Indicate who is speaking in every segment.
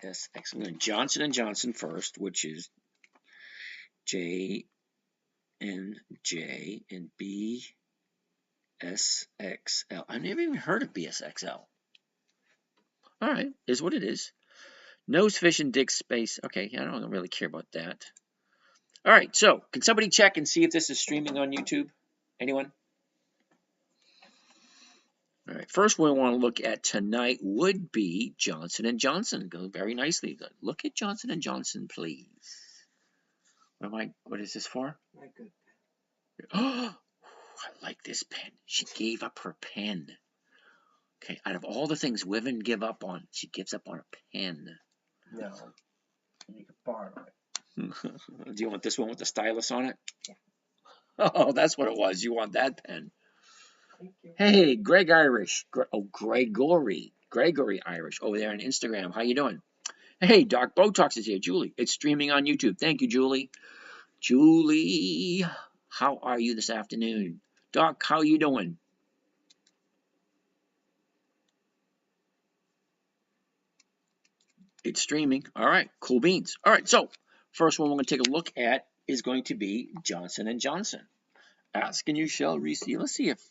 Speaker 1: BSX. I'm going Johnson & Johnson first, which is J and J and BSXL. I've never even heard of BSXL. All right, is what it is. Nose fish and dick space. Okay, I don't really care about that. All right, so can somebody check and see if this is streaming on YouTube? Anyone? All right, first we want to look at tonight would be Johnson & Johnson. Go very nicely. Look at Johnson & Johnson, please. What is this for?
Speaker 2: My good pen.
Speaker 1: Oh, I like this pen. She gave up her pen. Okay, out of all the things women give up on, she gives up on a pen.
Speaker 2: No, you can borrow it.
Speaker 1: Do you want this one with the stylus on it?
Speaker 2: Yeah.
Speaker 1: Oh, that's what it was. You want that pen.
Speaker 2: Thank you.
Speaker 1: Hey, Greg Irish. Gregory Irish over there on Instagram. How you doing? Hey, Doc Botox is here. Julie, it's streaming on YouTube. Thank you, Julie. Julie, how are you this afternoon? Doc, how you doing? It's streaming. All right, cool beans. All right, so first one we're going to take a look at is going to be Johnson & Johnson. Ask and you shall receive. Let's see if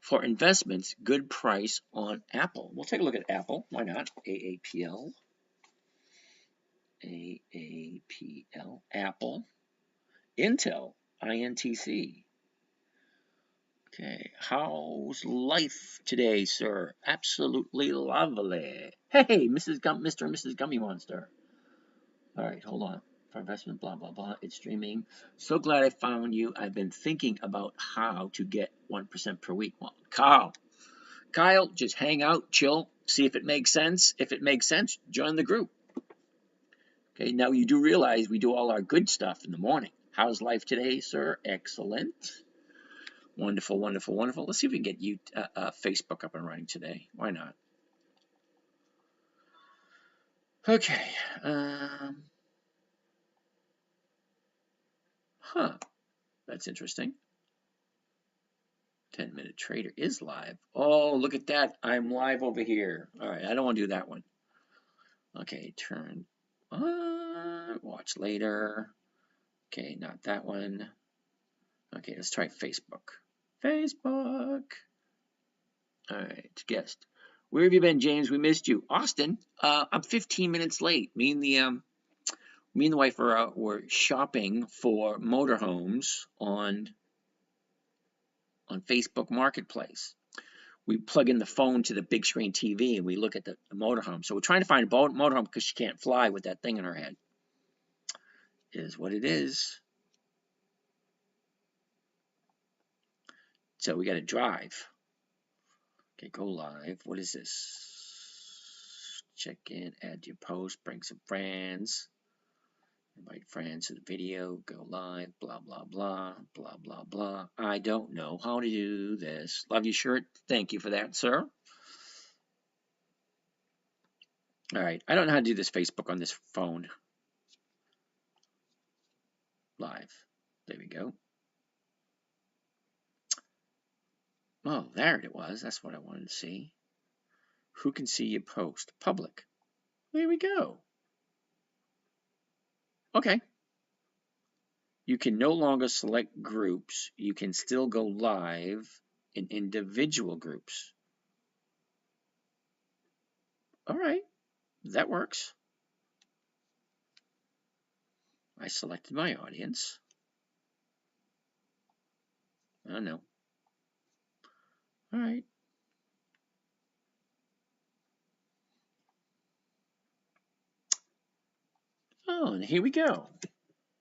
Speaker 1: for investments, good price on Apple. We'll take a look at Apple. Why not? AAPL. AAPL. Apple. Intel. INTC. Okay. How's life today, sir? Absolutely lovely. Hey, Mr. and Mrs. Gummy Monster. All right, hold on. For investment, blah, blah, blah. It's streaming. So glad I found you. I've been thinking about how to get 1% per week. Well, Kyle, just hang out, chill, see if it makes sense. If it makes sense, join the group. Okay, now you do realize we do all our good stuff in the morning. How's life today, sir? Excellent. Wonderful, wonderful, wonderful. Let's see if we can get Facebook up and running today. Why not? Okay. That's interesting. 10-minute trader is live. Oh, look at that. I'm live over here. All right, I don't want to do that one. Okay, turn on. Watch later. Okay, not that one. Okay, let's try Facebook. Facebook. All right, guest. Where have you been, James? We missed you. Austin, I'm 15 minutes late. Me and the wife were shopping for motorhomes on Facebook Marketplace. We plug in the phone to the big screen TV and we look at the motorhome. So we're trying to find a motorhome because she can't fly with that thing in her head. It is what it is. So we got to drive. Okay, go live. What is this? Check in, add your post, bring some friends. Invite friends to the video, go live, blah, blah, blah, blah, blah, blah. I don't know how to do this. Love your shirt. Thank you for that, sir. All right, I don't know how to do this Facebook on this phone. Live. There we go. Oh, there it was. That's what I wanted to see. Who can see your post? Public. There we go. Okay. You can no longer select groups. You can still go live in individual groups. All right. That works. I selected my audience. I don't know. All right. Oh, and here we go.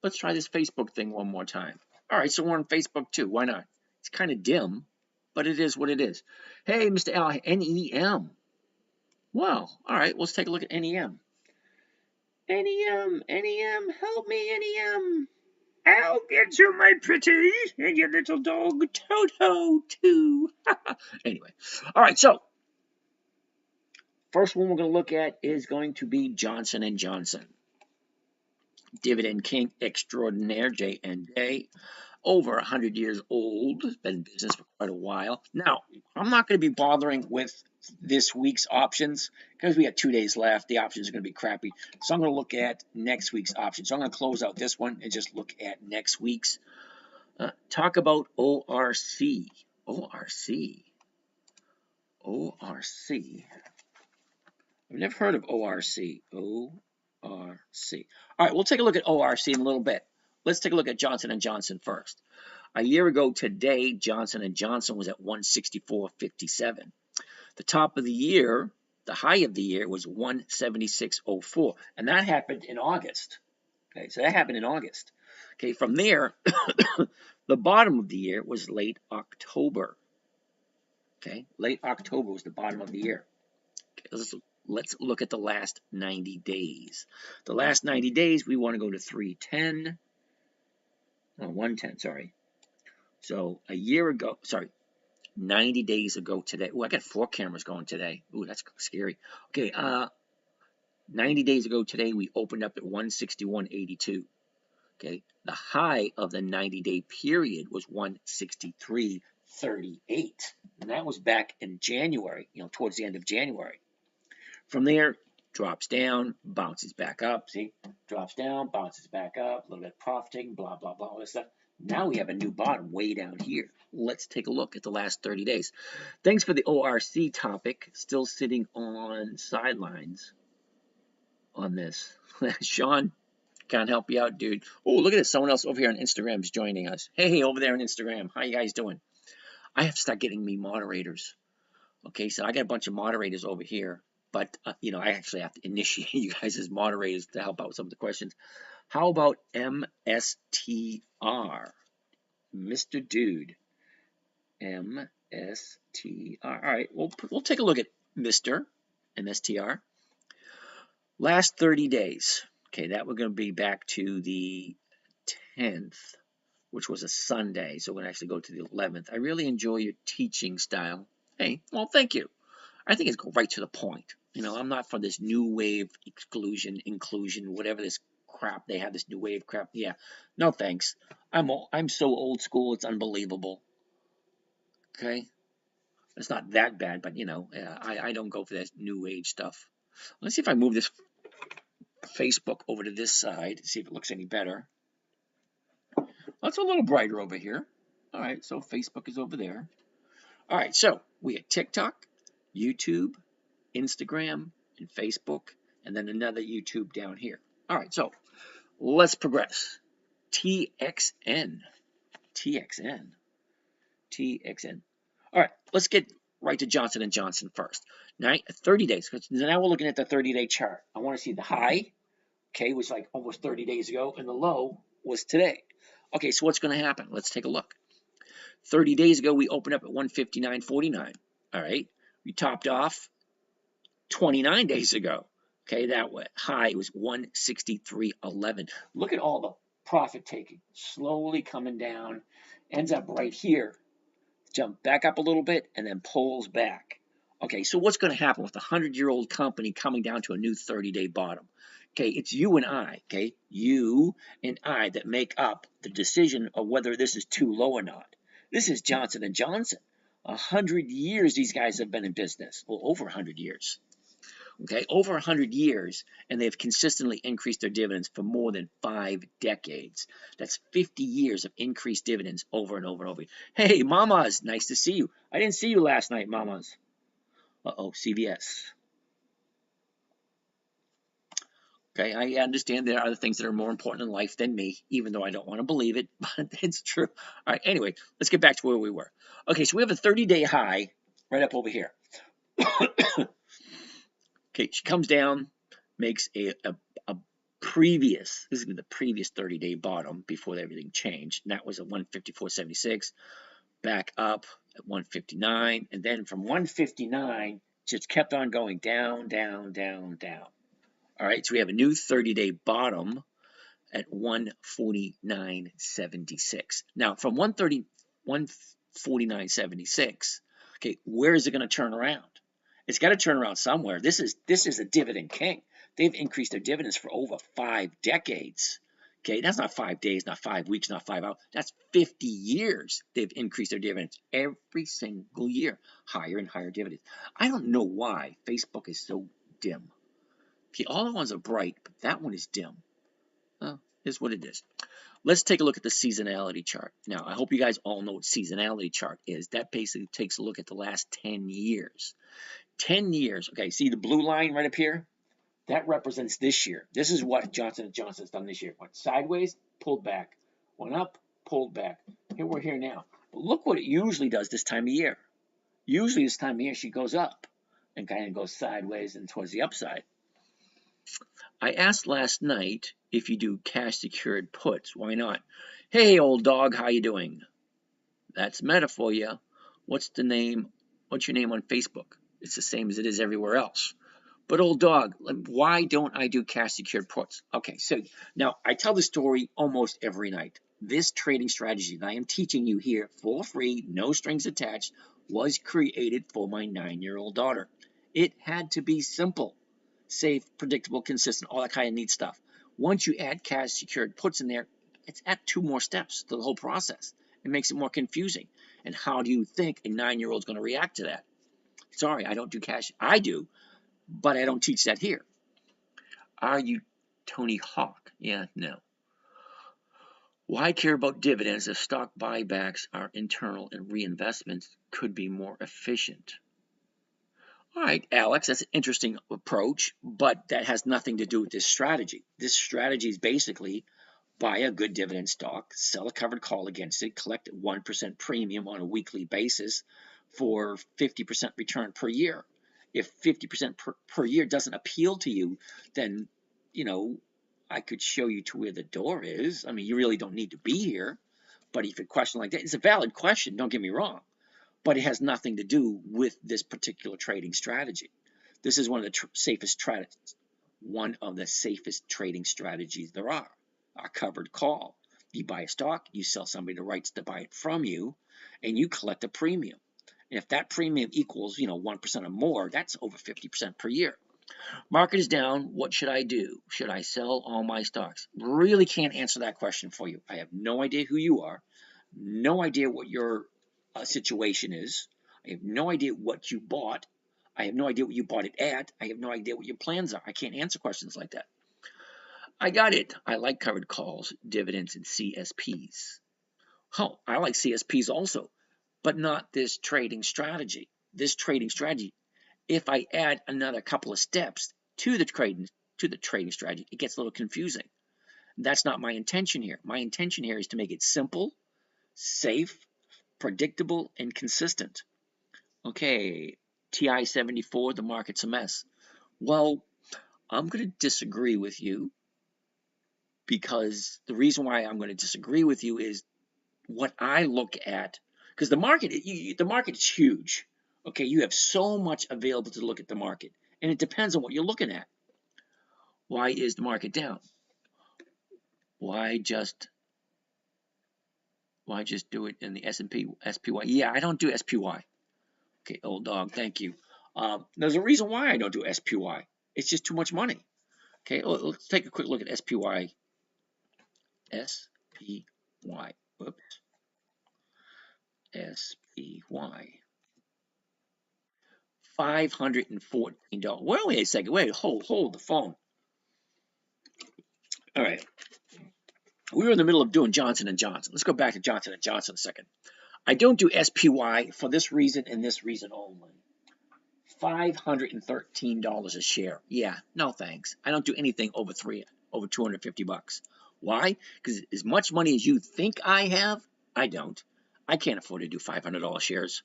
Speaker 1: Let's try this Facebook thing one more time. All right, so we're on Facebook too. Why not? It's kind of dim, but it is what it is. Hey, Mr. Al, NEM. Wow. All right, let's take a look at NEM. NEM, help me, NEM. I'll get you, my pretty, and your little dog Toto too. Anyway, all right, so first one we're going to look at is going to be Johnson & Johnson. Dividend King Extraordinaire, J&J, over 100 years old, been in business for quite a while. Now, I'm not going to be bothering with this week's options because we have 2 days left. The options are going to be crappy. So I'm going to look at next week's options. So I'm going to close out this one and just look at next week's. Talk about ORC. ORC. ORC. I've never heard of ORC. ORC. All right, we'll take a look at ORC in a little bit. Let's take a look at Johnson & Johnson first. A year ago today, Johnson & Johnson was at 164.57. The top of the year, the high of the year was 176.04, and that happened in August. Okay, so that happened in August. Okay, from there, the bottom of the year was late October. Okay, late October was the bottom of the year. Okay, let's look at the last 90 days. The last 90 days, we want to go to 310. Oh, 110, sorry. So a year ago, sorry, 90 days ago today. Oh, I got 4 cameras going today. Ooh, that's scary. Okay, 90 days ago today, we opened up at 161.82. Okay, the high of the 90-day period was 163.38, and that was back in January. Towards the end of January. From there, drops down, bounces back up. See, drops down, bounces back up. A little bit of profiting, blah blah blah, all this stuff. Now we have a new bottom way down here. Let's take a look at the last 30 days. Thanks for the ORC topic. Still sitting on sidelines on this. Sean, can't help you out, dude. Oh, look at this. Someone else over here on Instagram is joining us. Hey, over there on Instagram. How you guys doing? I have to start getting me moderators. Okay, so I got a bunch of moderators over here. But, I actually have to initiate you guys as moderators to help out with some of the questions. How about MSTR? Mr. Dude. MSTR. All right, we'll take a look at Mr. MSTR. Last 30 days. Okay, that we're going to be back to the 10th, which was a Sunday. So we're going to actually go to the 11th. I really enjoy your teaching style. Hey, well, thank you. I think it's right to the point. I'm not for this new wave exclusion, inclusion, whatever this crap they have. This new wave crap. Yeah, no thanks. I'm so old school. It's unbelievable. Okay, it's not that bad, but I don't go for that new age stuff. Let's see if I move this Facebook over to this side. See if it looks any better. Well, it's a little brighter over here. All right, so Facebook is over there. All right, so we have TikTok, YouTube, Instagram, and Facebook, and then another YouTube down here. All right, so let's progress. TXN. All right, let's get right to Johnson & Johnson first. 30 days, because now we're looking at the 30-day chart. I want to see the high, okay, was like almost 30 days ago, and the low was today. Okay, so what's going to happen? Let's take a look. 30 days ago, we opened up at 159.49. All right, we topped off 29 days ago. Okay, that high was 163.11. Look at all the profit taking, slowly coming down, ends up right here, jump back up a little bit, and then pulls back. Okay, so what's going to happen with a 100-year-old company coming down to a new 30-day bottom? Okay, it's you and I, okay, you and I that make up the decision of whether this is too low or not. This is Johnson & Johnson. 100 years these guys have been in business. Well, over 100 years. Okay, over 100 years, and they've consistently increased their dividends for more than 5 decades. That's 50 years of increased dividends over and over and over. Hey, mamas, nice to see you. I didn't see you last night, mamas. Uh-oh, CBS. Okay, I understand there are other things that are more important in life than me, even though I don't want to believe it, but it's true. All right, anyway, let's get back to where we were. Okay, so we have a 30-day high right up over here. Okay, she comes down, makes a previous, this is the previous 30-day bottom before everything changed, and that was at 154.76, back up at 159, and then from 159, just kept on going down, down, down, down. All right, so we have a new 30-day bottom at 149.76. Now, from 149.76, okay, where is it going to turn around? It's got to turn around somewhere. This is a dividend king. They've increased their dividends for over 5 decades. Okay, that's not 5 days, not 5 weeks, not 5 hours. That's 50 years they've increased their dividends every single year, higher and higher dividends. I don't know why Facebook is so dim. Okay, all the ones are bright, but that one is dim. Well, is what it is. Let's take a look at the seasonality chart. Now, I hope you guys all know what seasonality chart is. That basically takes a look at the last 10 years. 10 years, okay, see the blue line right up here? That represents this year. This is what Johnson & Johnson's done this year. Went sideways, pulled back. Went up, pulled back. Here we're here now. But look what it usually does this time of year. Usually this time of year she goes up and kind of goes sideways and towards the upside. I asked last night if you do cash secured puts. Why not? Hey, old dog, how you doing? That's Meta for you. What's the name? What's your name on Facebook? It's the same as it is everywhere else. But old dog, why don't I do cash secured puts? Okay, so now I tell the story almost every night. This trading strategy that I am teaching you here for free, no strings attached, was created for my 9-year-old daughter. It had to be simple, safe, predictable, consistent, all that kind of neat stuff. Once you add cash secured puts in there, it's add 2 more steps to the whole process. It makes it more confusing. And how do you think a 9-year-old is going to react to that? Sorry, I don't do cash. I do, but I don't teach that here. Are you Tony Hawk? Yeah, no. Why care about dividends if stock buybacks are internal and reinvestments could be more efficient? All right, Alex, that's an interesting approach, but that has nothing to do with this strategy. This strategy is basically buy a good dividend stock, sell a covered call against it, collect a 1% premium on a weekly basis for 50% return per year. If 50% per year doesn't appeal to you, then, I could show you to where the door is. I mean, you really don't need to be here. But if a question like that, it's a valid question, don't get me wrong. But it has nothing to do with this particular trading strategy. This is one of the safest trading strategies there are. A covered call. You buy a stock, you sell somebody the rights to buy it from you, and you collect a premium. And if that premium equals, 1% or more, that's over 50% per year. Market is down. What should I do? Should I sell all my stocks? Really can't answer that question for you. I have no idea who you are, no idea what your situation is. I have no idea what you bought. I have no idea what you bought it at. I have no idea what your plans are. I can't answer questions like that. I got it. I like covered calls, dividends, and CSPs. Oh, I like CSPs also, but not this trading strategy. This trading strategy, if I add another couple of steps to the trading strategy, it gets a little confusing. That's not my intention here. My intention here is to make it simple, safe, predictable, and consistent. Okay, TI-74, the market's a mess. Well, I'm going to disagree with you, because the reason why I'm going to disagree with you is what I look at, because the market is huge. Okay, you have so much available to look at the market, and it depends on what you're looking at. Why is the market down? Why just do it in the S&P, SPY? Yeah, I don't do SPY. Okay, old dog, thank you. There's a reason why I don't do SPY. It's just too much money. Okay, let's take a quick look at SPY. SPY. Whoops. SPY. $514. Wait a second. Wait, hold the phone. All right. We were in the middle of doing Johnson & Johnson. Let's go back to Johnson & Johnson a second. I don't do SPY for this reason and this reason only. $513 a share. Yeah, no thanks. I don't do anything over $250. Why? Because as much money as you think I have, I don't. I can't afford to do $500 shares.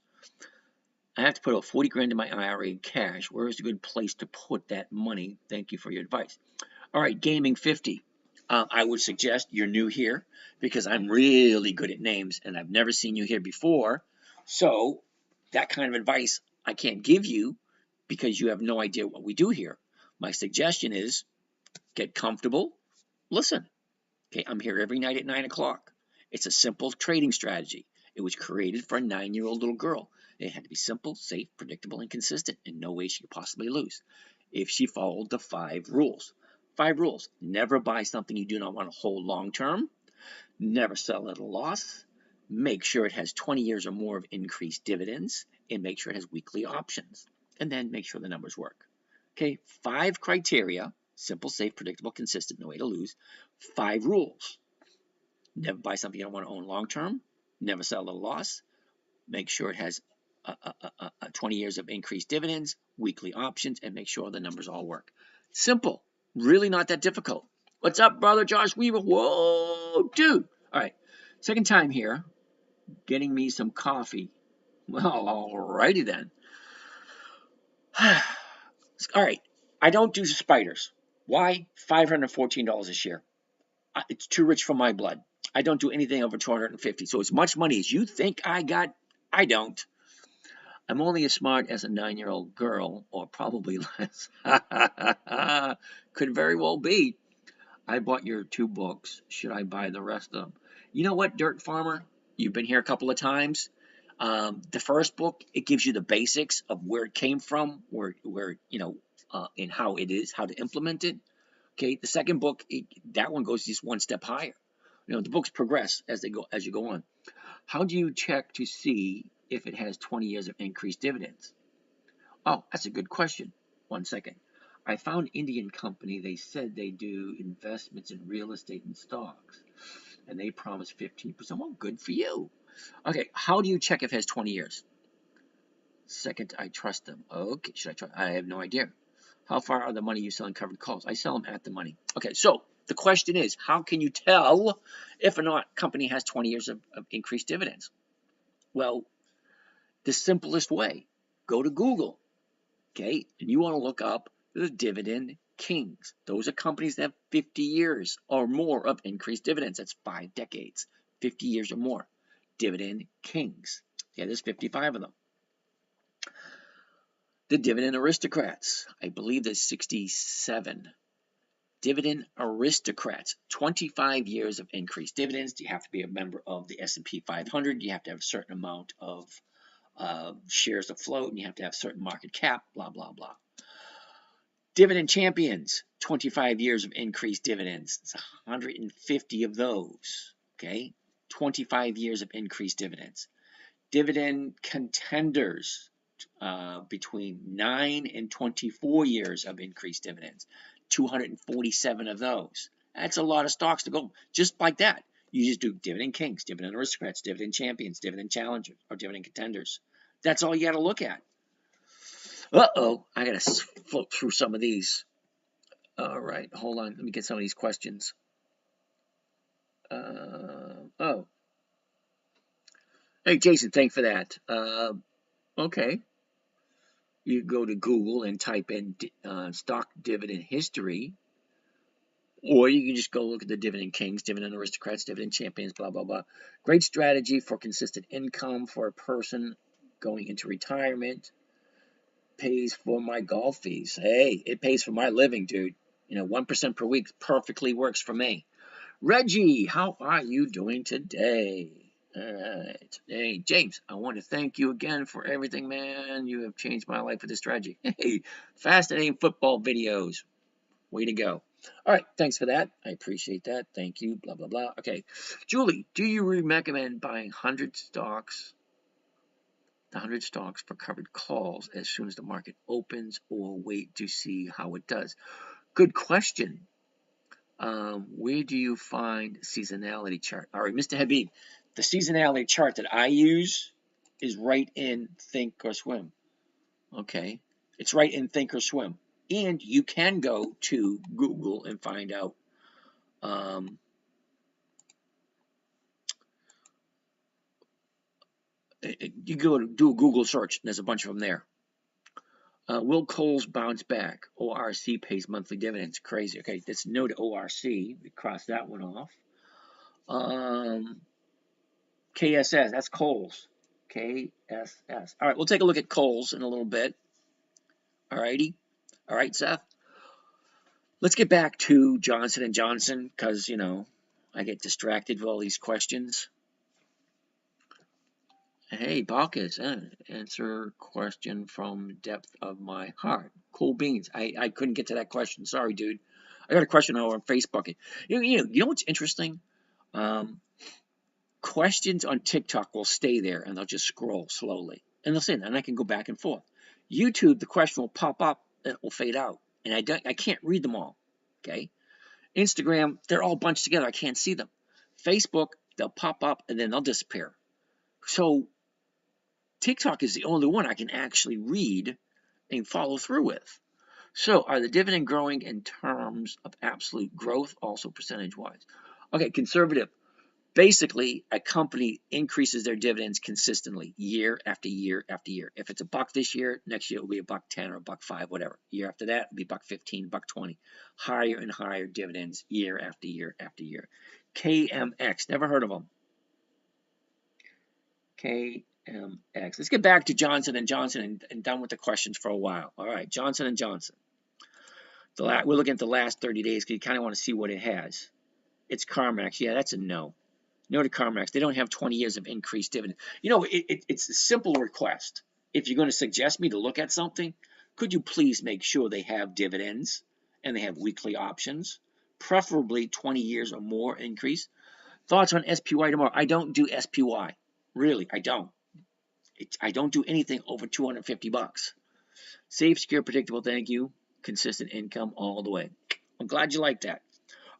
Speaker 1: I have to put out 40 grand in my IRA in cash. Where is a good place to put that money? Thank you for your advice. All right, Gaming 50. I would suggest you're new here, because I'm really good at names and I've never seen you here before. So that kind of advice I can't give you, because you have no idea what we do here. My suggestion is get comfortable, listen. Okay, I'm here every night at 9 o'clock. It's a simple trading strategy. It was created for a 9-year-old little girl. It had to be simple, safe, predictable, and consistent. In no way she could possibly lose if she followed the 5 rules. 5 rules. Never buy something you do not want to hold long term. Never sell at a loss. Make sure it has 20 years or more of increased dividends, and make sure it has weekly options. And then make sure the numbers work. Okay, 5 criteria: simple, safe, predictable, consistent, no way to lose. 5 rules: never buy something you don't want to own long term. Never sell at a loss. Make sure it has 20 years of increased dividends, weekly options, and make sure the numbers all work. Simple. Really not that difficult. What's up, brother Josh Weaver? Whoa, dude. All right. Second time here. Getting me some coffee. Well, alrighty then. All right. I don't do spiders. Why? $514 a share. It's too rich for my blood. I don't do anything over 250. So as much money as you think I got, I don't. I'm only as smart as a 9-year-old girl, or probably less. Could very well be. I bought your 2 books. Should I buy the rest of them? You know what, Dirt Farmer? You've been here a couple of times. The first book, it gives you the basics of where it came from, where and how it is, how to implement it. Okay, the second book, that one goes just one step higher. The books progress as you go on. How do you check to see if it has 20 years of increased dividends? Oh, that's a good question. 1 second. I found Indian company. They said they do investments in real estate and stocks, and they promise 15%. Well, good for you. Okay, how do you check if it has 20 years? Second, I trust them. Okay, should I trust? I have no idea. How far are the money you sell in covered calls? I sell them at the money. Okay, so the question is, how can you tell if or not company has 20 years of increased dividends? Well, the simplest way, go to Google, okay, and you want to look up the Dividend Kings. Those are companies that have 50 years or more of increased dividends. That's 5 decades, 50 years or more. Dividend Kings. Yeah, there's 55 of them. The Dividend Aristocrats. I believe there's 67. Dividend Aristocrats. 25 years of increased dividends. You have to be a member of the S&P 500. You have to have a certain amount of shares afloat, and you have to have a certain market cap, blah, blah, blah. Dividend Champions, 25 years of increased dividends. It's 150 of those, okay? 25 years of increased dividends. Dividend Contenders, between 9 and 24 years of increased dividends. 247 of those. That's a lot of stocks to go. Just like that. You just do Dividend Kings, Dividend Aristocrats, Dividend Champions, Dividend Challengers, or Dividend Contenders. That's all you got to look at. Uh-oh, I got to flip through some of these. All right, hold on. Let me get some of these questions. Oh. Hey, Jason, thanks for that. Okay. You go to Google and type in stock dividend history, or you can just go look at the Dividend Kings, Dividend Aristocrats, Dividend Champions, blah, blah, blah. Great strategy for consistent income for a person going into retirement. Pays for my golf fees. Hey, it pays for my living, dude. 1% per week perfectly works for me. Reggie, how are you doing today? All right. Hey, James, I want to thank you again for everything, man. You have changed my life with this strategy. Hey, fascinating football videos. Way to go. All right, thanks for that. I appreciate that. Thank you, blah, blah, blah. Okay. Julie, do you recommend buying 100 stocks for covered calls as soon as the market opens, or wait to see how it does? Good question. Where do you find seasonality chart? All right, Mr. Habib, the seasonality chart that I use is right in Thinkorswim. Okay, it's right in Thinkorswim. And you can go to Google and find out you go to do a Google search, and there's a bunch of them there. Will Kohl's bounce back? ORC pays monthly dividends. Crazy. Okay, let's no to ORC. We crossed that one off. KSS, that's Kohl's. KSS. All right, we'll take a look at Kohl's in a little bit. All righty. All right, Seth. Let's get back to Johnson & Johnson because, I get distracted with all these questions. Hey, Balkis, answer question from depth of my heart. Cool beans. I couldn't get to that question. Sorry, dude. I got a question over on Facebook. You know what's interesting? Questions on TikTok will stay there and they'll just scroll slowly. And they'll say that, and I can go back and forth. YouTube, the question will pop up and it will fade out. And I can't read them all. Okay. Instagram, they're all bunched together. I can't see them. Facebook, they'll pop up and then they'll disappear. So TikTok is the only one I can actually read and follow through with. So are the dividend growing in terms of absolute growth, also percentage-wise? Okay, conservative. Basically, a company increases their dividends consistently year after year after year. If it's $1 this year, next year it will be $1.10 or $1.05, whatever. Year after that, it'll be $1.15, $1.20. Higher and higher dividends year after year after year. KMX, never heard of them. KMX. Let's get back to Johnson & Johnson and done with the questions for a while. All right, Johnson & Johnson. We're looking at the last 30 days because you kind of want to see what it has. It's CarMax. Yeah, that's a no. No to CarMax. They don't have 20 years of increased dividend. You know, it's a simple request. If you're going to suggest me to look at something, could you please make sure they have dividends and they have weekly options, preferably 20 years or more increase? Thoughts on SPY tomorrow? I don't do SPY. Really, I don't. I don't do anything over 250 bucks. Safe, secure, predictable. Thank you. Consistent income all the way. I'm glad you like that.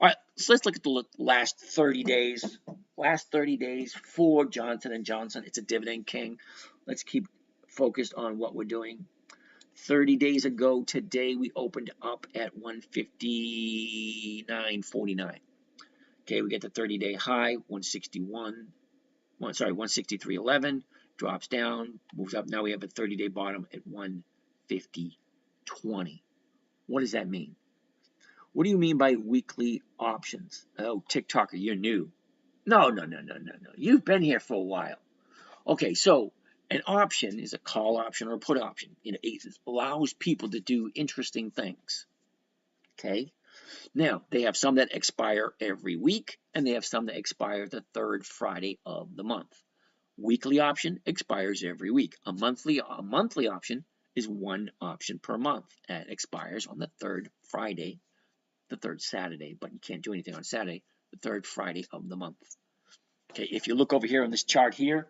Speaker 1: All right, so let's look at the last 30 days. Last 30 days for Johnson & Johnson. It's a dividend king. Let's keep focused on what we're doing. 30 days ago today, we opened up at 159.49. Okay, we get the 30-day high, 163.11. Drops down, moves up. Now we have a 30-day bottom at 150.20. What does that mean? What do you mean by weekly options? Oh, TikToker, you're new. No. You've been here for a while. Okay, so an option is a call option or a put option. It allows people to do interesting things. Okay? Now, they have some that expire every week, and they have some that expire the third Friday of the month. Weekly option expires every week. A monthly option is one option per month. And it expires on the third Friday, the third Saturday, but you can't do anything on Saturday, the third Friday of the month. Okay, if you look over here on this chart here,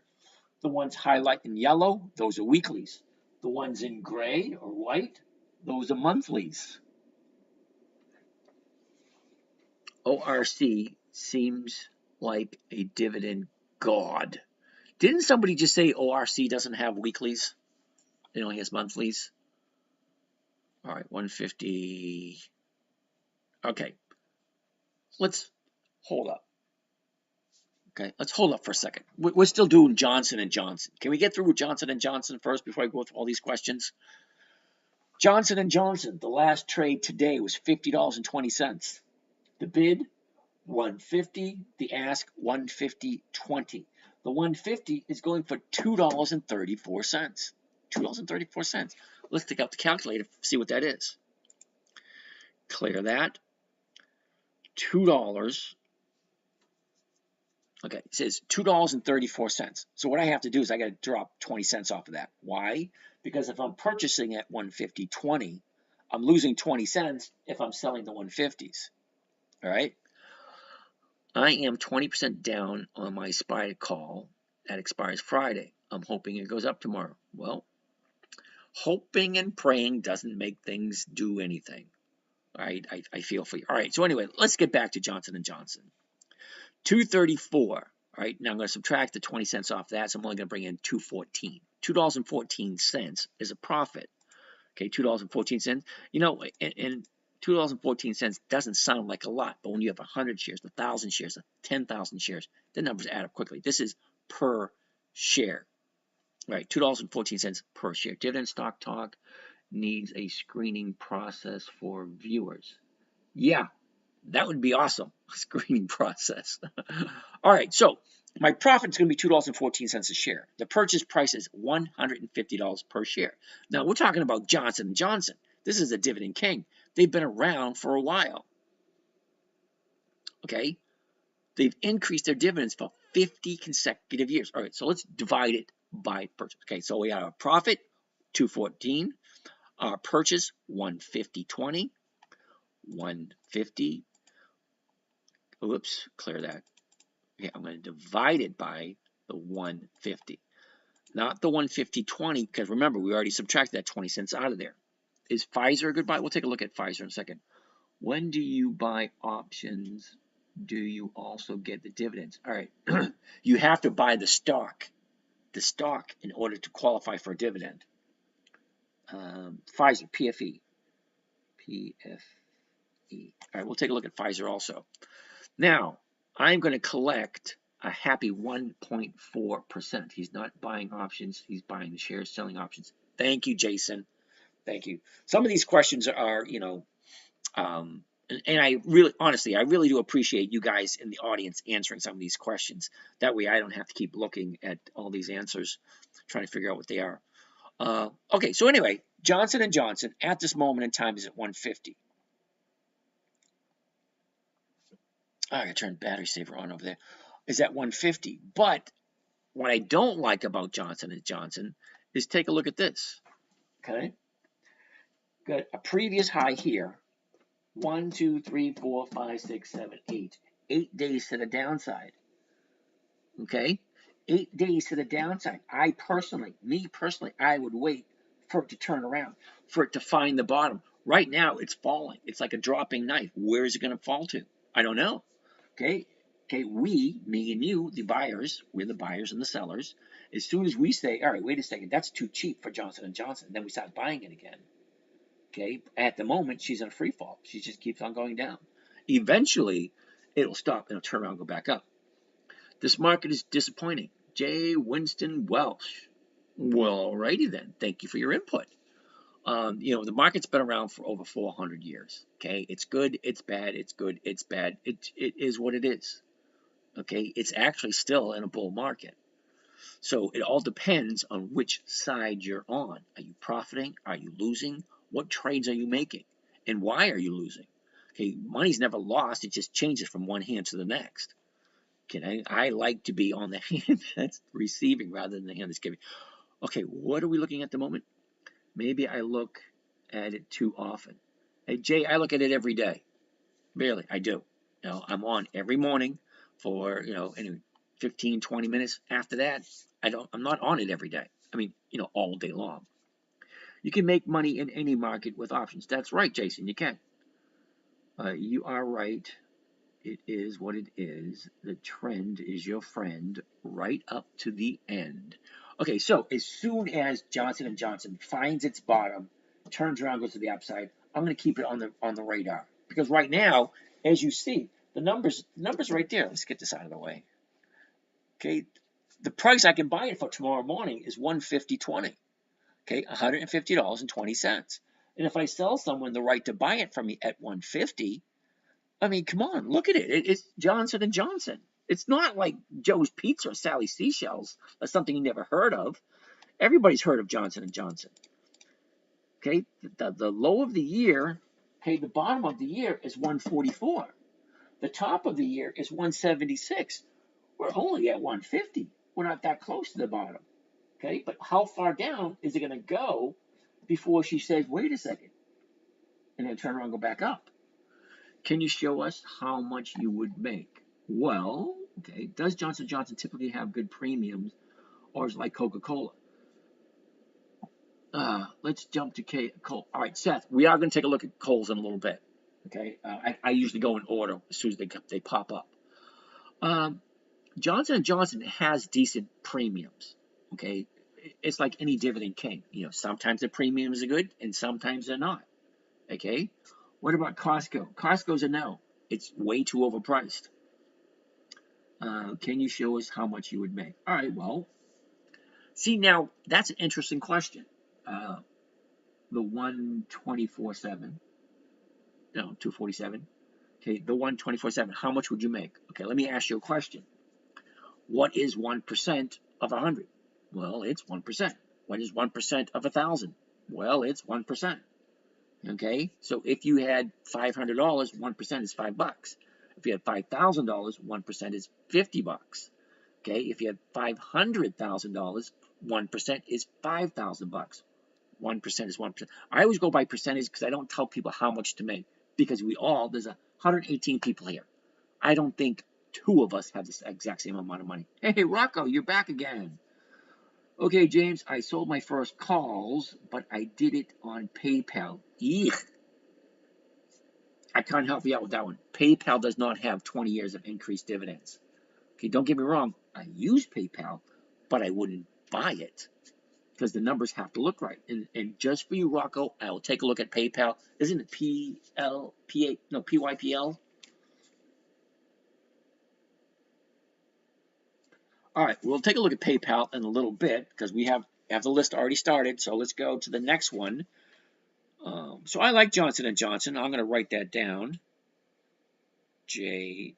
Speaker 1: the ones highlighted in yellow, those are weeklies. The ones in gray or white, those are monthlies. ORC seems like a dividend god. Didn't somebody just say ORC doesn't have weeklies? It only has monthlies. All right, 150. Okay, let's hold up. Okay, let's hold up for a second. We're still doing Johnson & Johnson. Can we get through with Johnson & Johnson first before I go through all these questions? Johnson & Johnson, the last trade today was $50.20. The bid, $150. The ask, $150.20. The 150 is going for $2.34. $2.34. Let's take out the calculator, see what that is. Clear that. $2. Okay, it says $2.34. So what I have to do is I got to drop 20 cents off of that. Why? Because if I'm purchasing at 150.20, I'm losing 20 cents if I'm selling the 150s. All right. I am 20% down on my SPY call that expires Friday. I'm hoping it goes up tomorrow. Well, hoping and praying doesn't make things do anything. All right, I feel for you. All right, so anyway, let's get back to Johnson & Johnson. 234. All right, now I'm going to subtract the 20 cents off that, so I'm only going to bring in 214. $2.14 is a profit. Okay, $2.14. You know, and $2.14 doesn't sound like a lot, but when you have 100 shares, 1,000 shares, 10,000 shares, the numbers add up quickly. This is per share. Right, $2.14 per share. Dividend Stock Talk needs a screening process for viewers. Yeah, that would be awesome. A screening process. All right, so my profit is going to be $2.14 a share. The purchase price is $150 per share. Now, we're talking about Johnson & Johnson. This is a dividend king. They've been around for a while. Okay? They've increased their dividends for 50 consecutive years. All right, so let's divide it by purchase. Okay, so we have a profit, $2.14. Our purchase, $150.20. 150. Oops, clear that. Okay, I'm going to divide it by the 150. Not the 150.20, because remember, we already subtracted that 20 cents out of there. Is Pfizer a good buy? We'll take a look at Pfizer in a second. When do you buy options? Do you also get the dividends? All right, you have to buy the stock in order to qualify for a dividend. Pfizer, PFE. PFE. All right, we'll take a look at Pfizer also. Now, I'm going to collect a happy 1.4%. He's not buying options. He's buying the shares, selling options. Thank you, Jason. Thank you. Some of these questions are, and I really, honestly, I really do appreciate you guys in the audience answering some of these questions. That way I don't have to keep looking at all these answers, trying to figure out what they are. Okay, so anyway, Johnson & Johnson at this moment in time is at 150. I gotta turn battery saver on over there. Is at 150. But what I don't like about Johnson & Johnson is take a look at this. Okay? Got a previous high here. 1, 2, 3, 4, 5, 6, 7, 8. 8 days to the downside. Okay? 8 days to the downside. Me personally, I would wait for it to turn around, for it to find the bottom. Right now, it's falling. It's like a dropping knife. Where is it going to fall to? I don't know. Okay? Okay, me and you, the buyers, we're the buyers and the sellers. As soon as we say, all right, wait a second, that's too cheap for Johnson & Johnson, then we start buying it again. Okay, at the moment, she's in a free fall. She just keeps on going down. Eventually, it'll stop and it'll turn around and go back up. This market is disappointing. J. Winston Welsh. Well, alrighty then. Thank you for your input. The market's been around for over 400 years. Okay, it's good, it's bad, it's good, it's bad. It is what it is. Okay, it's actually still in a bull market. So it all depends on which side you're on. Are you profiting? Are you losing? What trades are you making? And why are you losing? Okay, money's never lost. It just changes from one hand to the next. Okay, I like to be on the hand that's receiving rather than the hand that's giving. Okay, what are we looking at the moment? Maybe I look at it too often. Hey, Jay, I look at it every day. Really, I do. I'm on every morning for, 15, 20 minutes. After that, I'm not on it every day. I mean, all day long. You can make money in any market with options. That's right, Jason, you can. You are right. It is what it is. The trend is your friend right up to the end. Okay, so as soon as Johnson & Johnson finds its bottom, turns around, goes to the upside, I'm going to keep it on the radar. Because right now, as you see, the numbers right there. Let's get this out of the way. Okay, the price I can buy it for tomorrow morning is $150.20. Okay, $150.20. And if I sell someone the right to buy it from me at $150, I mean, come on, look at it. It's Johnson & Johnson. It's not like Joe's Pizza or Sally Seashells. That's something you never heard of. Everybody's heard of Johnson & Johnson. Okay, the low of the year, okay, the bottom of the year is 144. The top of the year is 176. We're only at 150. We're not that close to the bottom. Okay, but how far down is it going to go before she says, wait a second, and then turn around and go back up? Can you show us how much you would make? Well, okay, does Johnson & Johnson typically have good premiums, or is it like Coca-Cola? Let's jump to Kohl's. All right, Seth, we are going to take a look at Kohl's in a little bit. Okay, I usually go in order as soon as they pop up. Johnson & Johnson has decent premiums. Okay, it's like any dividend king. Sometimes the premiums are good and sometimes they're not. Okay, what about Costco? Costco's a no. It's way too overpriced. Can you show us how much you would make? All right, well, see, now that's an interesting question. The 124.7, no, 247. Okay, the 124.7. How much would you make? Okay, let me ask you a question. What is 1% of 100? Well, it's 1%. What is 1% of 1,000? Well, it's 1%. Okay, so if you had $500, 1% is $5. If you had $5,000, 1% is $50. Okay, if you had $500,000, 1% is $5,000. 1% is 1%. I always go by percentage because I don't tell people how much to make. because there's 118 people here. I don't think two of us have the exact same amount of money. Hey, Rocco, you're back again. Okay, James, I sold my first calls, but I did it on PayPal. Eek. I can't help you out with that one. PayPal does not have 20 years of increased dividends. Okay, don't get me wrong. I use PayPal, but I wouldn't buy it because the numbers have to look right. And just for you, Rocco, I'll take a look at PayPal. Isn't it PYPL? All right, we'll take a look at PayPal in a little bit because we have the list already started. So let's go to the next one. So I like Johnson & Johnson. I'm going to write that down. J-N-J.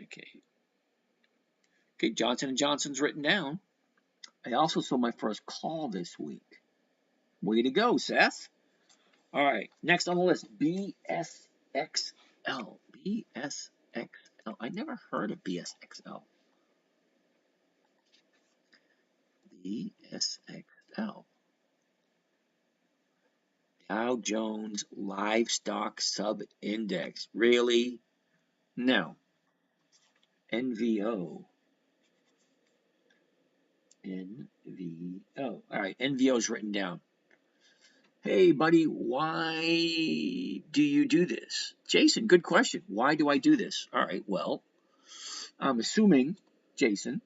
Speaker 1: Okay, Johnson & Johnson's written down. I also sold my first call this week. Way to go, Seth. All right, next on the list, BSXL. BSXL. I never heard of BSXL. BSXL. Dow Jones Livestock Sub Index. Really? No. NVO. NVO. All right, NVO is written down. Hey, buddy, why do you do this? Jason, good question. Why do I do this? All right, well, I'm assuming, Jason,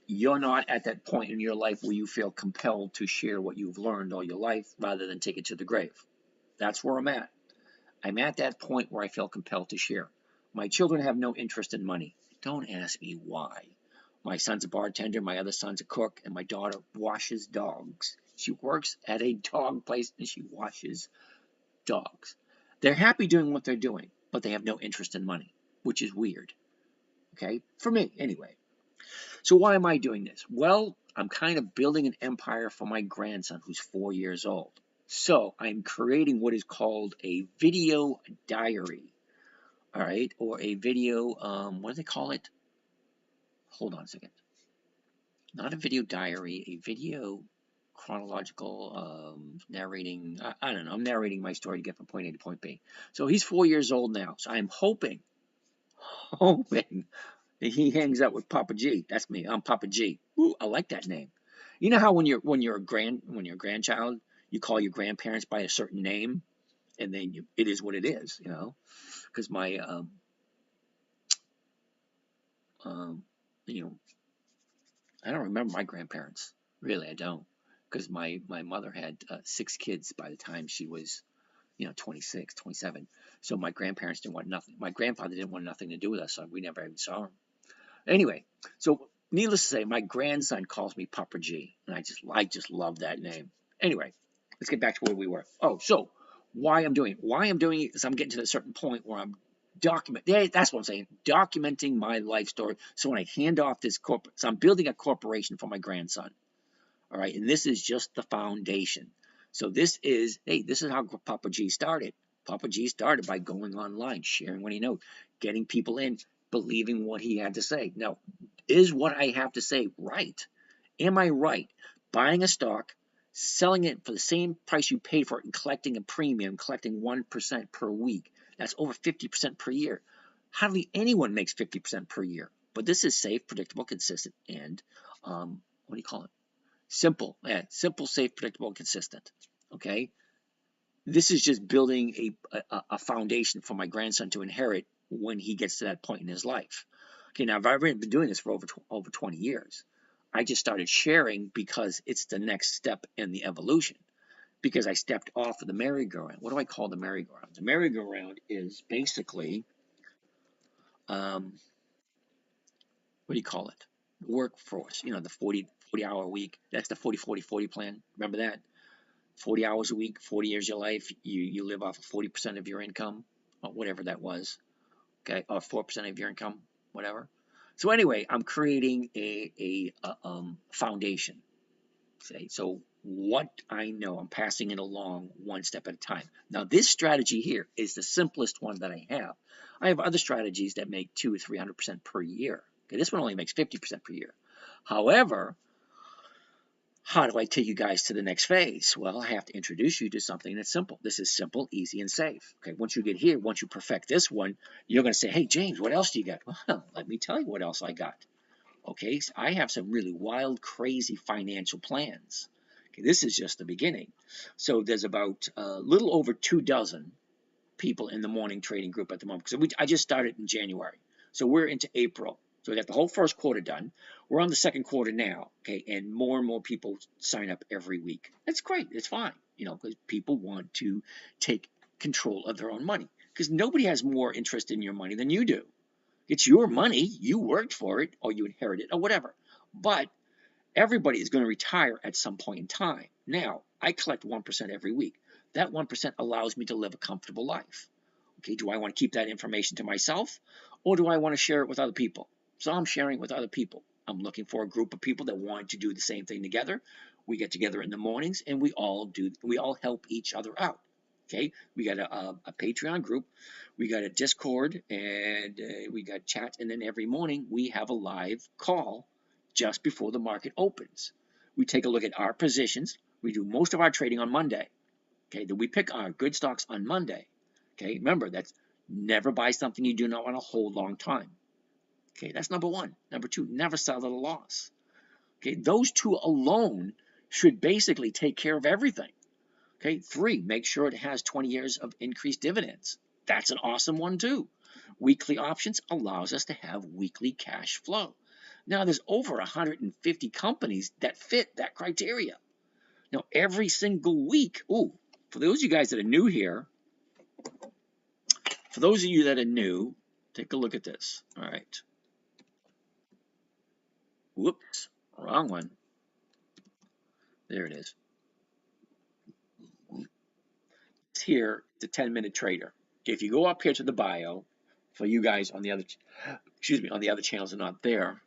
Speaker 1: you're not at that point in your life where you feel compelled to share what you've learned all your life rather than take it to the grave. That's where I'm at. I'm at that point where I feel compelled to share. My children have no interest in money. Don't ask me why. My son's a bartender, my other son's a cook, and my daughter washes dogs. She works at a dog place and she washes dogs. They're happy doing what they're doing, but they have no interest in money, which is weird. Okay? For me, anyway. So why am I doing this? Well, I'm kind of building an empire for my grandson who's 4 years old. So I'm creating what is called a video diary. All right? Or a video, what do they call it? Hold on a second. Not a video diary, a video chronological narrating. I don't know. I'm narrating my story to get from point A to point B. So he's 4 years old now. So I'm hoping that he hangs out with Papa G. That's me. I'm Papa G. Ooh, I like that name. You know how when you're a grandchild, you call your grandparents by a certain name, and then it is what it is, you know. Because my you know, I don't remember my grandparents. Really, I don't. Because my mother had 6 kids by the time she was, 26, 27. So my grandparents didn't want nothing. My grandfather didn't want nothing to do with us, so we never even saw him. Anyway, so needless to say, my grandson calls me Papa G, and I just love that name. Anyway, let's get back to where we were. Oh, so why I'm doing it is I'm getting to a certain point where I'm that's what I'm saying, documenting my life story. So when I hand off this so I'm building a corporation for my grandson. All right, and this is just the foundation. So this is how Papa G started. Papa G started by going online, sharing what he knows, getting people in, believing what he had to say. Now, is what I have to say right? Am I right? Buying a stock, selling it for the same price you paid for it, and collecting a premium, collecting 1% per week. That's over 50% per year. Hardly anyone makes 50% per year. But this is safe, predictable, consistent, and what do you call it? Simple, safe, predictable, consistent. Okay, this is just building a foundation for my grandson to inherit when he gets to that point in his life. Okay, now I've already been doing this for over 20 years. I just started sharing because it's the next step in the evolution. Because I stepped off of the merry-go-round. What do I call the merry-go-round? The merry-go-round is basically, what do you call it? Workforce. The 40-hour week. That's the 40-40-40 plan. Remember that? 40 hours a week, 40 years of your life, you live off of 40% of your income, or whatever that was, okay, or 4% of your income, whatever. So anyway, I'm creating a foundation. So what I know, I'm passing it along one step at a time. Now this strategy here is the simplest one that I have. I have other strategies that make 200 or 300% per year. Okay, this one only makes 50% per year. However, How do I take you guys to the next phase? Well, I have to introduce you to something that's simple. This is simple, easy, and safe. Okay, once you get here, once you perfect this one, you're going to say, hey, James, what else do you got? Well, let me tell you what else I got. Okay, so I have some really wild, crazy financial plans. Okay, this is just the beginning. So there's about a little over 24 people in the morning trading group at the moment. So I just started in January. So we're into April. So we got the whole first quarter done. We're on the second quarter now, okay, and more people sign up every week. That's great. It's fine, because people want to take control of their own money. Because nobody has more interest in your money than you do. It's your money. You worked for it, or you inherited it, or whatever. But everybody is going to retire at some point in time. Now, I collect 1% every week. That 1% allows me to live a comfortable life. Okay, do I want to keep that information to myself, or do I want to share it with other people? So I'm sharing it with other people. I'm looking for a group of people that want to do the same thing together. We get together in the mornings and we all help each other out. Okay, we got a Patreon group, we got a Discord, and we got chat, and then every morning we have a live call just before the market opens. We take a look at our positions. We do most of our trading on Monday. Okay, then we pick our good stocks on Monday. Okay, remember, that's never buy something you do not want to hold long time. Okay, that's number one. Number two, never sell at a loss. Okay, those two alone should basically take care of everything. Okay, three, make sure it has 20 years of increased dividends. That's an awesome one too. Weekly options allows us to have weekly cash flow. Now, there's over 150 companies that fit that criteria. Now, every single week, for those of you guys that are new here, take a look at this. All right. Whoops, wrong one. There it is. It's here, the 10-minute trader. If you go up here to the bio, for you guys on the other, on the other channels are not there.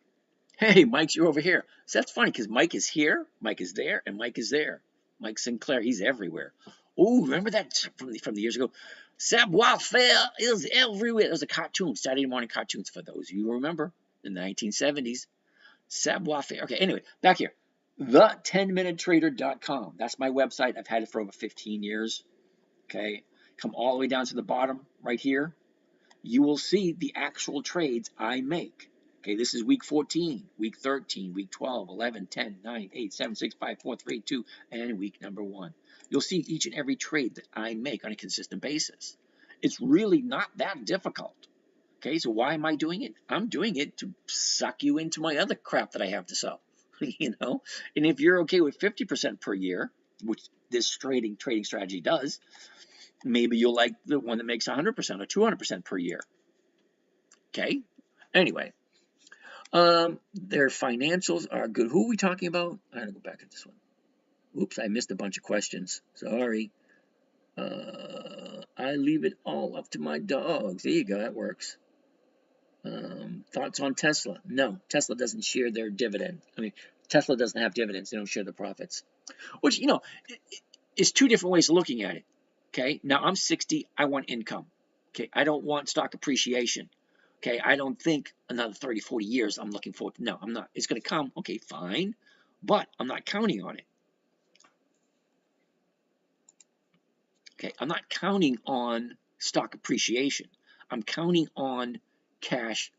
Speaker 1: Hey, Mike, you're over here. So that's funny because Mike is here, Mike is there, and Mike is there. Mike Sinclair, he's everywhere. Oh, remember that from the years ago? Savoir-faire is everywhere. There's a cartoon, Saturday morning cartoons for those of you who remember in the 1970s. Savoir-faire. Okay, anyway, back here. The10minutetrader.com. That's my website. I've had it for over 15 years. Okay, come all the way down to the bottom right here. You will see the actual trades I make. Okay, this is week 14, week 13, week 12, 11, 10, 9, 8, 7, 6, 5, 4, 3, 2, and week number 1. You'll see each and every trade that I make on a consistent basis. It's really not that difficult. Okay, so why am I doing it? I'm doing it to suck you into my other crap that I have to sell. And if you're okay with 50% per year, which this trading strategy does, maybe you'll like the one that makes 100% or 200% per year. Okay, anyway. Their financials are good. Who are we talking about? I'm going to go back at this one. Oops, I missed a bunch of questions. Sorry. I leave it all up to my dogs. There you go. That works. Thoughts on Tesla? No, Tesla doesn't share their dividend. Tesla doesn't have dividends. They don't share the profits. Which, is two different ways of looking at it. Okay, now I'm 60. I want income. Okay, I don't want stock appreciation. Okay, I don't think another 30, 40 years I'm looking forward to. No, I'm not. It's going to come. Okay, fine. But I'm not counting on it. Okay, I'm not counting on stock appreciation. I'm counting on cash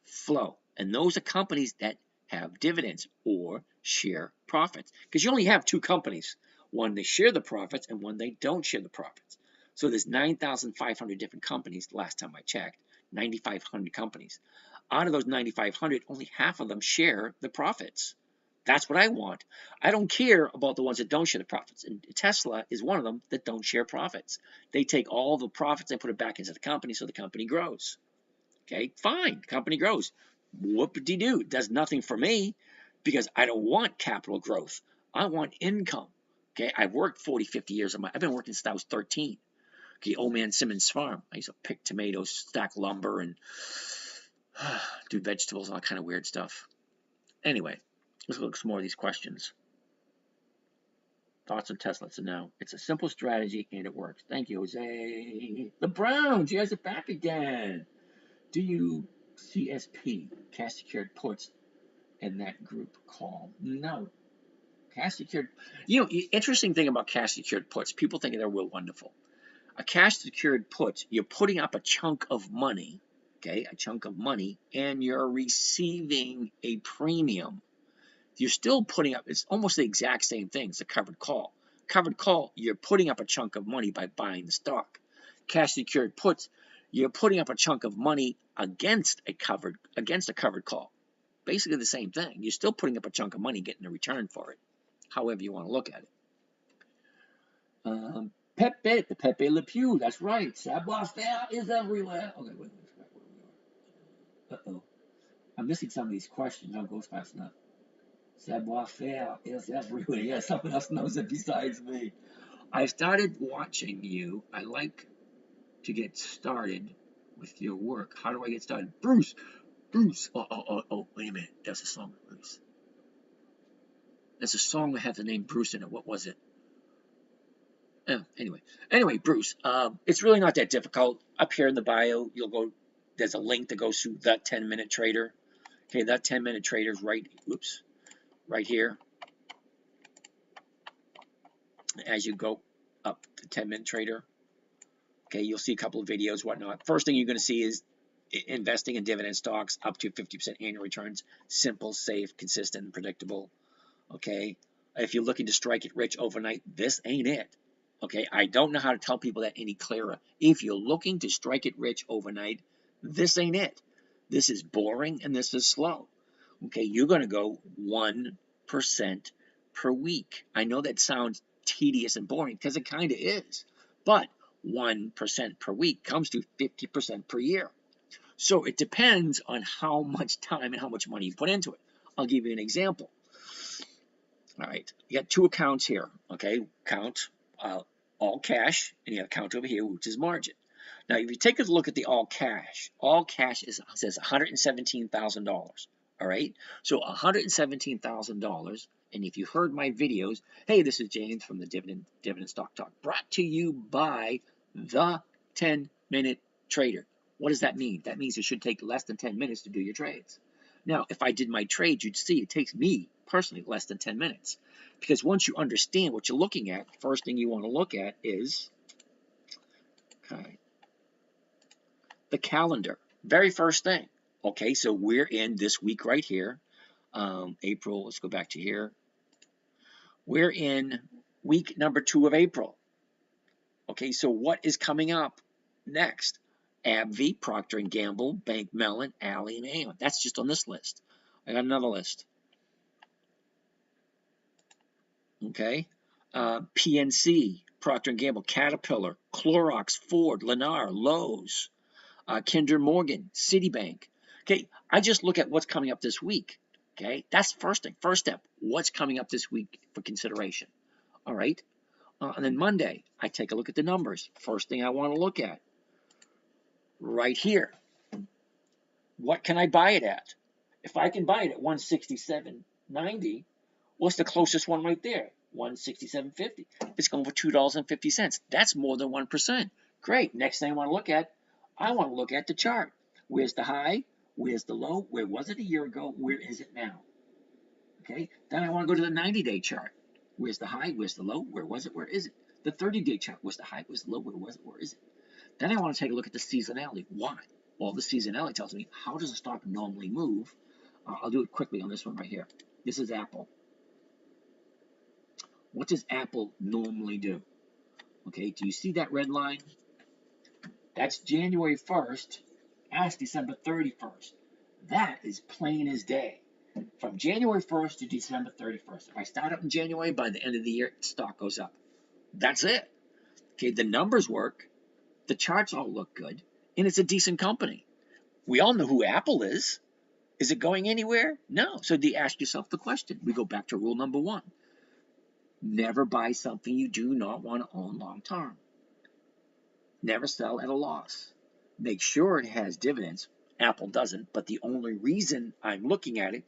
Speaker 1: flow. And those are companies that have dividends or share profits. Because you only have two companies. One, they share the profits, and one, they don't share the profits. So there's 9,500 different companies the last time I checked. 9,500 companies. Out of those 9,500, only half of them share the profits. That's what I want. I don't care about the ones that don't share the profits. And Tesla is one of them that don't share profits. They take all the profits and put it back into the company so the company grows. Okay, fine, the company grows. Whoop-de-doo, it does nothing for me because I don't want capital growth. I want income. Okay, I've worked 40, 50 years. I've been working since I was 13. Okay, Old Man Simmons Farm. I used to pick tomatoes, stack lumber, and do vegetables and all kind of weird stuff. Anyway, let's look at some more of these questions. Thoughts on Tesla? So no, it's a simple strategy and it works. Thank you, Jose. The Browns, you guys are back again. Do you CSP, cash secured puts, in that group call? No. Cash secured. You know, interesting thing about cash secured puts, people think they're real wonderful. A cash secured put, you're putting up a chunk of money, okay, a chunk of money, and you're receiving a premium. You're still putting up, it's almost the exact same thing as a covered call. Covered call, you're putting up a chunk of money by buying the stock. Cash secured puts, you're putting up a chunk of money against a covered call. Basically the same thing. You're still putting up a chunk of money, getting a return for it, however you want to look at it. Pepe, the Pepe Le Pew, that's right. Savoir-faire is everywhere. Okay, wait. Uh-oh. I'm missing some of these questions. Don't go fast enough. Savoir-faire is everywhere. Yeah, someone else knows it besides me. I started watching you. I like to get started with your work. How do I get started? Bruce! Oh, wait a minute. That's a song, Bruce. There's a song that had the name Bruce in it. What was it? Anyway, Bruce, it's really not that difficult. Up here in the bio, there's a link that goes to The 10-Minute Trader. Okay, that 10-Minute Trader is right here. As you go up the 10-Minute Trader, okay, you'll see a couple of videos, whatnot. First thing you're going to see is investing in dividend stocks up to 50% annual returns. Simple, safe, consistent, and predictable. Okay, if you're looking to strike it rich overnight, this ain't it. Okay, I don't know how to tell people that any clearer. If you're looking to strike it rich overnight, this ain't it. This is boring and this is slow. Okay, you're going to go 1% per week. I know that sounds tedious and boring because it kind of is, but 1% per week comes to 50% per year. So it depends on how much time and how much money you put into it. I'll give you an example. All right, you got two accounts here. Okay, account all cash, and you have account over here, which is margin. Now, if you take a look at the all cash says $117,000. All right, so $117,000. And if you heard my videos, hey, this is James from the Dividend Stock Talk, brought to you by the 10-Minute Trader. What does that mean? That means it should take less than 10 minutes to do your trades. Now, if I did my trades, you'd see it takes me personally less than 10 minutes. Because once you understand what you're looking at, first thing you want to look at is the calendar. Very first thing. Okay, so we're in this week right here. April, let's go back to here. We're in week number 2 of April. Okay, so what is coming up next? AbbVie, Procter & Gamble, Bank Mellon, Ally, and Aon. That's just on this list. I got another list. Okay, PNC, Procter & Gamble, Caterpillar, Clorox, Ford, Lennar, Lowe's, Kinder Morgan, Citibank. Okay, I just look at what's coming up this week. Okay, that's the first thing. First step, what's coming up this week for consideration. All right, and then Monday, I take a look at the numbers. First thing I want to look at, right here. What can I buy it at? If I can buy it at 167.90, what's the closest one right there? 167.50. It's going for $2.50. That's more than 1%. Great. Next thing I want to look at the chart. Where's the high? Where's the low? Where was it a year ago? Where is it now? Okay. Then I want to go to the 90-day chart. Where's the high? Where's the low? Where was it? Where is it? The 30-day chart. Where's the high? Where's the low? Where was it? Where is it? Then I want to take a look at the seasonality. Why? Well, the seasonality tells me how does a stock normally move. I'll do it quickly on this one right here. This is Apple. What does Apple normally do? Okay, do you see that red line? That's January 1st. That's December 31st. That is plain as day. From January 1st to December 31st. If I start up in January, by the end of the year, the stock goes up. That's it. Okay, the numbers work. The charts all look good. And it's a decent company. We all know who Apple is. Is it going anywhere? No. So do you ask yourself the question? We go back to rule number 1. Never buy something you do not want to own long term. Never sell at a loss. Make sure it has dividends. Apple doesn't, but the only reason I'm looking at it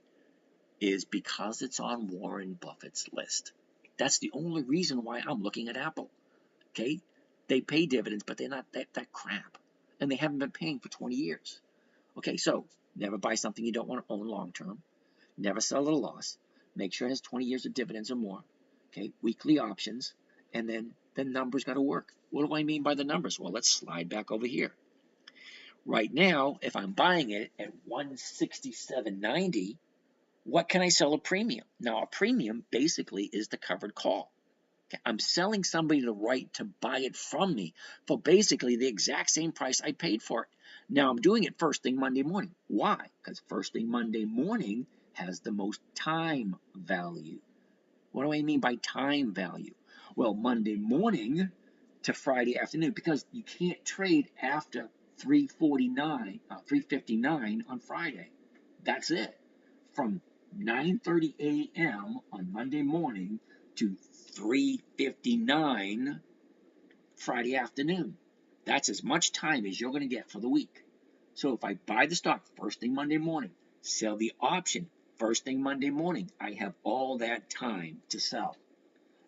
Speaker 1: is because it's on Warren Buffett's list. That's the only reason why I'm looking at Apple. Okay? They pay dividends, but they're not that crap. And they haven't been paying for 20 years. Okay, so never buy something you don't want to own long term. Never sell at a loss. Make sure it has 20 years of dividends or more. Okay, weekly options, and then the numbers got to work. What do I mean by the numbers? Well, let's slide back over here. Right now, if I'm buying it at 167.90, what can I sell a premium? Now, a premium basically is the covered call. I'm selling somebody the right to buy it from me for basically the exact same price I paid for it. Now, I'm doing it first thing Monday morning. Why? Because first thing Monday morning has the most time value. What do I mean by time value? Well, Monday morning to Friday afternoon, because you can't trade after 3:59 on Friday. That's it. From 9:30 a.m. on Monday morning to 3:59 Friday afternoon. That's as much time as you're going to get for the week. So if I buy the stock first thing Monday morning, sell the option first thing Monday morning, I have all that time to sell.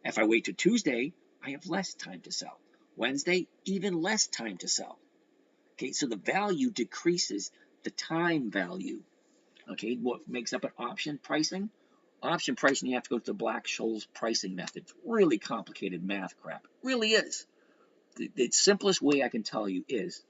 Speaker 1: If I wait till Tuesday, I have less time to sell. Wednesday, even less time to sell. Okay, so the value decreases the time value. Okay, what makes up an option pricing? Option pricing, you have to go to the Black-Scholes pricing method. It's really complicated math crap. It really is. The simplest way I can tell you is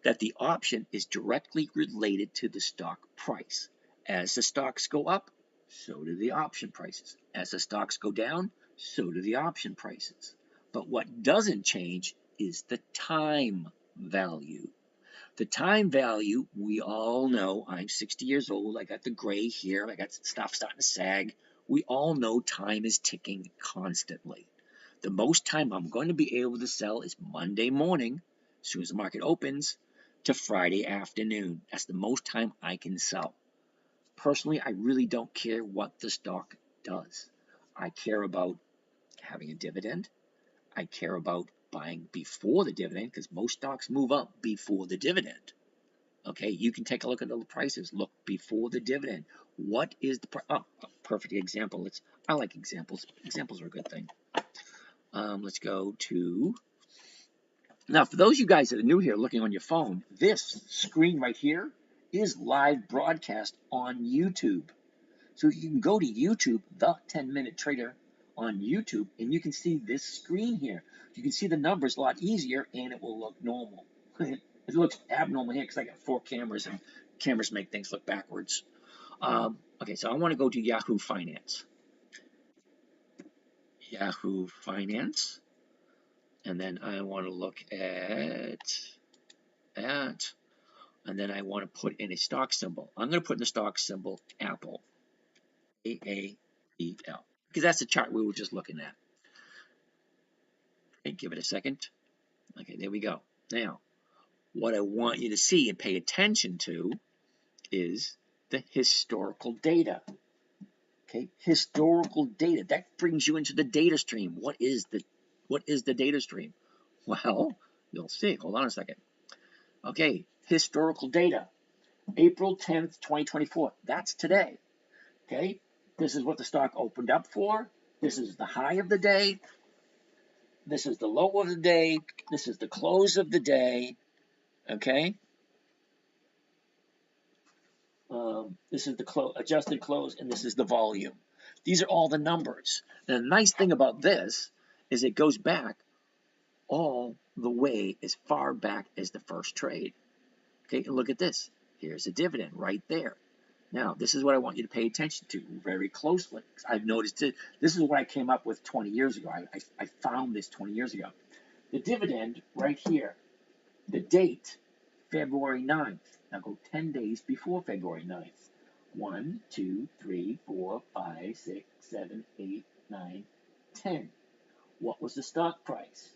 Speaker 1: that the option is directly related to the stock price. As the stocks go up, so do the option prices. As the stocks go down, so do the option prices. But what doesn't change is the time value. The time value, we all know, I'm 60 years old, I got the gray here, I got stuff starting to sag. We all know time is ticking constantly. The most time I'm going to be able to sell is Monday morning, as soon as the market opens, to Friday afternoon. That's the most time I can sell. Personally, I really don't care what the stock does. I care about having a dividend. I care about buying before the dividend, because most stocks move up before the dividend. Okay, you can take a look at the prices. Look before the dividend. What is the perfect example? I like examples. Examples are a good thing. Let's go to. Now, for those of you guys that are new here looking on your phone, this screen right here is live broadcast on YouTube. So you can go to YouTube, The 10-Minute Trader on YouTube, and you can see this screen here. You can see the numbers a lot easier, and it will look normal. It looks abnormal here because I got 4 cameras, and cameras make things look backwards. Okay, so I want to go to Yahoo Finance. Yahoo Finance. And then I want to look at that. And then I want to put in a stock symbol. I'm going to put in the stock symbol Apple. A-A-E-L. Because that's the chart we were just looking at. Okay, give it a second. Okay, there we go. Now, what I want you to see and pay attention to is the historical data. Okay, historical data. That brings you into the data stream. What is the data stream? Well, you'll see. Hold on a second. Okay, historical data. April 10th, 2024. That's today. Okay, this is what the stock opened up for. This is the high of the day. This is the low of the day. This is the close of the day. Okay. This is the adjusted close, and this is the volume. These are all the numbers. And the nice thing about this is it goes back all the way as far back as the first trade. Okay, and look at this. Here's a dividend right there. Now, this is what I want you to pay attention to very closely. I've noticed it. This is what I came up with 20 years ago. I found this 20 years ago. The dividend right here, the date, February 9th. Now go 10 days before February 9th. 1, 2, 3, 4, 5, 6, 7, 8, 9, 10. What was the stock price?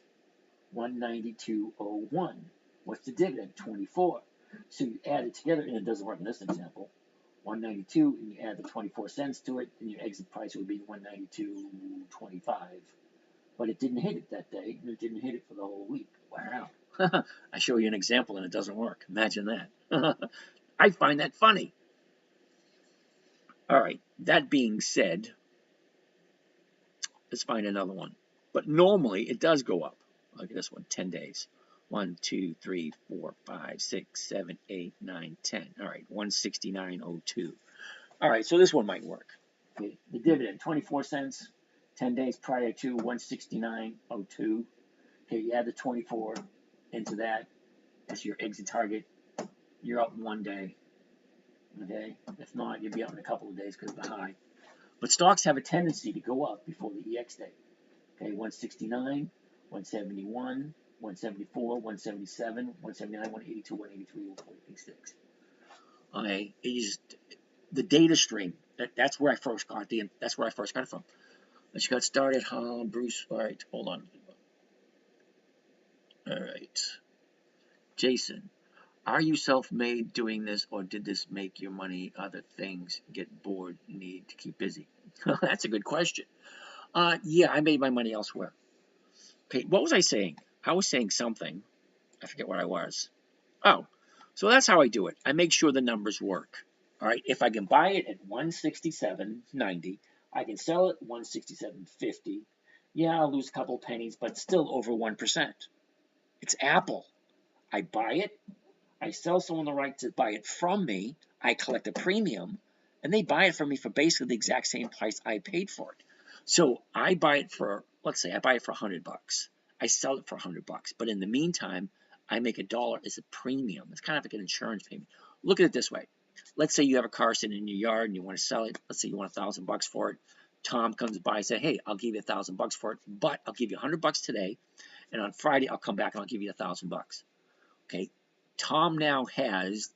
Speaker 1: 192.01. What's the dividend? 24. So you add it together, and it doesn't work in this example. 192, and you add the 24 cents to it, and your exit price would be 192.25. But it didn't hit it that day, and it didn't hit it for the whole week. Wow. I show you an example, and it doesn't work. Imagine that. I find that funny. All right, that being said, let's find another one. But normally, it does go up. Look at this one, 10 days. 1, 2, 3, 4, 5, 6, 7, 8, 9, 10. All right, 169.02. All right, so this one might work. Okay, the dividend, 24 cents, 10 days prior to 169.02. Okay, you add the 24 into that. That's your exit target. You're up 1 day. Okay, if not, you'll be up in a couple of days because of the high. But stocks have a tendency to go up before the EX day. Okay, 169, 171, 174, 177, 179, 182, 183, 146. Okay, the data stream. That's where I first got it from. Let's get started. Bruce. All right, hold on. All right, Jason. Are you self-made doing this, or did this make your money other things? Get bored, need to keep busy? That's a good question. Yeah, I made my money elsewhere. Okay, what was I saying? I was saying something. I forget what I was. Oh, so that's how I do it. I make sure the numbers work. All right, if I can buy it at 167.90, I can sell it 167.50. Yeah, I'll lose a couple pennies, but still over 1%. It's Apple. I buy it. I sell someone the right to buy it from me. I collect a premium, and they buy it from me for basically the exact same price I paid for it. So I buy it for, let's say, I buy it for $100. I sell it for $100. But in the meantime, I make $1 as a premium. It's kind of like an insurance payment. Look at it this way. Let's say you have a car sitting in your yard and you want to sell it. Let's say you want $1,000 for it. Tom comes by and says, hey, I'll give you $1,000 for it, but I'll give you $100 today, and on Friday I'll come back and I'll give you $1,000. Okay. Tom now has,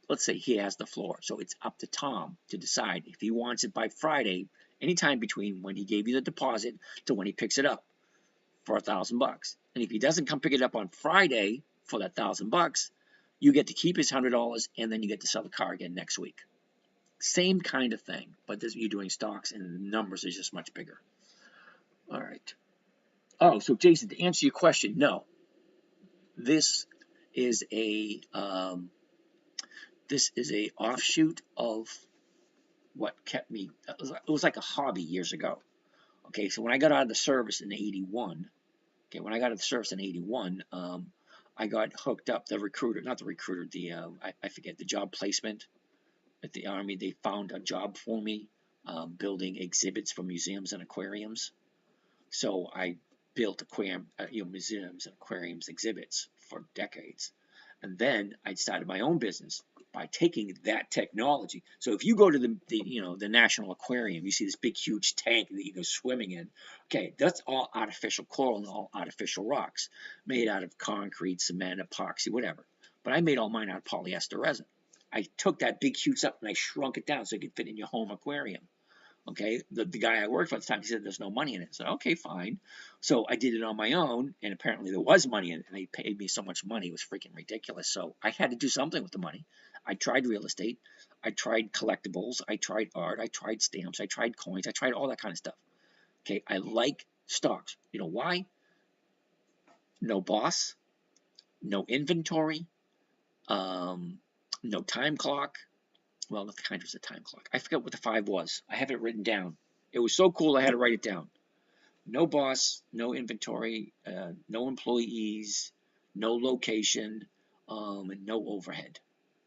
Speaker 1: let's say he has the floor. So it's up to Tom to decide if he wants it by Friday, anytime between when he gave you the deposit to when he picks it up for $1,000. And if he doesn't come pick it up on Friday for that $1,000, you get to keep his $100 and then you get to sell the car again next week. Same kind of thing, but this you're doing stocks and the numbers is just much bigger. All right. Oh, so Jason, to answer your question, no. This is a offshoot of what kept me. It was like a hobby years ago. Okay, so when I got out of the service in '81, I got hooked up. The recruiter, not the recruiter, I forget the job placement at the Army. They found a job for me building exhibits for museums and aquariums. So I built museums and aquariums exhibits for decades. And then I started my own business by taking that technology. So if you go to the National Aquarium, you see this big huge tank that you go swimming in. Okay, that's all artificial coral and all artificial rocks made out of concrete, cement, epoxy, whatever. But I made all mine out of polyester resin. I took that big huge stuff and I shrunk it down so it could fit in your home aquarium. Okay, the guy I worked for at the time, he said there's no money in it. I said, okay, fine. So I did it on my own, and apparently there was money in it, and they paid me so much money, it was freaking ridiculous. So I had to do something with the money. I tried real estate, I tried collectibles, I tried art, I tried stamps, I tried coins, I tried all that kind of stuff. Okay, I like stocks. You know why? No boss, no inventory, no time clock. Well, the kind was a time clock. I forget what the 5 was. I have it written down. It was so cool I had to write it down. No boss, no inventory, no employees, no location, and no overhead.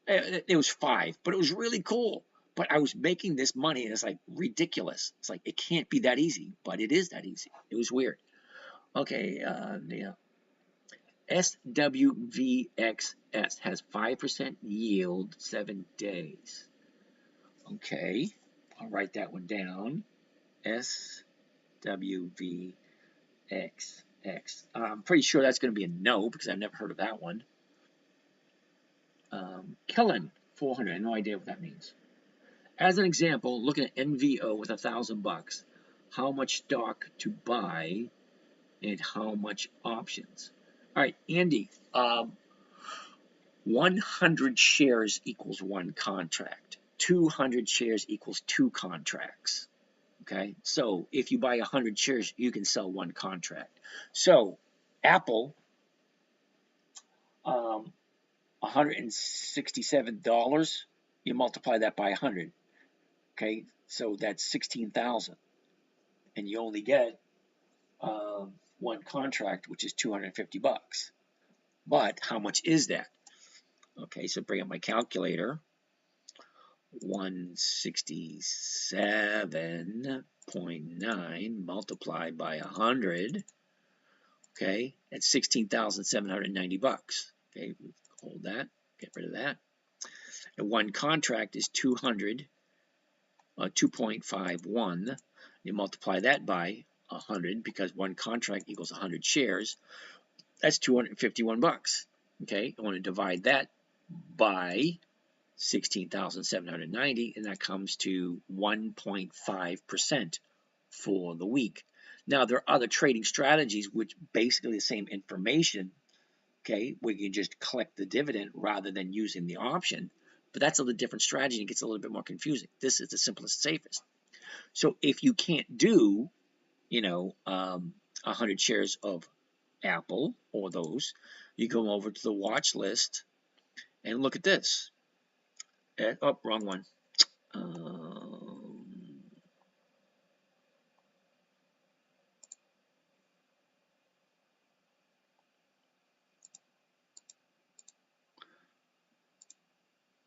Speaker 1: It was 5, but it was really cool. But I was making this money, and it's like ridiculous. It's like it can't be that easy, but it is that easy. It was weird. Okay, yeah. SWVXS has 5% yield, 7 days. Okay, I'll write that one down. SWVXX. I'm pretty sure that's going to be a no because I've never heard of that one. Killen 400. I have no idea what that means. As an example, looking at NVO with $1,000, how much stock to buy and how much options? All right, Andy. 100 shares equals 1 contract. 200 shares equals 2 contracts. Okay, so if you buy 100 shares, you can sell 1 contract. So Apple, $167, you multiply that by 100. Okay, so that's 16,000, and you only get 1 contract, which is $250. But how much is that? Okay, so bring up my calculator. 167.9 multiplied by 100. Okay, that's 16,790 bucks. Okay, hold that, get rid of that. And one contract is 2.51. You multiply that by 100 because one contract equals 100 shares. That's 251 bucks. Okay, I want to divide that by 16,790, and that comes to 1.5% for the week. Now, there are other trading strategies which basically the same information, okay, where you just collect the dividend rather than using the option, but that's a little different strategy and gets a little bit more confusing. This is the simplest, safest. So if you can't do, 100 shares of Apple or those, you go over to the watch list and look at this. Oh, wrong one.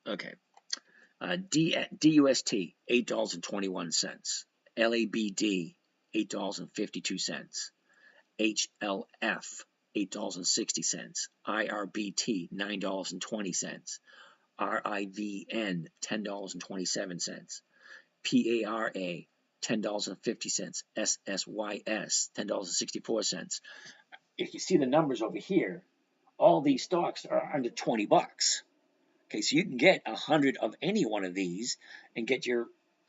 Speaker 1: Okay. DUST, $8.21. LABD, $8.52. HLF, $8.60. IRBT, $9.20. RIVN, $10.27. PARA, $10.50. SSYS, $10.64. If you see the numbers over here, all these stocks are under 20 bucks. Okay, so you can get 100 of any one of these and get your,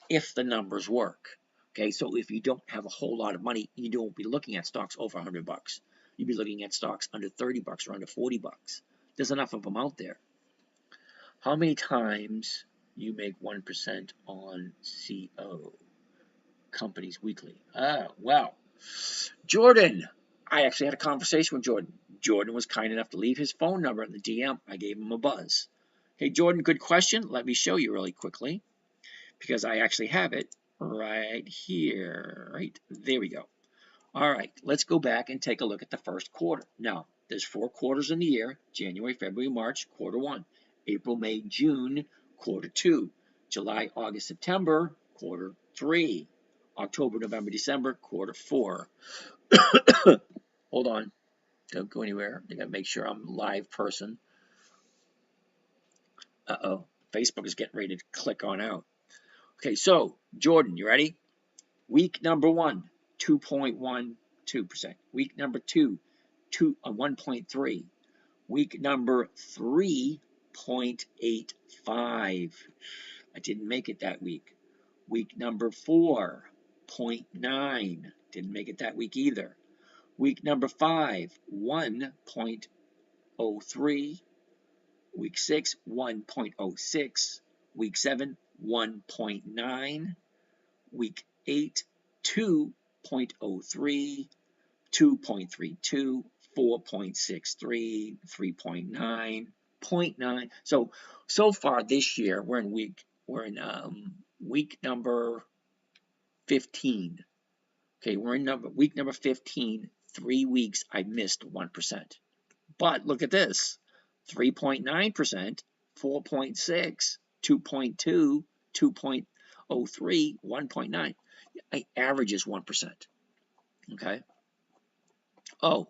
Speaker 1: if the numbers work. Okay, so if you don't have a whole lot of money, you don't be looking at stocks over 100 bucks. You'd be looking at stocks under 30 bucks or under 40 bucks. There's enough of them out there. How many times you make 1% on CO companies weekly? Well, Jordan, I actually had a conversation with Jordan. Jordan was kind enough to leave his phone number in the DM. I gave him a buzz. Hey, Jordan, good question. Let me show you really quickly because I actually have it right here. Right, there we go. All right, let's go back and take a look at the first quarter. Now, there's 4 quarters in the year: January, February, March, quarter 1. April, May, June, quarter 2. July, August, September, quarter 3. October, November, December, quarter 4. Hold on. Don't go anywhere. I got to make sure I'm a live person. Uh-oh. Facebook is getting ready to click on out. Okay, so, Jordan, you ready? Week number 1, 2.12%. Week number 2, 1.3. Week number 3, 0.85. I didn't make it that week. Week number 4, 0.9. Didn't make it that week either. Week number 5, 1.03. Week 6, 1.06. Week 7, 1.9. Week 8, 2.03, 2.32, 4.63, 3.9, 0.9. So far this year we're in week number 15. Okay, we're in week number 15. 3 weeks I missed 1%. But look at this: 3.9%, 4.6, 2.2, 2.03, 1.9. I averages 1%. Okay. Oh,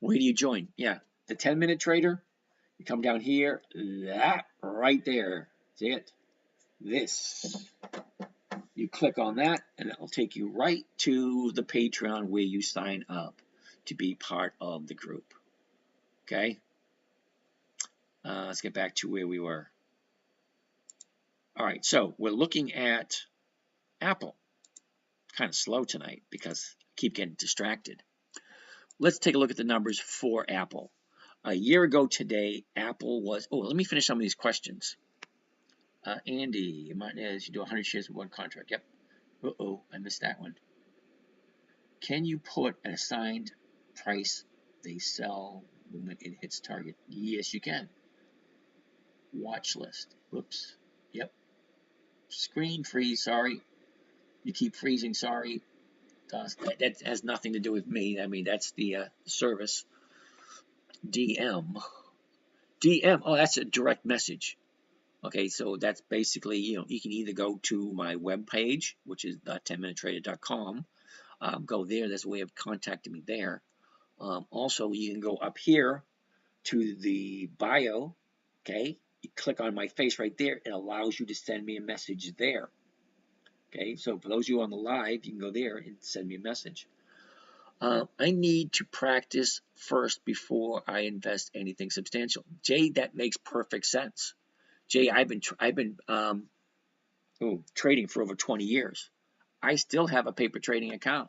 Speaker 1: where do you join? Yeah, the 10-minute trader. You come down here, that right there. See it? This. You click on that, and it'll take you right to the Patreon where you sign up to be part of the group. Okay. Let's get back to where we were. All right, so we're looking at Apple. Kind of slow tonight because I keep getting distracted. Let's take a look at the numbers for Apple. A year ago today, Apple was... Oh, let me finish some of these questions. Andy Martinez, you do 100 shares with one contract. Yep. Uh-oh, I missed that one. Can you put an assigned price they sell when it hits target? Yes, you can. Watch list. Whoops. Yep. Screen freeze, sorry. You keep freezing, sorry. That has nothing to do with me. I mean, that's the service. DM. Oh, that's a direct message. Okay, so that's basically, you can either go to my webpage, which is 10minutetrader.com. Go there. There's a way of contacting me there. Also, you can go up here to the bio. Okay, you click on my face right there. It allows you to send me a message there. Okay, so for those of you on the live, you can go there and send me a message. I need to practice first before I invest anything substantial. Jay, that makes perfect sense. Jay, I've been trading for over 20 years. I still have a paper trading account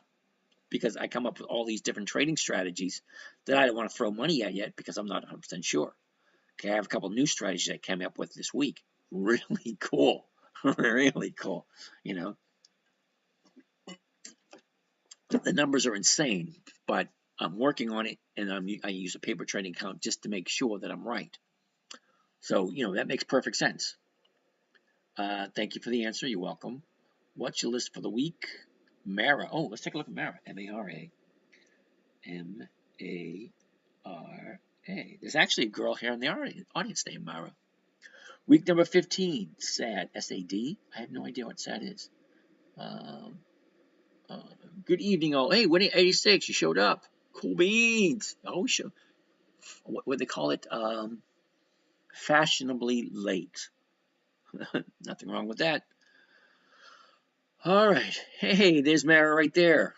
Speaker 1: because I come up with all these different trading strategies that I don't want to throw money at yet because I'm not 100% sure. Okay, I have a couple new strategies I came up with this week. Really cool. Really cool. The numbers are insane, but I'm working on it, and I use a paper trading account just to make sure that I'm right. So, that makes perfect sense. Thank you for the answer. You're welcome. What's your list for the week? Mara. Oh, let's take a look at Mara. M-A-R-A. M-A-R-A. There's actually a girl here in the audience named Mara. Week number 15. SAD. S-A-D. I have no idea what SAD is. Good evening, all. Hey, Winnie 86. You showed up. Cool beans. Oh, sure. What they call it? Fashionably late. Nothing wrong with that. All right. Hey, there's Mara right there.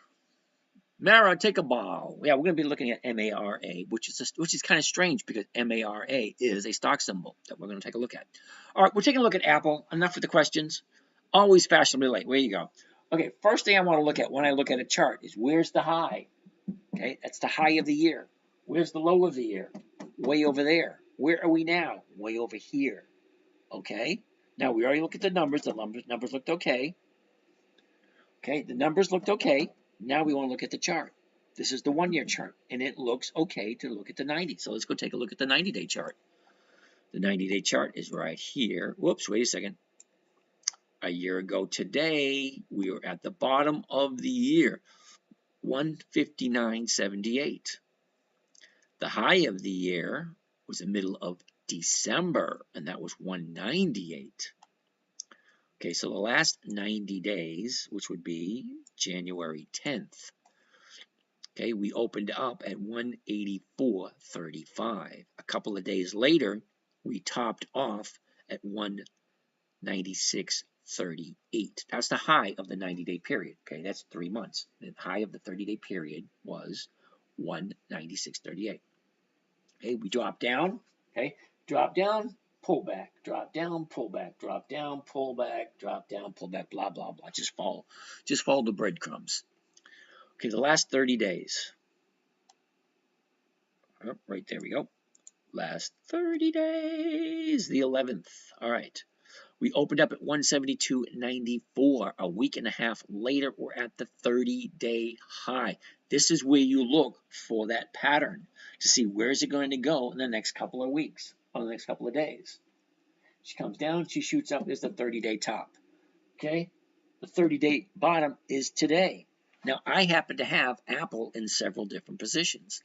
Speaker 1: Mara, take a bow. Yeah, we're going to be looking at M-A-R-A, which is kind of strange because M-A-R-A is a stock symbol that we're going to take a look at. All right, we're taking a look at Apple. Enough with the questions. Always fashionably late. Where you go? Okay, first thing I want to look at when I look at a chart is where's the high? Okay, that's the high of the year. Where's the low of the year? Way over there. Where are we now? Way over here. Okay, now we already looked at the numbers. The numbers looked okay. Okay, the numbers looked okay. Now we want to look at the chart. This is the 1-year chart, and it looks okay to look at the 90. So let's go take a look at the 90-day chart. The 90-day chart is right here. Whoops, wait a second. A year ago today, we were at the bottom of the year, 159.78. The high of the year was the middle of December, and that was 198. Okay, so the last 90 days, which would be January 10th, okay, we opened up at 184.35. A couple of days later, we topped off at 196.38. That's the high of the 90-day period. Okay, that's 3 months. The high of the 30-day period was 196.38. Okay, we drop down. Okay, drop down, pull back, drop down, pull back, drop down, pull back, drop down, pull back, blah, blah, blah. Just follow the breadcrumbs. Okay, the last 30 days. Oh, right there we go. Last 30 days, the 11th. All right. We opened up at 172.94. A week and a half later, we're at the 30-day high. This is where you look for that pattern to see where is it going to go in the next couple of weeks, or the next couple of days. She comes down, she shoots up, there's the 30-day top. Okay? The 30-day bottom is today. Now, I happen to have Apple in several different positions.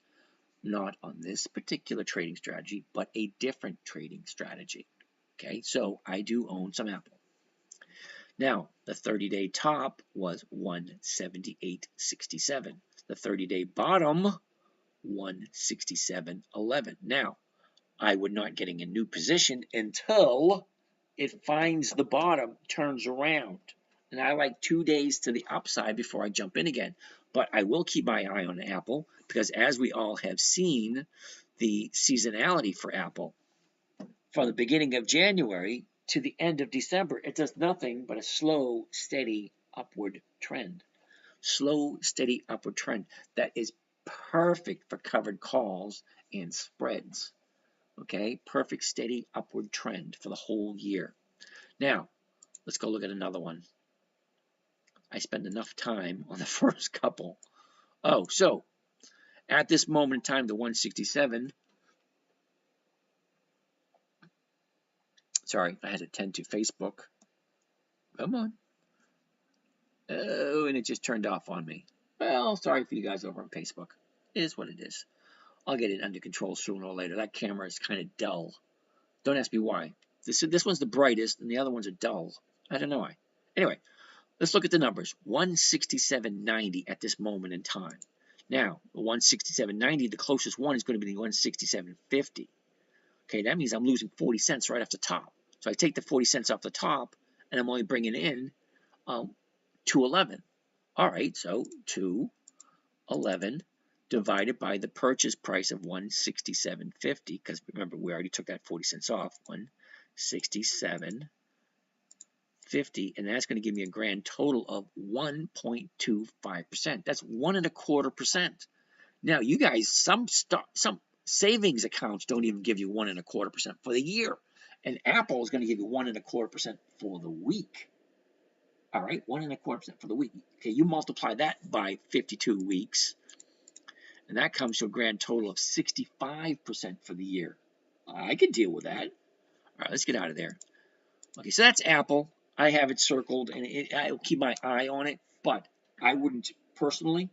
Speaker 1: Not on this particular trading strategy, but a different trading strategy. Okay, so I do own some Apple. Now, the 30-day top was 178.67. The 30-day bottom, 167.11. Now, I would not getting a new position until it finds the bottom, turns around. And I like 2 days to the upside before I jump in again. But I will keep my eye on Apple because as we all have seen, the seasonality for Apple from the beginning of January to the end of December, it does nothing but a slow, steady upward trend. Slow, steady upward trend. That is perfect for covered calls and spreads. Okay, perfect, steady upward trend for the whole year. Now, let's go look at another one. I spend enough time on the first couple. Oh, so at this moment in time, the 167. Sorry, I had to tend to Facebook. Come on. Oh, and it just turned off on me. Well, sorry for you guys over on Facebook. It is what it is. I'll get it under control sooner or later. That camera is kind of dull. Don't ask me why. This one's the brightest, and the other ones are dull. I don't know why. Anyway, let's look at the numbers. 167.90 at this moment in time. Now, the 167.90, the closest one is going to be the 167.50. Okay, that means I'm losing 40 cents right off the top. So I take the 40 cents off the top, and I'm only bringing in 211. All right, so 211 divided by the purchase price of 167.50, because remember, we already took that 40 cents off, 167.50, and that's going to give me a grand total of 1.25%. That's 1.25%. Now, you guys, some savings accounts don't even give you 1.25% for the year, and Apple is going to give you 1.25% for the week. All right, 1.25% for the week. Okay, you multiply that by 52 weeks, and that comes to a grand total of 65% for the year. I can deal with that. All right, let's get out of there. Okay, so that's Apple. I have it circled, and I'll keep my eye on it, but I wouldn't personally,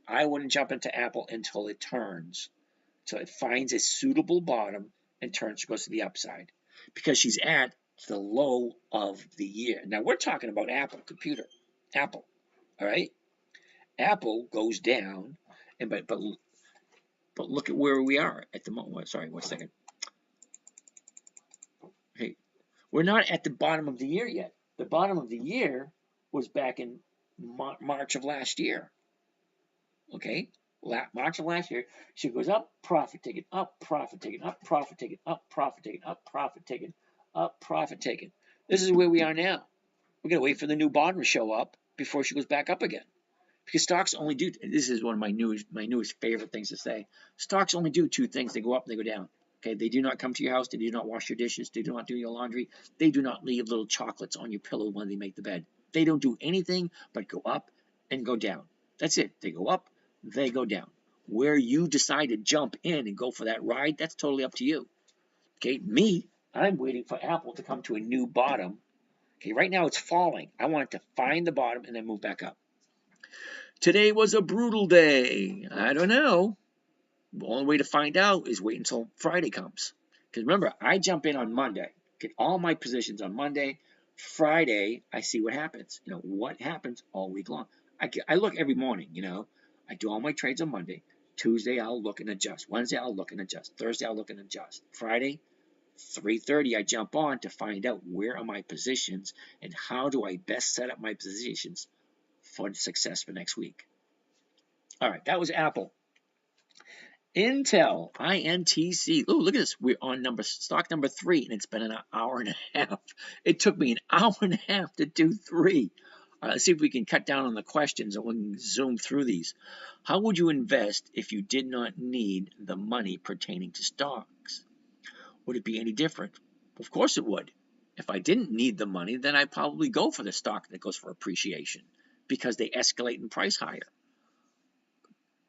Speaker 1: I wouldn't jump into Apple until it turns, until it finds a suitable bottom and turns, goes to the upside, because she's at the low of the year. Now, we're talking about Apple computer. Apple, all right? Apple goes down, and but look at where we are at the moment. Sorry, 1 second. Hey, we're not at the bottom of the year yet. The bottom of the year was back in March of last year. Okay, March of last year. She goes up, profit taken, up, profit taken, up, profit taken, up, profit taken, up, profit taken, up, profit taken. This is where we are now. We're gonna wait for the new bottom to show up before she goes back up again. Because stocks only do, this is one of my newest favorite things to say. Stocks only do two things. They go up and they go down. Okay, they do not come to your house. They do not wash your dishes. They do not do your laundry. They do not leave little chocolates on your pillow when they make the bed. They don't do anything but go up and go down. That's it. They go up, they go down. Where you decide to jump in and go for that ride, that's totally up to you. Okay, me, I'm waiting for Apple to come to a new bottom. Okay, right now it's falling. I want it to find the bottom and then move back up. Today was a brutal day. I don't know. The only way to find out is wait until Friday comes. Because remember, I jump in on Monday, get all my positions on Monday. Friday, I see what happens. You know, what happens all week long. I look every morning, you know. I do all my trades on Monday. Tuesday, I'll look and adjust. Wednesday, I'll look and adjust. Thursday, I'll look and adjust. Friday, 3:30, I jump on to find out where are my positions and how do I best set up my positions for success for next week. All right, that was Apple. Intel, INTC. Oh, look at this. We're on stock number 3, and it's been an hour and a half. It took me an hour and a half to do 3. All right, let's see if we can cut down on the questions and we can zoom through these. How would you invest if you did not need the money pertaining to stocks? Would it be any different? Of course it would. If I didn't need the money, then I'd probably go for the stock that goes for appreciation because they escalate in price higher.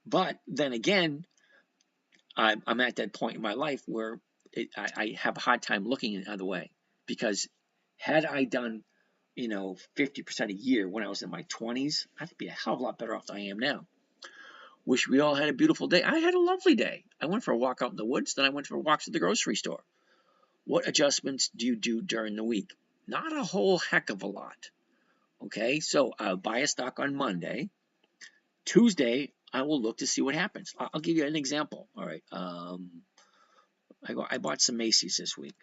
Speaker 1: But then again, I'm at that point in my life where I have a hard time looking the other way, because had I done, 50% a year when I was in my 20s, I'd be a hell of a lot better off than I am now. Wish we all had a beautiful day. I had a lovely day. I went for a walk out in the woods, then I went for walks at the grocery store. What adjustments do you do during the week? Not a whole heck of a lot. Okay, so I'll buy a stock on Monday. Tuesday, I will look to see what happens. I'll give you an example. All right. I bought some Macy's this week.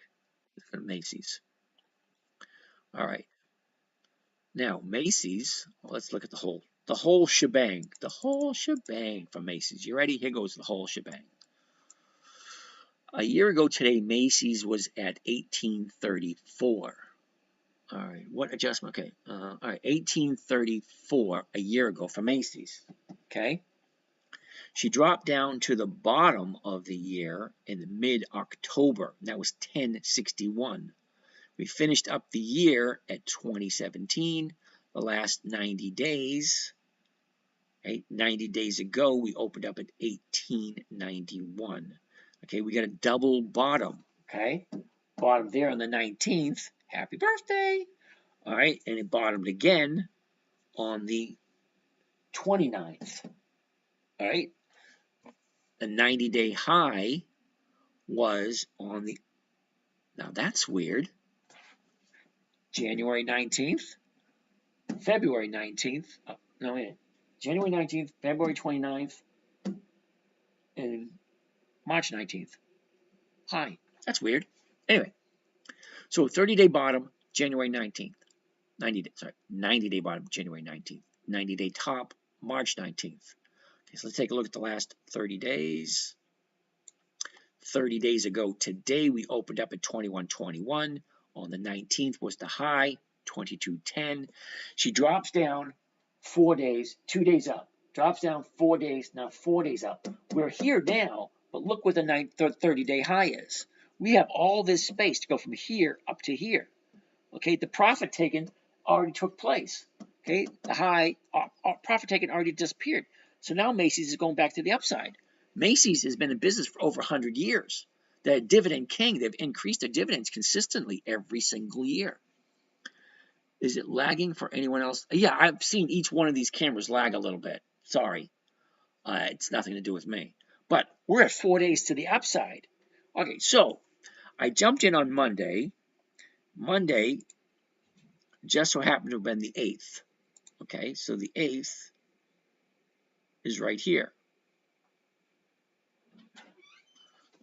Speaker 1: Macy's. All right. Now, Macy's, let's look at the whole shebang. The whole shebang from Macy's. You ready? Here goes the whole shebang. A year ago today, Macy's was at 1834. All right. What adjustment? Okay. All right. 1834 a year ago for Macy's. Okay. She dropped down to the bottom of the year in mid-October. That was 1061. We finished up the year at 2017. The last 90 days, 90 days ago, we opened up at 1891. Okay, we got a double bottom. Okay, bottom there on the 19th. Happy birthday. All right, and it bottomed again on the 29th. All right. The 90-day high was on the Now that's weird. January 19th, February 19th, no wait, January 19th, February 29th, and March 19th. High. That's weird. Anyway, so 30-day bottom, January 19th. 90-day bottom, January 19th. 90-day top, March 19th. Okay, so let's take a look at the last 30 days. 30 days ago today, we opened up at 21.21. On the 19th was the high, 22.10. She drops down 4 days, 2 days up. Drops down 4 days, now 4 days up. We're here now, but look where the 30-day high is. We have all this space to go from here up to here. Okay, the profit taken already took place. Okay, the high profit taken already disappeared. So now Macy's is going back to the upside. Macy's has been in business for over 100 years. They're a dividend king. They've increased their dividends consistently every single year. Is it lagging for anyone else? Yeah, I've seen each one of these cameras lag a little bit. Sorry. It's nothing to do with me. But we're at 4 days to the upside. Okay, so I jumped in on Monday. Monday just so happened to have been the 8th. Okay, so the 8th is right here.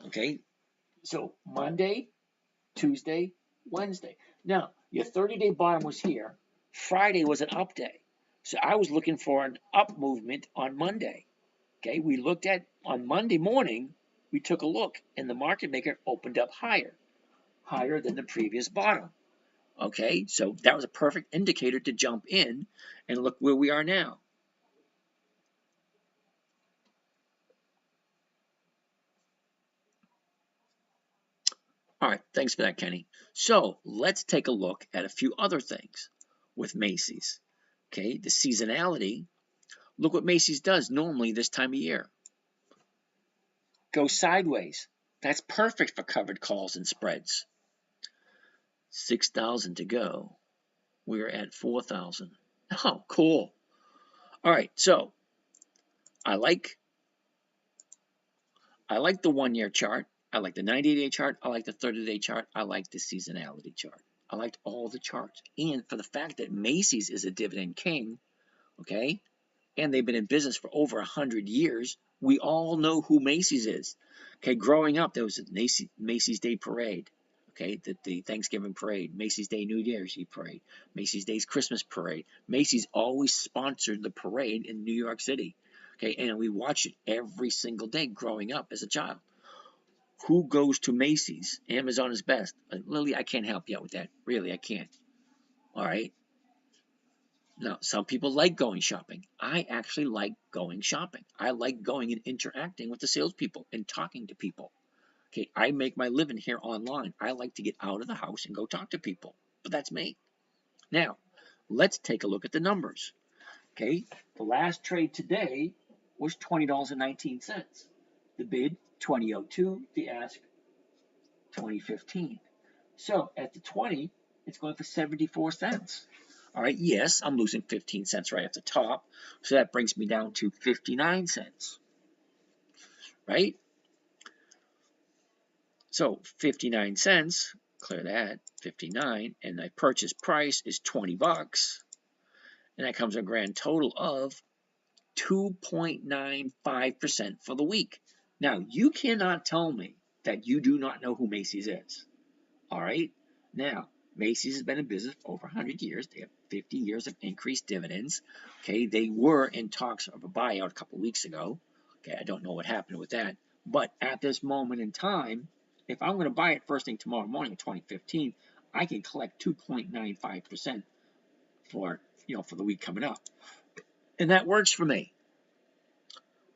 Speaker 1: Okay, so Monday, Tuesday, Wednesday. Now, your 30-day bottom was here. Friday was an up day. So I was looking for an up movement on Monday. Okay, we looked at, on Monday morning, we took a look, and the market maker opened up higher than the previous bottom. Okay, so that was a perfect indicator to jump in, and look where we are now. All right, thanks for that, Kenny. So let's take a look at a few other things with Macy's. Okay, the seasonality. Look what Macy's does normally this time of year. Go sideways. That's perfect for covered calls and spreads. 6,000 to go. We're at 4,000. Oh, cool. All right, so I like the 1 year chart. I like the 90-day chart. I like the 30-day chart. I like the seasonality chart. I liked all the charts. And for the fact that Macy's is a dividend king, okay, and they've been in business for over 100 years, we all know who Macy's is. Okay, growing up, there was a Macy's Day Parade. Okay, the Thanksgiving Parade, Macy's Day New Year's Eve Parade, Macy's Day's Christmas Parade. Macy's always sponsored the parade in New York City. Okay, and we watched it every single day growing up as a child. Who goes to Macy's? Amazon is best. Lily, I can't help you out with that. Really, I can't. All right. Now, some people like going shopping. I actually like going shopping. I like going and interacting with the salespeople and talking to people. Okay, I make my living here online. I like to get out of the house and go talk to people. But that's me. Now, let's take a look at the numbers. Okay, the last trade today was $20.19. The bid, 20.02. The ask, 20.15. So at the 20, it's going for 74 cents. All right, yes, I'm losing 15 cents right at the top. So that brings me down to 59 cents. Right? So 59 cents, clear that, 59, and my purchase price is 20 bucks. And that comes a grand total of 2.95% for the week. Now, you cannot tell me that you do not know who Macy's is. All right? Now, Macy's has been in business for over 100 years. They have 50 years of increased dividends. Okay, they were in talks of a buyout a couple of weeks ago. Okay, I don't know what happened with that. But at this moment in time, if I'm going to buy it first thing tomorrow morning in 2015, I can collect 2.95% for the week coming up. And that works for me.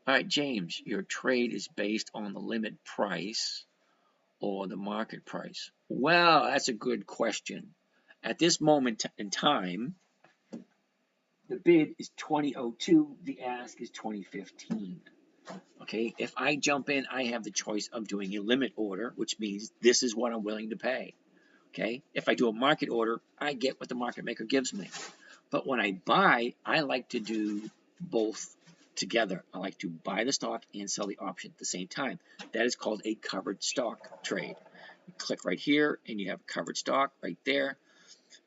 Speaker 1: All right, James, your trade is based on the limit price or the market price? Well, that's a good question. At this moment in time, the bid is 20.02, the ask is 20.15. Okay, if I jump in, I have the choice of doing a limit order, which means this is what I'm willing to pay. Okay, if I do a market order, I get what the market maker gives me. But when I buy, I like to do both together. I like to buy the stock and sell the option at the same time. That is called a covered stock trade. You click right here, and you have a covered stock right there,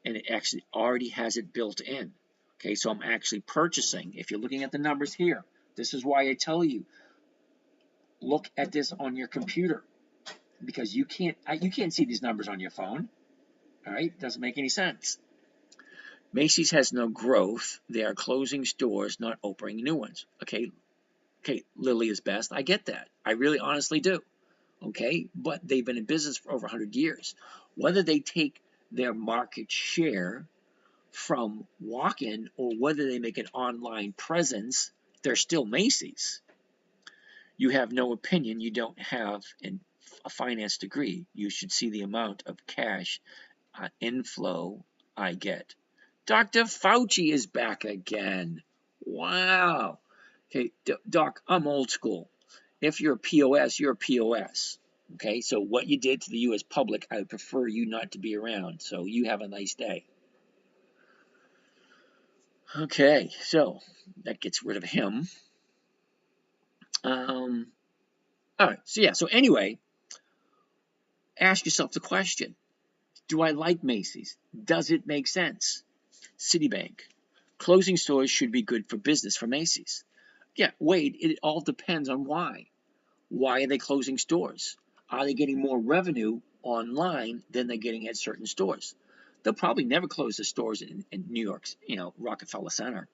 Speaker 1: and it actually already has it built in. Okay, so I'm actually purchasing. If you're looking at the numbers here, this is why I tell you, look at this on your computer, because you can't see these numbers on your phone. All right, doesn't make any sense. Macy's has no growth. They are closing stores, not opening new ones. Okay, Lilly is best. I get that. I really honestly do. Okay, but they've been in business for over 100 years. Whether they take their market share from walk-in or whether they make an online presence, they're still Macy's. You have no opinion. You don't have a finance degree. You should see the amount of cash inflow I get. Dr. Fauci is back again. Wow. Okay, Doc, I'm old school. If you're a POS, you're a POS. Okay, so what you did to the U.S. public, I would prefer you not to be around. So you have a nice day. Okay, so that gets rid of him. All right, so anyway, ask yourself the question. Do I like Macy's? Does it make sense? Citibank. Closing stores should be good for business for Macy's. Yeah, Wade, it all depends on why. Why are they closing stores? Are they getting more revenue online than they're getting at certain stores? They'll probably never close the stores in New York's, Rockefeller Center,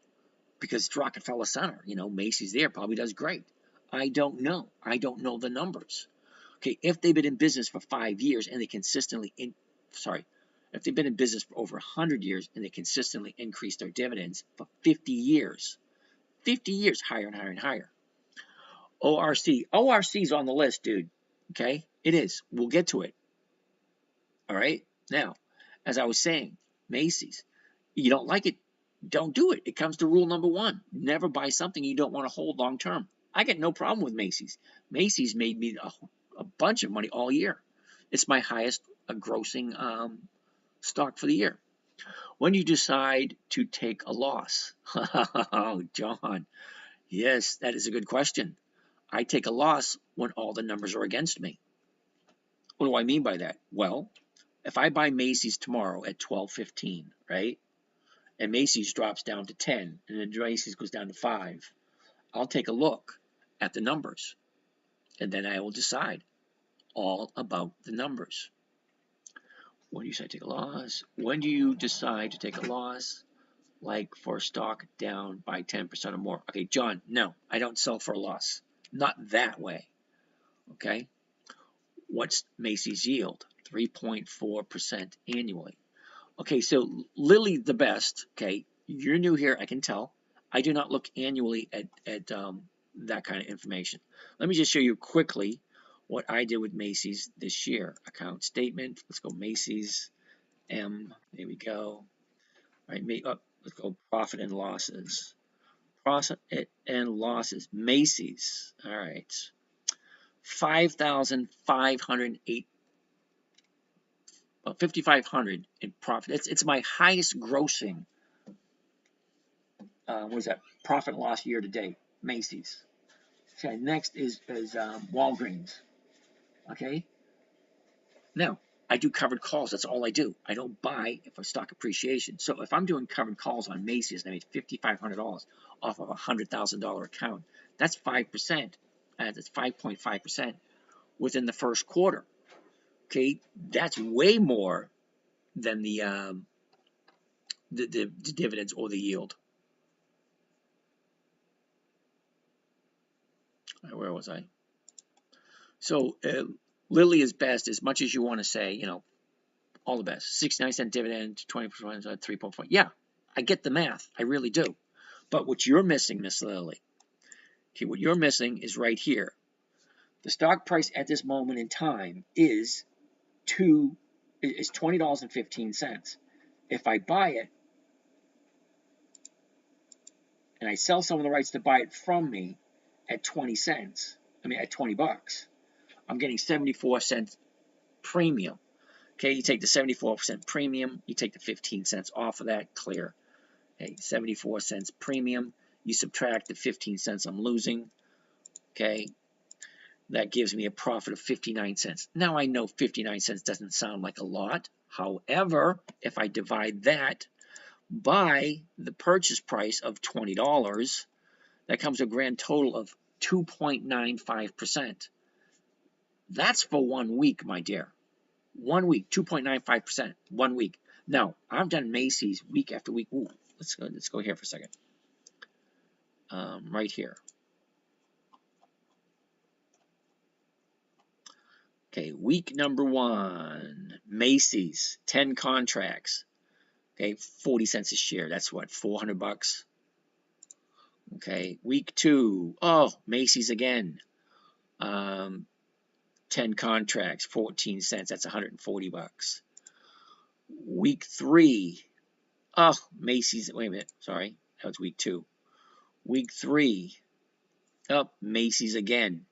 Speaker 1: because it's Rockefeller Center. Macy's there probably does great. I don't know. I don't know the numbers. Okay, if they've been in business for 5 years and they consistently, if they've been in business for over 100 years and they consistently increase their dividends for 50 years, higher and higher and higher. ORC's on the list, dude. Okay, it is. We'll get to it. All right. Now, as I was saying, Macy's. You don't like it, don't do it. It comes to rule number 1. Never buy something you don't want to hold long term. I get no problem with Macy's. Macy's made me a bunch of money all year. It's my highest grossing stock for the year. When you decide to take a loss, oh, John, yes, that is a good question. I take a loss when all the numbers are against me. What do I mean by that? Well, if I buy Macy's tomorrow at $12.15, right, and Macy's drops down to 10, and then Macy's goes down to 5, I'll take a look at the numbers, and then I will decide all about the numbers. When do you decide to take a loss? When do you decide to take a loss? Like for a stock down by 10% or more. Okay, John, no, I don't sell for a loss. Not that way. Okay? What's Macy's yield? 3.4% annually. Okay, so Lilly the best. Okay, you're new here, I can tell. I do not look annually at that kind of information. Let me just show you quickly what I did with Macy's this year. Account statement. Let's go Macy's M. There we go. All right, let's go profit and losses. Profit and losses. Macy's. All right. 5,508. Well, 5,500 in profit. It's my highest grossing. What is that? Profit and loss year to date. Macy's. Okay. Next is Walgreens. Okay. Now I do covered calls. That's all I do. I don't buy for stock appreciation. So if I'm doing covered calls on Macy's and I made $5,500 off of a $100,000 account, that's 5%. That's 5.5% within the first quarter. Okay, that's way more than the dividends or the yield. Where was I? So Lilly is best, as much as you want to say, all the best. 69-cent dividend, 20%, 3.4. Yeah, I get the math. I really do. But what you're missing, Miss Lilly, okay, what you're missing is right here. The stock price at this moment in time is $20.15. If I buy it and I sell someone the rights to buy it from me at 20 cents, at $20, I'm getting 74 cents premium. Okay, you take the 74% premium, you take the 15 cents off of that, clear. Okay, 74 cents premium, you subtract the 15 cents I'm losing. Okay, That gives me a profit of 59 cents. Now I know 59 cents doesn't sound like a lot. However, if I divide that by the purchase price of $20, that comes to a grand total of 2.95%. That's for 1 week, my dear. 1 week, 2.95%, 1 week. Now, I've done Macy's week after week. Ooh, let's go here for a second. Right here. Okay, week number 1, Macy's, 10 contracts. Okay, 40 cents a share. That's what, $400? Okay, week 2, oh, Macy's again. 10 contracts, 14 cents. That's $140. Week 3, oh, Macy's. Wait a minute, sorry, that was week 2. Week 3, oh, Macy's again.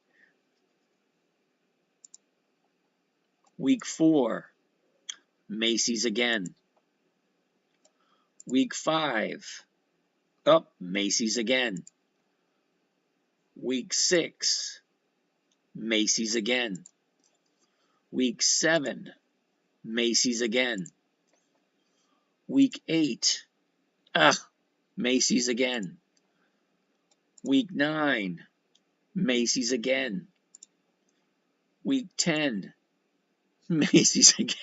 Speaker 1: Week 4, Macy's again. Week 5, oh, Macy's again. Week 6, Macy's again. Week 7, Macy's again. Week 8, Macy's again. Week 9, Macy's again. Week 10, Macy's again.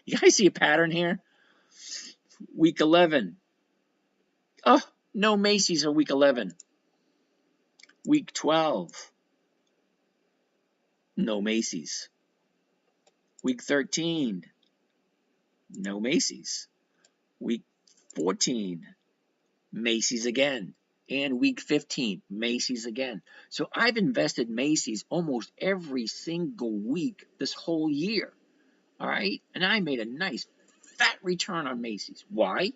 Speaker 1: You guys see a pattern here? Week 11. Oh, no Macy's on week 11. Week 12. No Macy's. Week 13. No Macy's. Week 14. Macy's again. And week 15. Macy's again. So I've invested Macy's almost every single week this whole year. All right? And I made a nice fat return on Macy's. Why?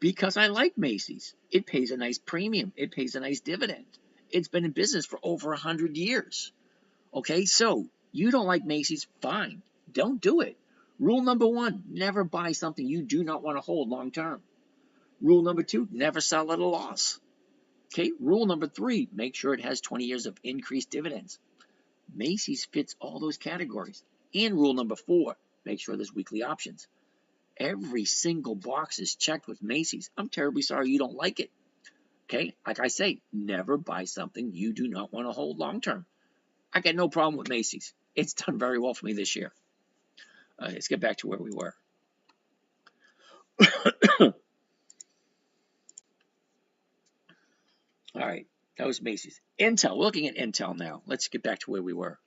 Speaker 1: Because I like Macy's. It pays a nice premium. It pays a nice dividend. It's been in business for over 100 years. Okay, so you don't like Macy's, fine. Don't do it. Rule number 1, never buy something you do not want to hold long term. Rule number 2, never sell at a loss. Okay, rule number 3, make sure it has 20 years of increased dividends. Macy's fits all those categories. And rule number 4, make sure there's weekly options. Every single box is checked with Macy's. I'm terribly sorry you don't like it. Okay, like I say, never buy something you do not want to hold long term. I got no problem with Macy's. It's done very well for me this year. Let's get back to where we were. All right, that was Macy's. Intel, we're looking at Intel now. Let's get back to where we were.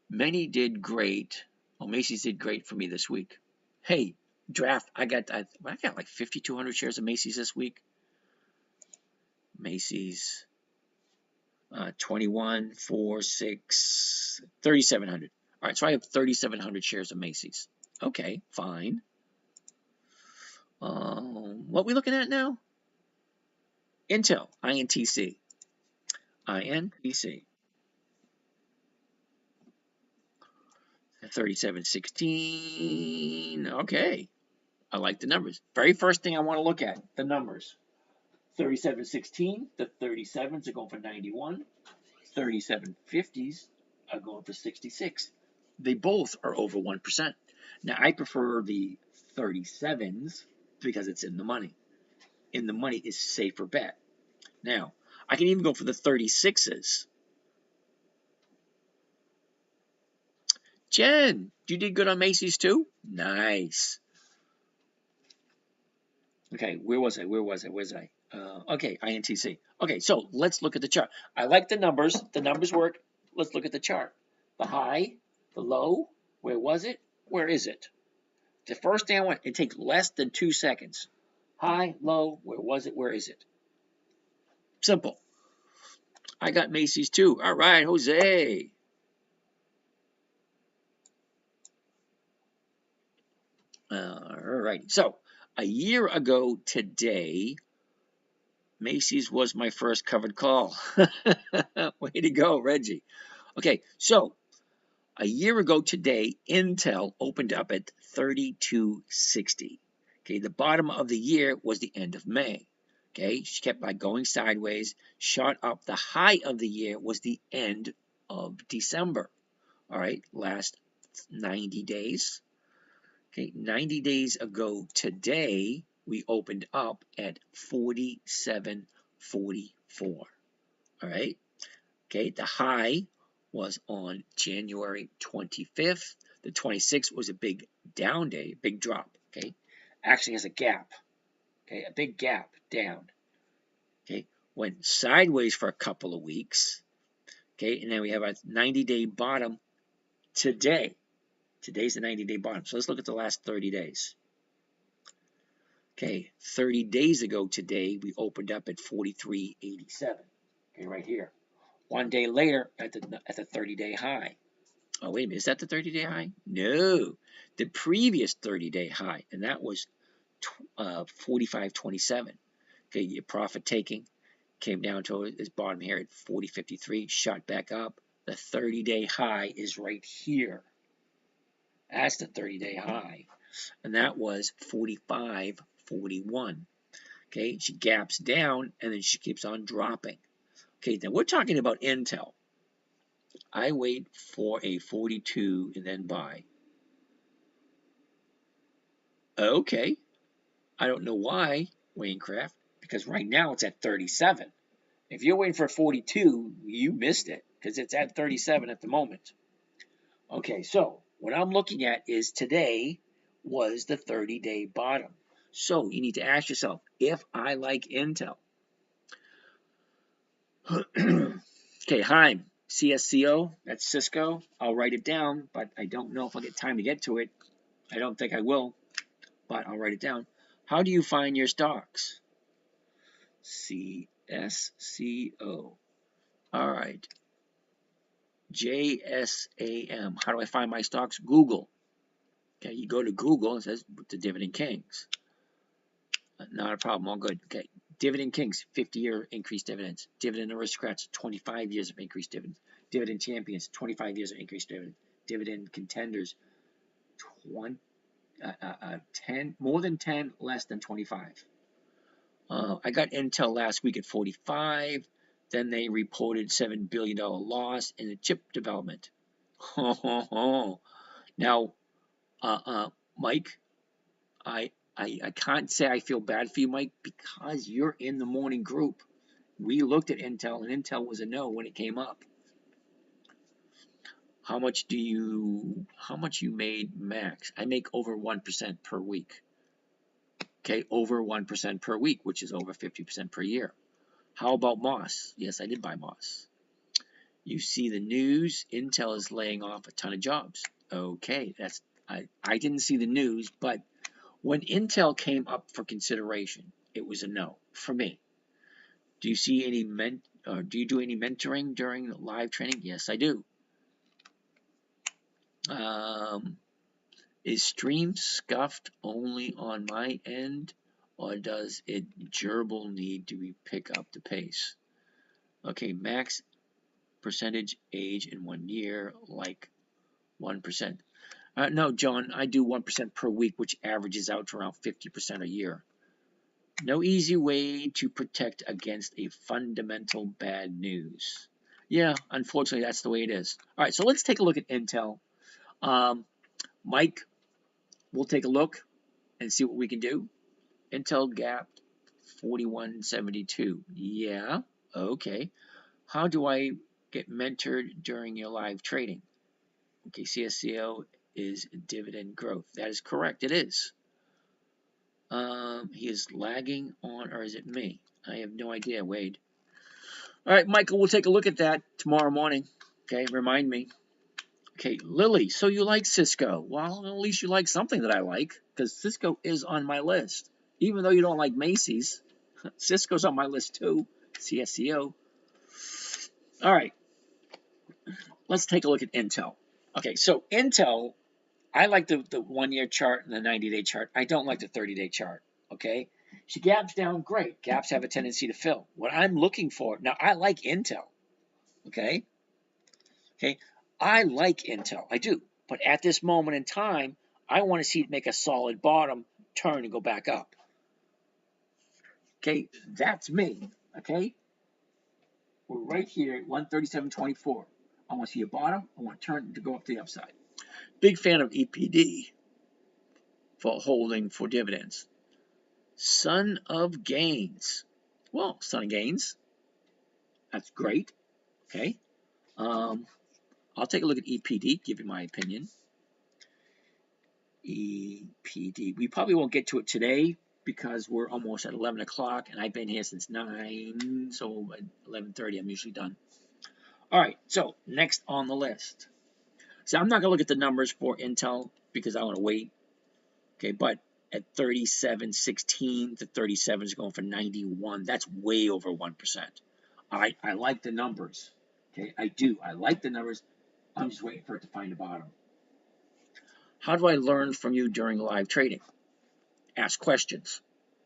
Speaker 1: Many did great. Well, Macy's did great for me this week. Hey, draft, I got like 5,200 shares of Macy's this week. Macy's, 21, 4, 6, 3,700. All right, so I have 3,700 shares of Macy's. Okay, fine. What are we looking at now? Intel, INTC. INTC. 3716. Okay, I like the numbers. Very first thing I want to look at, the numbers. 3716, the 37s are going for 91. 3750s are going for 66. They both are over 1%. Now, I prefer the 37s because it's in the money. In the money is safer bet. Now, I can even go for the 36s. Jen, you did good on Macy's too? Nice. Okay, where was I? Okay, INTC. Okay, so let's look at the chart. I like the numbers. The numbers work. Let's look at the chart. The high, the low, where was it? Where is it? The first thing I want, it takes less than 2 seconds. High, low, where was it? Where is it? Simple. I got Macy's too. All right, Jose. All right. So, a year ago today, Macy's was my first covered call. Way to go, Reggie. Okay, so a year ago today, Intel opened up at 32.60. Okay, the bottom of the year was the end of May. Okay, she kept by going sideways, shot up. The high of the year was the end of December. All right, last 90 days. Okay, 90 days ago today, we opened up at 47.44. All right. Okay, the high was on January 25th. The 26th was a big down day, big drop. Okay, actually has a gap. Okay, a big gap down. Okay, went sideways for a couple of weeks. Okay, and then we have a 90-day bottom today. Today's the 90-day bottom. So let's look at the last 30 days. Okay, 30 days ago today, we opened up at 43.87. Okay, right here. 1 day later at the 30-day high. Oh, wait a minute. Is that the 30-day high? No. The previous 30-day high, and that was 45.27. Okay, your profit taking came down to its bottom here at 40.53, shot back up. The 30-day high is right here. That's the 30-day high, and that was 45.41. Okay, she gaps down, and then she keeps on dropping. Okay, now we're talking about Intel. I wait for a 42 and then buy. Okay, I don't know why, Wayne Craft, because right now it's at 37. If you're waiting for 42, you missed it because it's at 37 at the moment. Okay, so what I'm looking at is today was the 30-day bottom. So you need to ask yourself, if I like Intel. Okay, Heim, CSCO, that's Cisco. I'll write it down, but I don't know if I'll get time to get to it. I don't think I will, but I'll write it down. How do you find your stocks? CSCO. All right. JSAM. How do I find my stocks? Google. Okay, you go to Google and it says the Dividend Kings. Not a problem. All good. Okay. Dividend Kings, 50-year increased dividends. Dividend Aristocrats, 25 years of increased dividends. Dividend Champions, 25 years of increased dividends. Dividend Contenders, 10, more than 10, less than 25. I got Intel last week at 45. Then they reported $7 billion loss in the chip development. Now, Mike, I can't say I feel bad for you, Mike, because you're in the morning group. We looked at Intel, and Intel was a no when it came up. How much you made max? I make over 1% per week. Okay, over 1% per week, which is over 50% per year. How about Moss? Yes, I did buy Moss. You see the news, Intel is laying off a ton of jobs. Okay, I didn't see the news, but when Intel came up for consideration, it was a no for me. Do you see any do you do any mentoring during the live training? Yes, I do. Is stream scuffed only on my end, or does it gerbil need to pick up the pace? Okay, max percentage age in 1 year, like 1%. No, John, I do 1% per week, which averages out to around 50% a year. No easy way to protect against a fundamental bad news. Yeah, unfortunately, that's the way it is. All right, so let's take a look at Intel. Mike, we'll take a look and see what we can do. Intel gap 41.72. Yeah, okay. How do I get mentored during your live trading? Okay, CSCO is dividend growth. That is correct. It is. He is lagging on, or is it me? I have no idea, Wade. All right, Michael, we'll take a look at that tomorrow morning. Okay, remind me. Okay, Lily, so you like Cisco. Well, at least you like something that I like, because Cisco is on my list. Even though you don't like Macy's, Cisco's on my list too, CSCO. All right, let's take a look at Intel. Okay, so Intel, I like the 1 year chart and the 90-day chart. I don't like the 30-day chart, okay? She gaps down, great. Gaps have a tendency to fill. What I'm looking for, now I like Intel, okay? Okay, I like Intel, I do. But at this moment in time, I want to see it make a solid bottom, turn, and go back up. Okay, that's me, okay? We're right here at 137.24. I want to see a bottom. I want to turn to go up to the upside. Big fan of EPD for holding for dividends. Son of Gains. Well, Son of Gains. That's great. Okay. I'll take a look at EPD, give you my opinion. EPD. We probably won't get to it today because we're almost at 11 o'clock and I've been here since 9, so at 11:30 I'm usually done. All right, so next on the list. So I'm not going to look at the numbers for Intel because I want to wait. Okay, but at 37.16, the 37 is going for 91. That's way over 1%. All right, I like the numbers. Okay, I do. I like the numbers. I'm just waiting for it to find the bottom. How do I learn from you during live trading? Ask questions.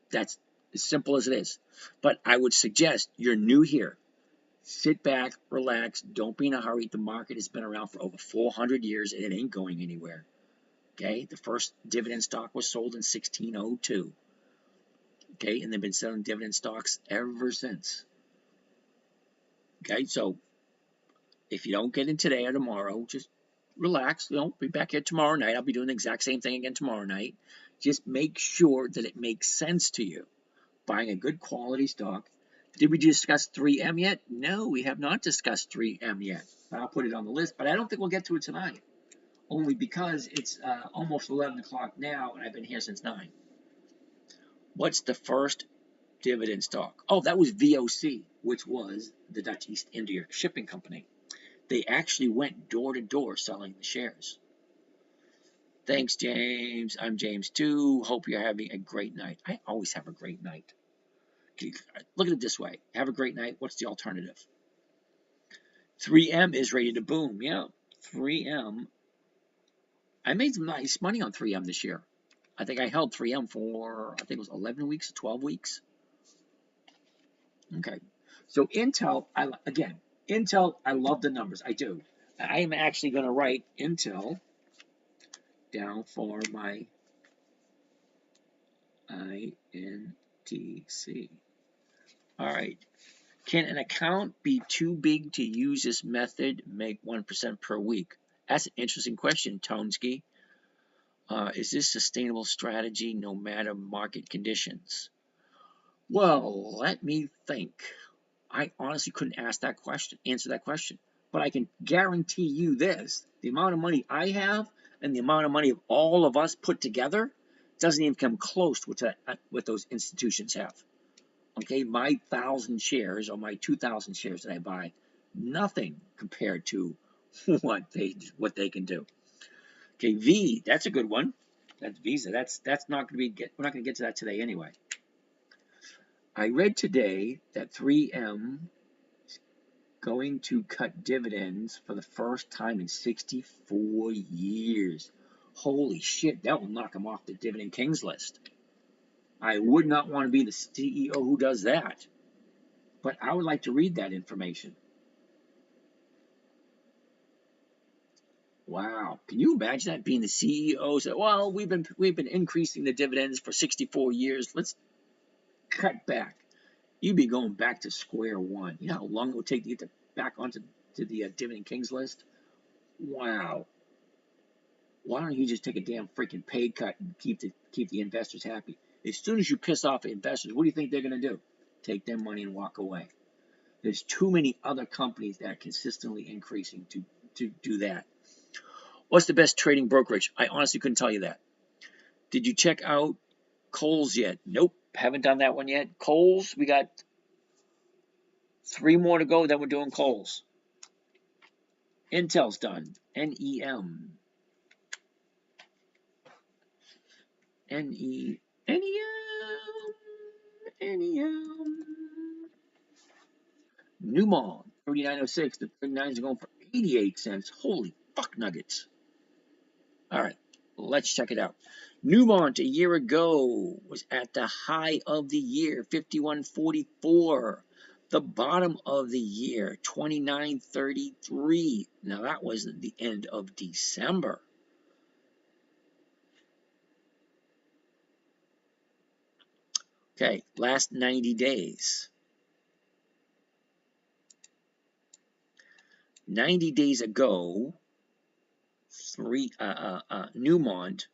Speaker 1: That's as simple as it is. But I would suggest you're new here. Sit back, relax, don't be in a hurry. The market has been around for over 400 years and it ain't going anywhere. Okay, the first dividend stock was sold in 1602. Okay, and they've been selling dividend stocks ever since. Okay, so if you don't get in today or tomorrow, just relax. Be back here tomorrow night. I'll be doing the exact same thing again tomorrow night. Just make sure that it makes sense to you. Buying a good quality stock. Did we discuss 3M yet? No, we have not discussed 3M yet. I'll put it on the list, but I don't think we'll get to it tonight. Only because it's almost 11 o'clock now, and I've been here since 9. What's the first dividend stock? Oh, that was VOC, which was the Dutch East India Shipping Company. They actually went door to door selling the shares. Thanks, James. I'm James too. Hope you're having a great night. I always have a great night. Look at it this way. Have a great night. What's the alternative? 3M is ready to boom. Yeah, 3M. I made some nice money on 3M this year. I think I held 3M for, I think it was 11 weeks, 12 weeks. Okay. So Intel, Intel, I love the numbers. I do. I am actually going to write Intel down for my INTC. All right. Can an account be too big to use this method, make 1% per week? That's an interesting question, Tonsky. Is this sustainable strategy no matter market conditions? Well, let me think. I honestly couldn't answer that question. But I can guarantee you this. The amount of money I have and the amount of money of all of us put together doesn't even come close to what those institutions have. Okay, my 1,000 shares or my 2,000 shares that I buy, nothing compared to what they can do. Okay, V, that's a good one. That's Visa. That's not going to be we're not going to get to that today anyway. I read today that 3M is going to cut dividends for the first time in 64 years. Holy shit, that will knock them off the Dividend Kings list. I would not want to be the CEO who does that. But I would like to read that information. Wow. Can you imagine that, being the CEO? Say, well, we've been increasing the dividends for 64 years. Let's cut back. You'd be going back to square one. You know how long it would take to get back onto the Dividend Kings list? Wow. Why don't you just take a damn freaking pay cut and keep the investors happy? As soon as you piss off the investors, what do you think they're going to do? Take their money and walk away. There's too many other companies that are consistently increasing to do that. What's the best trading brokerage? I honestly couldn't tell you that. Did you check out Kohl's yet? Nope, haven't done that one yet. Kohl's, we got 3 more to go, then we're doing Kohl's. Intel's done. NEM. NEM. Newmont, 39.06. The 39s are going for 88 cents. Holy fuck nuggets. All right, let's check it out. Newmont a year ago was at the high of the year, 51.44. The bottom of the year, 29.33. Now that was the end of December. Okay, last 90 days. 90 days ago, Newmont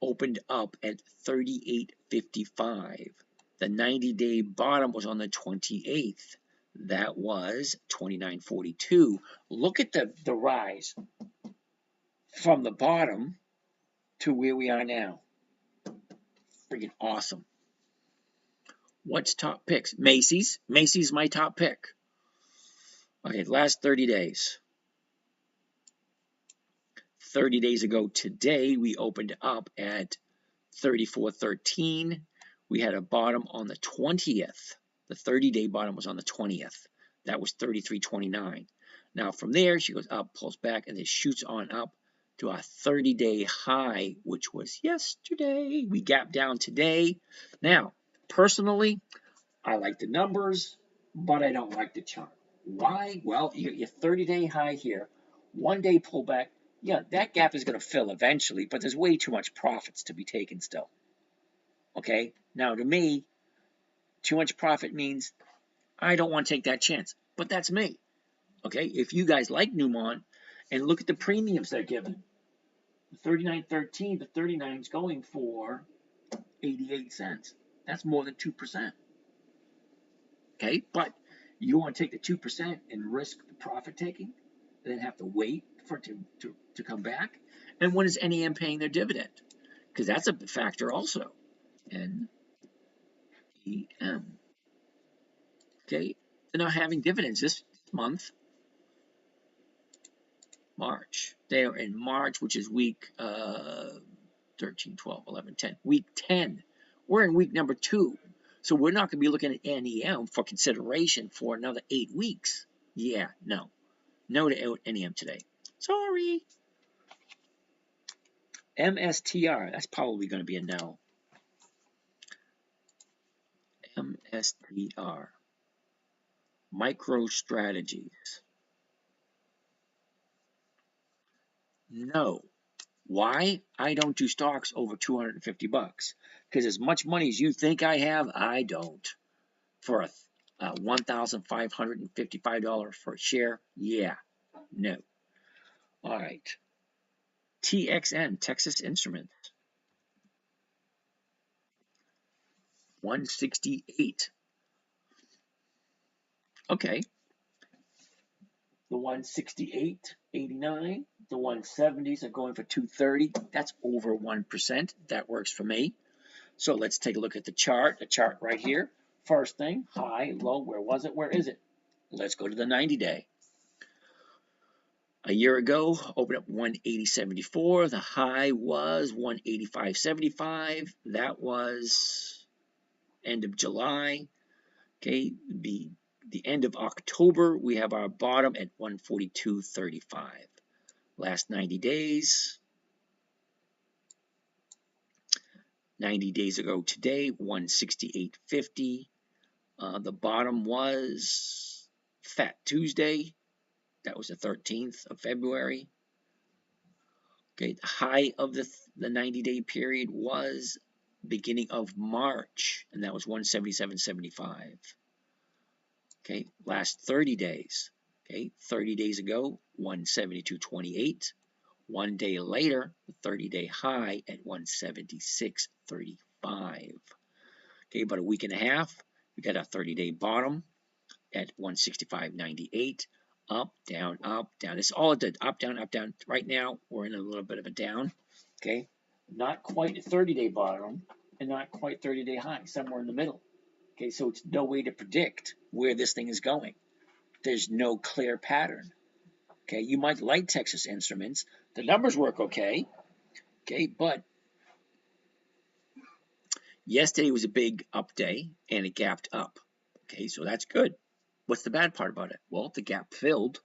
Speaker 1: opened up at 38.55. The 90-day bottom was on the 28th. That was 29.42. Look at the rise from the bottom to where we are now. Freaking awesome. What's top picks? Macy's. Macy's my top pick. Okay, last 30 days. 30 days ago today, we opened up at 34.13. We had a bottom on the 20th. The 30-day bottom was on the 20th. That was 33.29. Now from there, she goes up, pulls back, and then shoots on up to a 30-day high, which was yesterday. We gapped down today. Now, personally, I like the numbers, but I don't like the chart. Why? Well, you got your 30-day high here, 1-day pullback. Yeah, that gap is going to fill eventually, but there's way too much profits to be taken still. Okay? Now, to me, too much profit means I don't want to take that chance. But that's me. Okay? If you guys like Newmont, and look at the premiums they're giving. The 39.13, the 39 is going for 88 cents. That's more than 2%. Okay? But you want to take the 2% and risk the profit taking, and then have to wait for it to come back? And when is NEM paying their dividend? Because that's a factor also. NEM. Okay, they're not having dividends this month. March. They are in March, which is week 13, 12, 11, 10. Week 10. We're in week number 2. So we're not going to be looking at NEM for consideration for another 8 weeks. Yeah, no. No to NEM today. Sorry. MSTR, that's probably going to be a no. MSTR. MicroStrategies. No. Why? I don't do stocks over 250 bucks. Because as much money as you think I have, I don't. For a $1,555 for a share, yeah, no. All right. TXN, Texas Instruments. 168. Okay. The 168.89, the 170s are going for 230. That's over 1%. That works for me. So let's take a look at the chart. The chart right here. First thing, high, low. Where was it? Where is it? Let's go to the 90-day. A year ago, opened up 180.74. The high was 185.75. That was end of July. Okay, the end of October, we have our bottom at 142.35. Last 90 days. 90 days ago today, 168.50. The bottom was Fat Tuesday. That was the 13th of February. Okay, the high of the 90-day period was beginning of March, and that was 177.75. Okay, last 30 days. Okay, 30 days ago, 172.28. 1 day later, the 30-day high at 176.35. Okay, about a week and a half, we got a 30-day bottom at 165.98. Up, down, up, down. It's all it did. Up, down, up, down. Right now, we're in a little bit of a down. Okay, not quite a 30-day bottom and not quite 30-day high, somewhere in the middle. Okay, so it's no way to predict where this thing is going. There's no clear pattern. Okay, you might like Texas Instruments. The numbers work okay. Okay, but yesterday was a big up day and it gapped up. Okay, so that's good. What's the bad part about it? Well, the gap filled.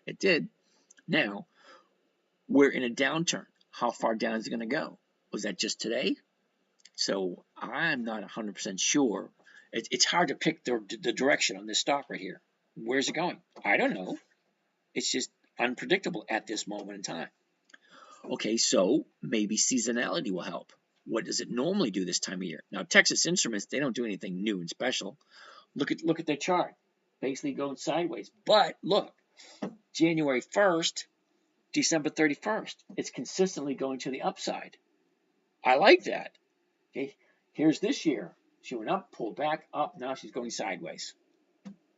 Speaker 1: It did. Now, we're in a downturn. How far down is it going to go? Was that just today? So I'm not 100% sure. It's hard to pick the direction on this stock right here. Where's it going? I don't know. It's just unpredictable at this moment in time. Okay, so maybe seasonality will help. What does it normally do this time of year? Now, Texas Instruments, they don't do anything new and special. Look at their chart. Basically going sideways. But look, January 1st, December 31st. It's consistently going to the upside. I like that. Okay, here's this year. She went up, pulled back, up. Now she's going sideways.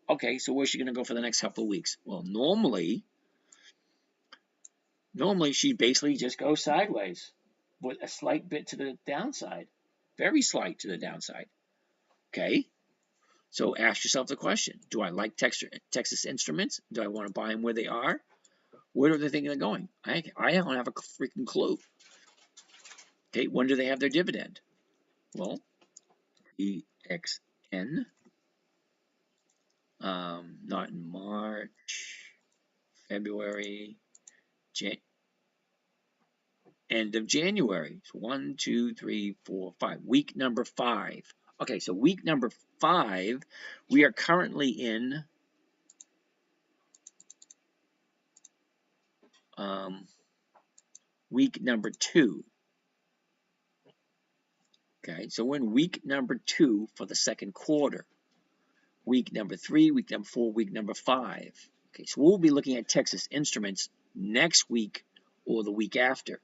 Speaker 1: Okay, so where's she going to go for the next couple of weeks? Well, normally she basically just goes sideways with a slight bit to the downside. Very slight to the downside. Okay, so ask yourself the question, do I like Texas Instruments? Do I want to buy them where they are? Where do they think they're going? I don't have a freaking clue. Okay, when do they have their dividend? Well, EXN, not in March, February, end of January. So 1, 2, 3, 4, 5. Week number 5. Okay, so week number 5, we are currently in week number 2. Okay, so we're in week number 2 for the second quarter. Week number 3, week number 4, week number 5. Okay, so we'll be looking at Texas Instruments next week or the week after.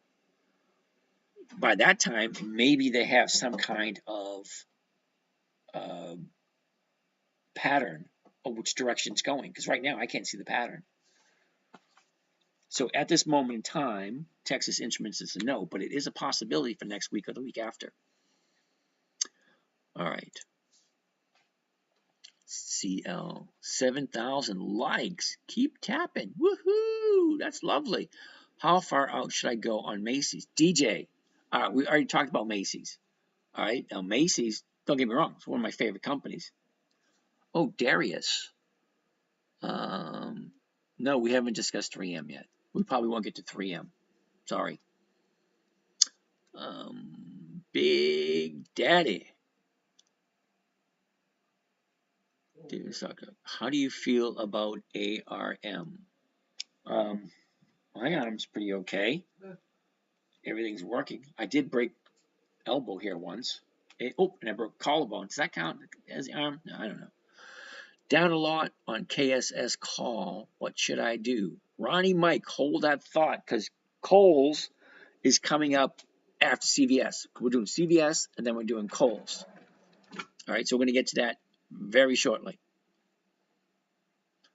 Speaker 1: By that time, maybe they have some kind of pattern of which direction it's going, because right now I can't see the pattern. So at this moment in time, Texas Instruments is a no, but it is a possibility for next week or the week after. All right. CL, 7,000 likes. Keep tapping. Woohoo! That's lovely. How far out should I go on Macy's? DJ, we already talked about Macy's. All right. Now, Macy's, don't get me wrong, it's one of my favorite companies. Oh, Darius. No, we haven't discussed 3M yet. We probably won't get to 3M. Sorry. Big Daddy. How do you feel about ARM? My arm's pretty okay. Everything's working. I did break elbow here once. And I broke collarbone. Does that count as the arm? No, I don't know. Down a lot on KSS call. What should I do? Ronnie Mike, hold that thought, because Kohl's is coming up after CVS. We're doing CVS, and then we're doing Kohl's. All right, so we're going to get to that very shortly.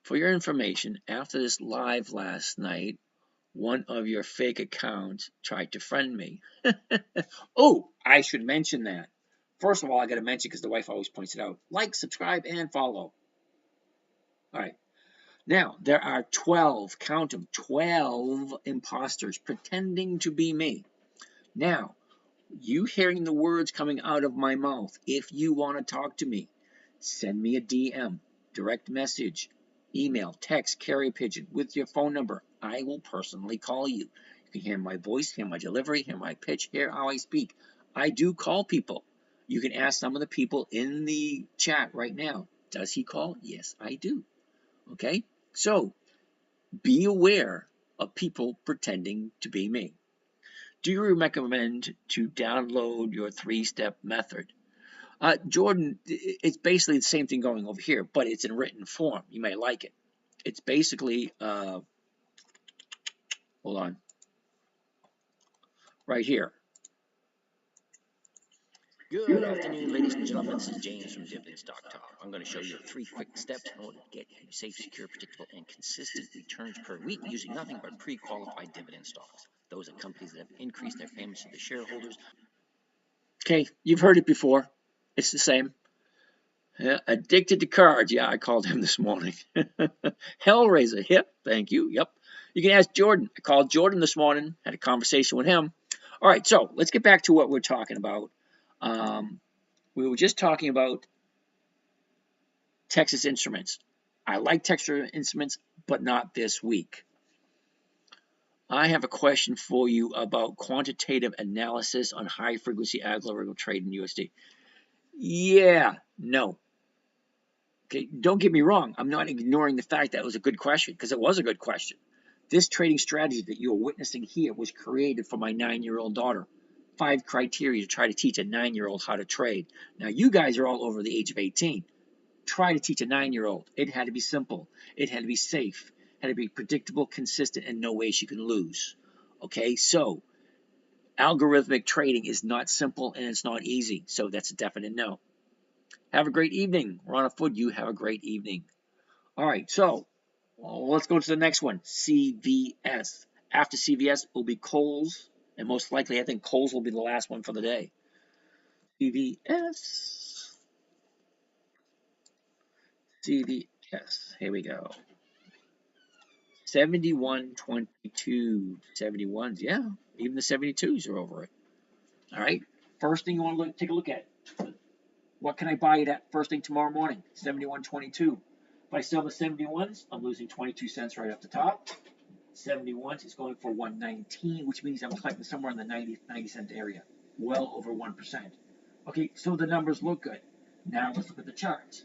Speaker 1: For your information, after this live last night, one of your fake accounts tried to friend me. Oh, I should mention that. First of all, I got to mention, because the wife always points it out, like, subscribe, and follow. All right. Now, there are 12, count them, 12 imposters pretending to be me. Now, you hearing the words coming out of my mouth, if you want to talk to me, send me a DM, direct message, email, text, carrier pigeon with your phone number. I will personally call you. You can hear my voice, hear my delivery, hear my pitch, hear how I speak. I do call people. You can ask some of the people in the chat right now. Does he call? Yes, I do. Okay? So, be aware of people pretending to be me. Do you recommend to download your 3-step method? Jordan, it's basically the same thing going over here, but it's in written form. You may like it. It's basically, hold on, right here. Good afternoon, ladies and gentlemen. This is James from Dividend Stock Talk. I'm going to show you 3 quick steps in order to get safe, secure, predictable, and consistent returns per week using nothing but pre-qualified dividend stocks. Those are companies that have increased their payments to the shareholders. Okay, you've heard it before. It's the same. Addicted to cards. Yeah, I called him this morning. Hellraiser. Yep, thank you. Yep. You can ask Jordan. I called Jordan this morning, had a conversation with him. All right, so let's get back to what we're talking about. We were just talking about Texas Instruments. I like Texas Instruments, but not this week. I have a question for you about quantitative analysis on high-frequency algorithmic trade in USD. Yeah, no. Okay, don't get me wrong. I'm not ignoring the fact that it was a good question, because it was a good question. This trading strategy that you're witnessing here was created for my 9-year-old daughter. 5 criteria to try to teach a 9-year-old how to trade. Now, you guys are all over the age of 18. Try to teach a 9-year-old. It had to be simple. It had to be safe. had to be predictable, consistent, and no way she can lose. Okay, so algorithmic trading is not simple and it's not easy. So that's a definite no. Have a great evening. Ron Food, you have a great evening. All right, so let's go to the next one, CVS. After CVS will be Kohl's, and most likely I think Kohl's will be the last one for the day. CVS. CVS. Here we go. 71.22. 71s, yeah. Even the 72s are over it. All right. First thing you want to take a look at. What can I buy it at first thing tomorrow morning? 71.22. If I sell the 71s, I'm losing 22 cents right off the top. 71s is going for 119, which means I'm collecting somewhere in the 90 cent area. Well over 1%. Okay, so the numbers look good. Now let's look at the charts.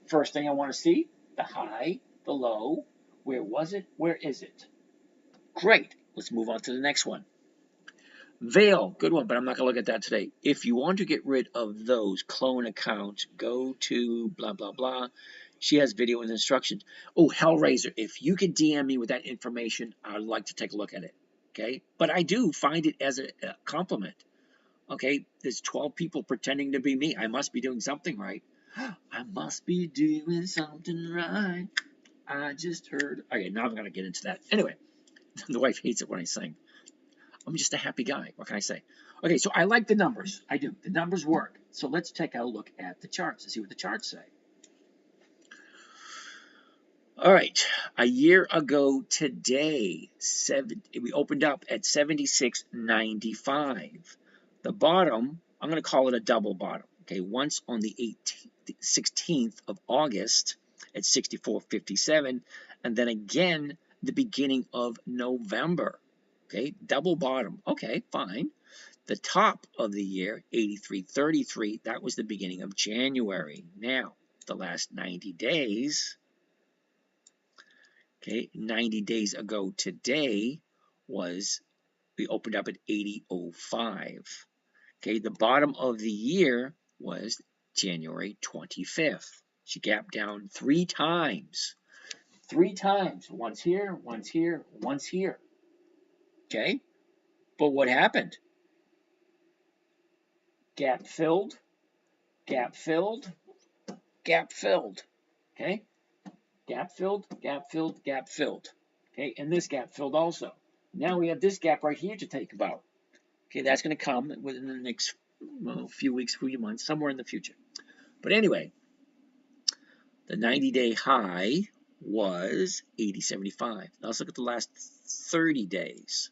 Speaker 1: First thing I want to see, the high, the low. Where was it? Where is it? Great. Let's move on to the next one. Vail, good one, but I'm not going to look at that today. If you want to get rid of those clone accounts, go to blah, blah, blah. She has video and instructions. Oh, Hellraiser, if you could DM me with that information, I'd like to take a look at it. Okay? But I do find it as a compliment. Okay? There's 12 people pretending to be me. I must be doing something right. I must be doing something right. I just heard. Okay, now I'm going to get into that. Anyway, the wife hates it when I sing. I'm just a happy guy. What can I say? Okay, so I like the numbers. I do. The numbers work. So let's take a look at the charts and see what the charts say. All right, a year ago today, we opened up at 76.95. The bottom, I'm going to call it a double bottom. Okay, once on the 16th of August at 64.57, and then again the beginning of November. Okay, double bottom. Okay, fine. The top of the year, 83.33, that was the beginning of January. Now, the last 90 days, okay, 90 days ago today we opened up at 80.05. Okay, the bottom of the year was January 25th. She gapped down 3 times. 3 times. Once here, once here, once here. Okay, but what happened? Gap filled, gap filled, gap filled. Okay, gap filled, gap filled, gap filled. Okay, and this gap filled also. Now we have this gap right here to think about. Okay, that's going to come within the next few weeks, few months, somewhere in the future. But anyway, the 90-day high was 80.75. Now let's look at the last 30 days.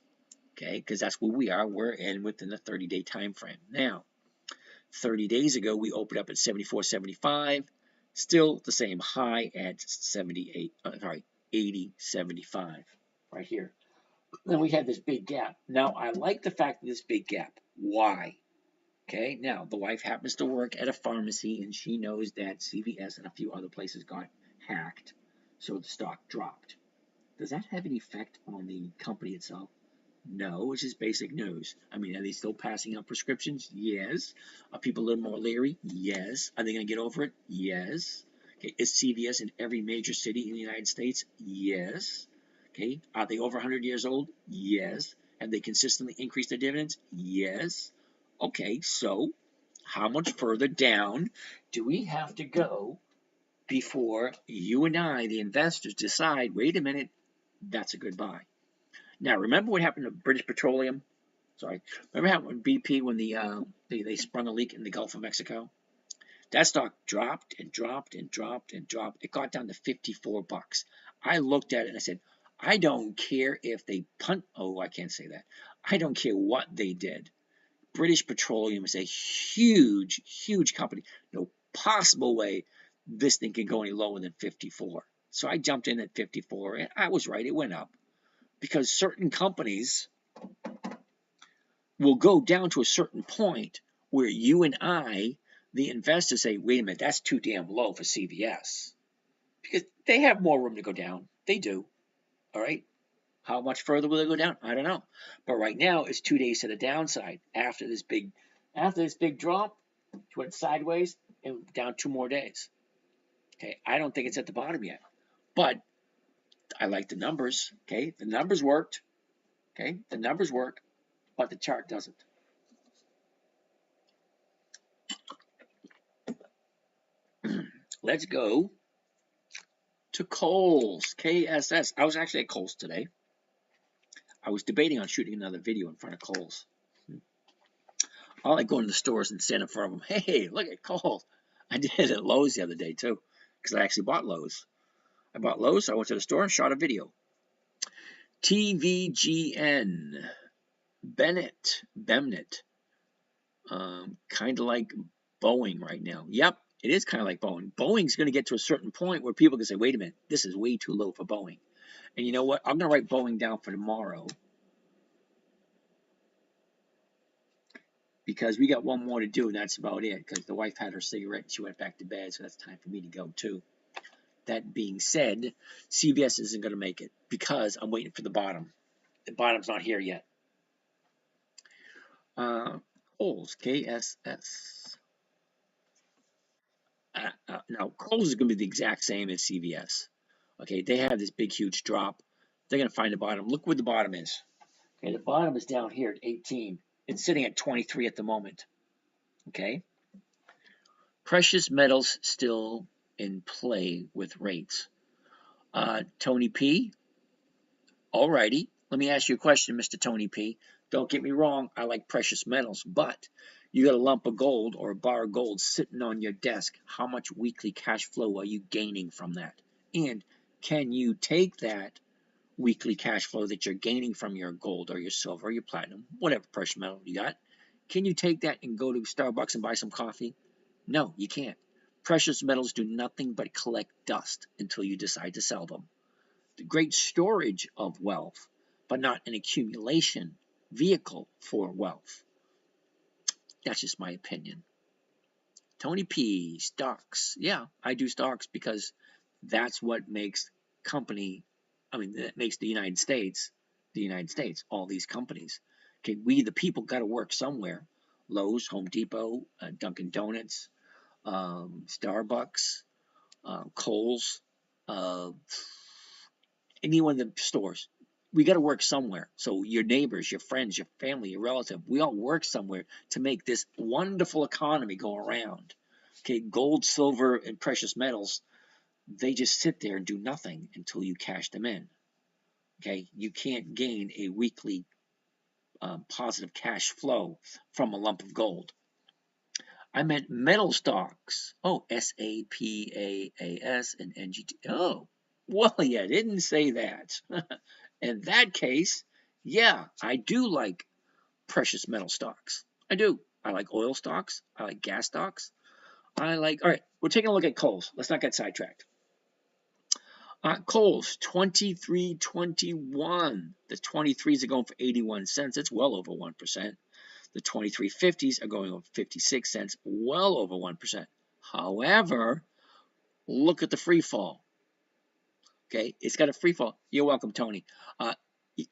Speaker 1: Okay, because that's where we are. We're within the 30-day time frame. Now, 30 days ago, we opened up at 74.75. Still the same high at 80.75 right here. Then we had this big gap. Now, I like the fact of this big gap. Why? Okay, now the wife happens to work at a pharmacy and she knows that CVS and a few other places got hacked, so the stock dropped. Does that have any effect on the company itself? No, it's just basic news. I mean, are they still passing out prescriptions? Yes. Are people a little more leery? Yes. Are they going to get over it? Yes. Okay, is CVS in every major city in the United States? Yes. Okay, are they over 100 years old? Yes. Have they consistently increased their dividends? Yes. Okay, so how much further down do we have to go before you and I, the investors, decide, wait a minute, that's a good buy? Now, remember what happened to British Petroleum? Sorry. Remember how when BP, when they sprung a leak in the Gulf of Mexico? That stock dropped and dropped and dropped and dropped. It got down to 54 bucks. I looked at it and I said, I don't care if they I can't say that. I don't care what they did. British Petroleum is a huge, huge company. No possible way this thing can go any lower than 54. So I jumped in at 54 and I was right. It went up. Because certain companies will go down to a certain point where you and I, the investors, say, wait a minute, that's too damn low for CVS. Because they have more room to go down. They do. All right? How much further will they go down? I don't know. But right now, it's 2 days to the downside. After this big drop, it went sideways and down 2 more days. Okay, I don't think it's at the bottom yet. But I like the numbers. Okay, the numbers worked. Okay, the numbers work, but the chart doesn't. Let's go to Kohl's, KSS. I was actually at Kohl's today. I was debating on shooting another video in front of Kohl's. I like going to the stores and standing in front of them. Hey, look at Kohl's. I did it at Lowe's the other day too, because I actually bought Lowe's. I bought Lowe's. I went to the store and shot a video. TVGN, Bemnet, kind of like Boeing right now. Yep, it is kind of like Boeing. Boeing's going to get to a certain point where people can say, wait a minute, this is way too low for Boeing. And you know what? I'm going to write Boeing down for tomorrow, because we got one more to do, and that's about it, because the wife had her cigarette and she went back to bed, so that's time for me to go too. That being said, CVS isn't going to make it because I'm waiting for the bottom. The bottom's not here yet. Kohl's, KSS. Now, Kohl's is going to be the exact same as CVS. Okay, they have this big, huge drop. They're going to find the bottom. Look where the bottom is. Okay, the bottom is down here at 18. It's sitting at 23 at the moment. Okay. Precious metals still in play with rates. Tony P. Alrighty. Let me ask you a question, Mr. Tony P. Don't get me wrong, I like precious metals, but you got a lump of gold or a bar of gold sitting on your desk. How much weekly cash flow are you gaining from that? And can you take that weekly cash flow that you're gaining from your gold or your silver or your platinum, whatever precious metal you got, can you take that and go to Starbucks and buy some coffee? No, you can't. Precious metals do nothing but collect dust until you decide to sell them. The great storage of wealth, but not an accumulation vehicle for wealth. That's just my opinion. Tony P, stocks. Yeah, I do stocks because that's what makes that makes the United States, all these companies. Okay, we the people got to work somewhere. Lowe's, Home Depot, Dunkin' Donuts, Starbucks, Kohl's, any one of the stores. We got to work somewhere. So your neighbors, your friends, your family, your relative, we all work somewhere to make this wonderful economy go around. Okay, gold, silver, and precious metals, they just sit there and do nothing until you cash them in. Okay, you can't gain a weekly positive cash flow from a lump of gold. I meant metal stocks. Oh, SAPAAS and NGT. Oh, well, you didn't say that. In that case, yeah, I do like precious metal stocks. I do. I like oil stocks. I like gas stocks. All right, we're taking a look at Kohl's. Let's not get sidetracked. Kohl's, 23.21. The 23s are going for 81 cents. It's well over 1%. The 23.50s are going over 56 cents, well over 1%. However, look at the free fall. Okay, it's got a free fall. You're welcome, Tony.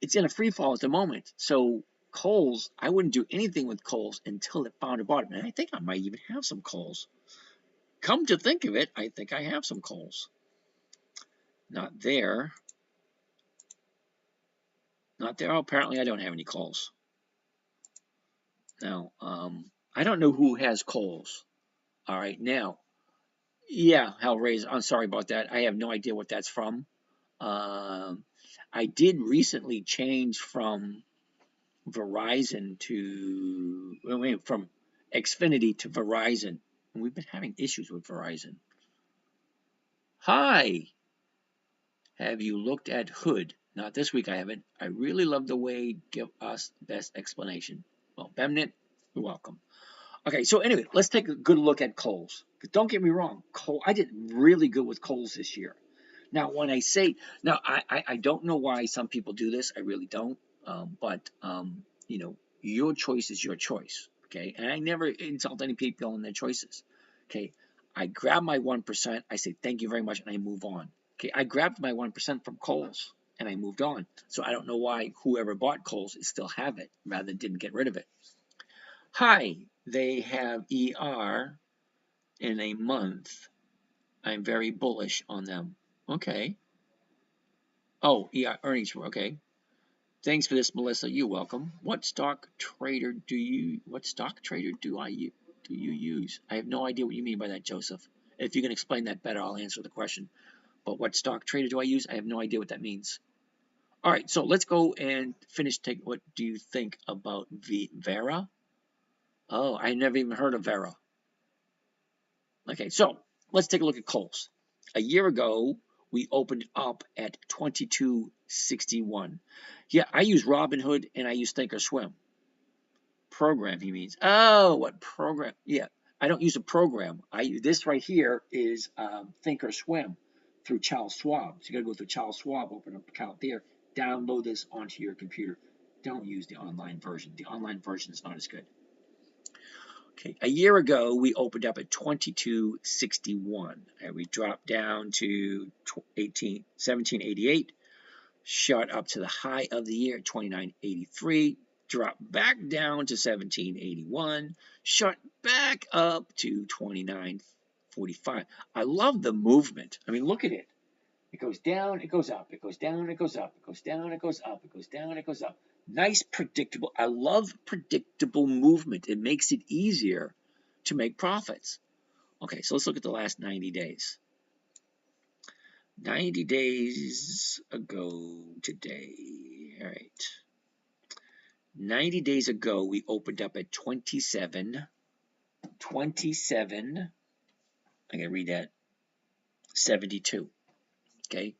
Speaker 1: It's in a free fall at the moment. So Kohl's, I wouldn't do anything with Kohl's until it found a bottom. And I think I might even have some Kohl's. Come to think of it, I think I have some Kohl's. Not there. Not there. Oh, apparently I don't have any Kohl's. Now, I don't know who has Kohl's. All right, now, yeah, Hellraiser, I'm sorry about that. I have no idea what that's from. I did recently change from Verizon from Xfinity to Verizon. And we've been having issues with Verizon. Hi. Have you looked at Hood? Not this week, I haven't. I really love the way you give us the best explanation. Well, Bemnet, you're welcome. Okay, so anyway, let's take a good look at Kohl's. Don't get me wrong, I did really good with Kohl's this year. Now, when I say, I don't know why some people do this. I really don't. But your choice is your choice. Okay, and I never insult any people in their choices. Okay, I grab my 1%. I say thank you very much, and I move on. Okay, I grabbed my 1% from Kohl's, and I moved on. So I don't know why whoever bought Kohl's still have it rather than didn't get rid of it. Hi, they have ER in a month. I'm very bullish on them. Okay. Oh, yeah, earnings. Okay. Thanks for this, Melissa. You're welcome. What stock trader do you use? I have no idea what you mean by that, Joseph. If you can explain that better, I'll answer the question. But what stock trader do I use? I have no idea what that means. All right, so let's go and finish. What do you think about Vera? Oh, I never even heard of Vera. Okay, so let's take a look at Kohl's. A year ago, we opened up at 22.61. Yeah, I use Robinhood and I use Thinkorswim. Program, he means. Oh, what program? Yeah, I don't use a program. This right here is Thinkorswim through Charles Schwab. So you got to go through Charles Schwab, open up an account there, download this onto your computer. Don't use the online version. The online version is not as good. Okay, a year ago we opened up at 22.61 and we dropped down to 17.88, shot up to the high of the year 29.83, dropped back down to 17.81, shot back up to 29.45. I love the movement. I mean, look at it. It goes down, it goes up, it goes down, it goes up, it goes down, it goes up, it goes down, it goes up. Nice, predictable. I love predictable movement. It makes it easier to make profits. Okay, so let's look at the last 90 days. 90 days ago today. All right. 90 days ago, we opened up at 27. I gotta read that. 72. Okay.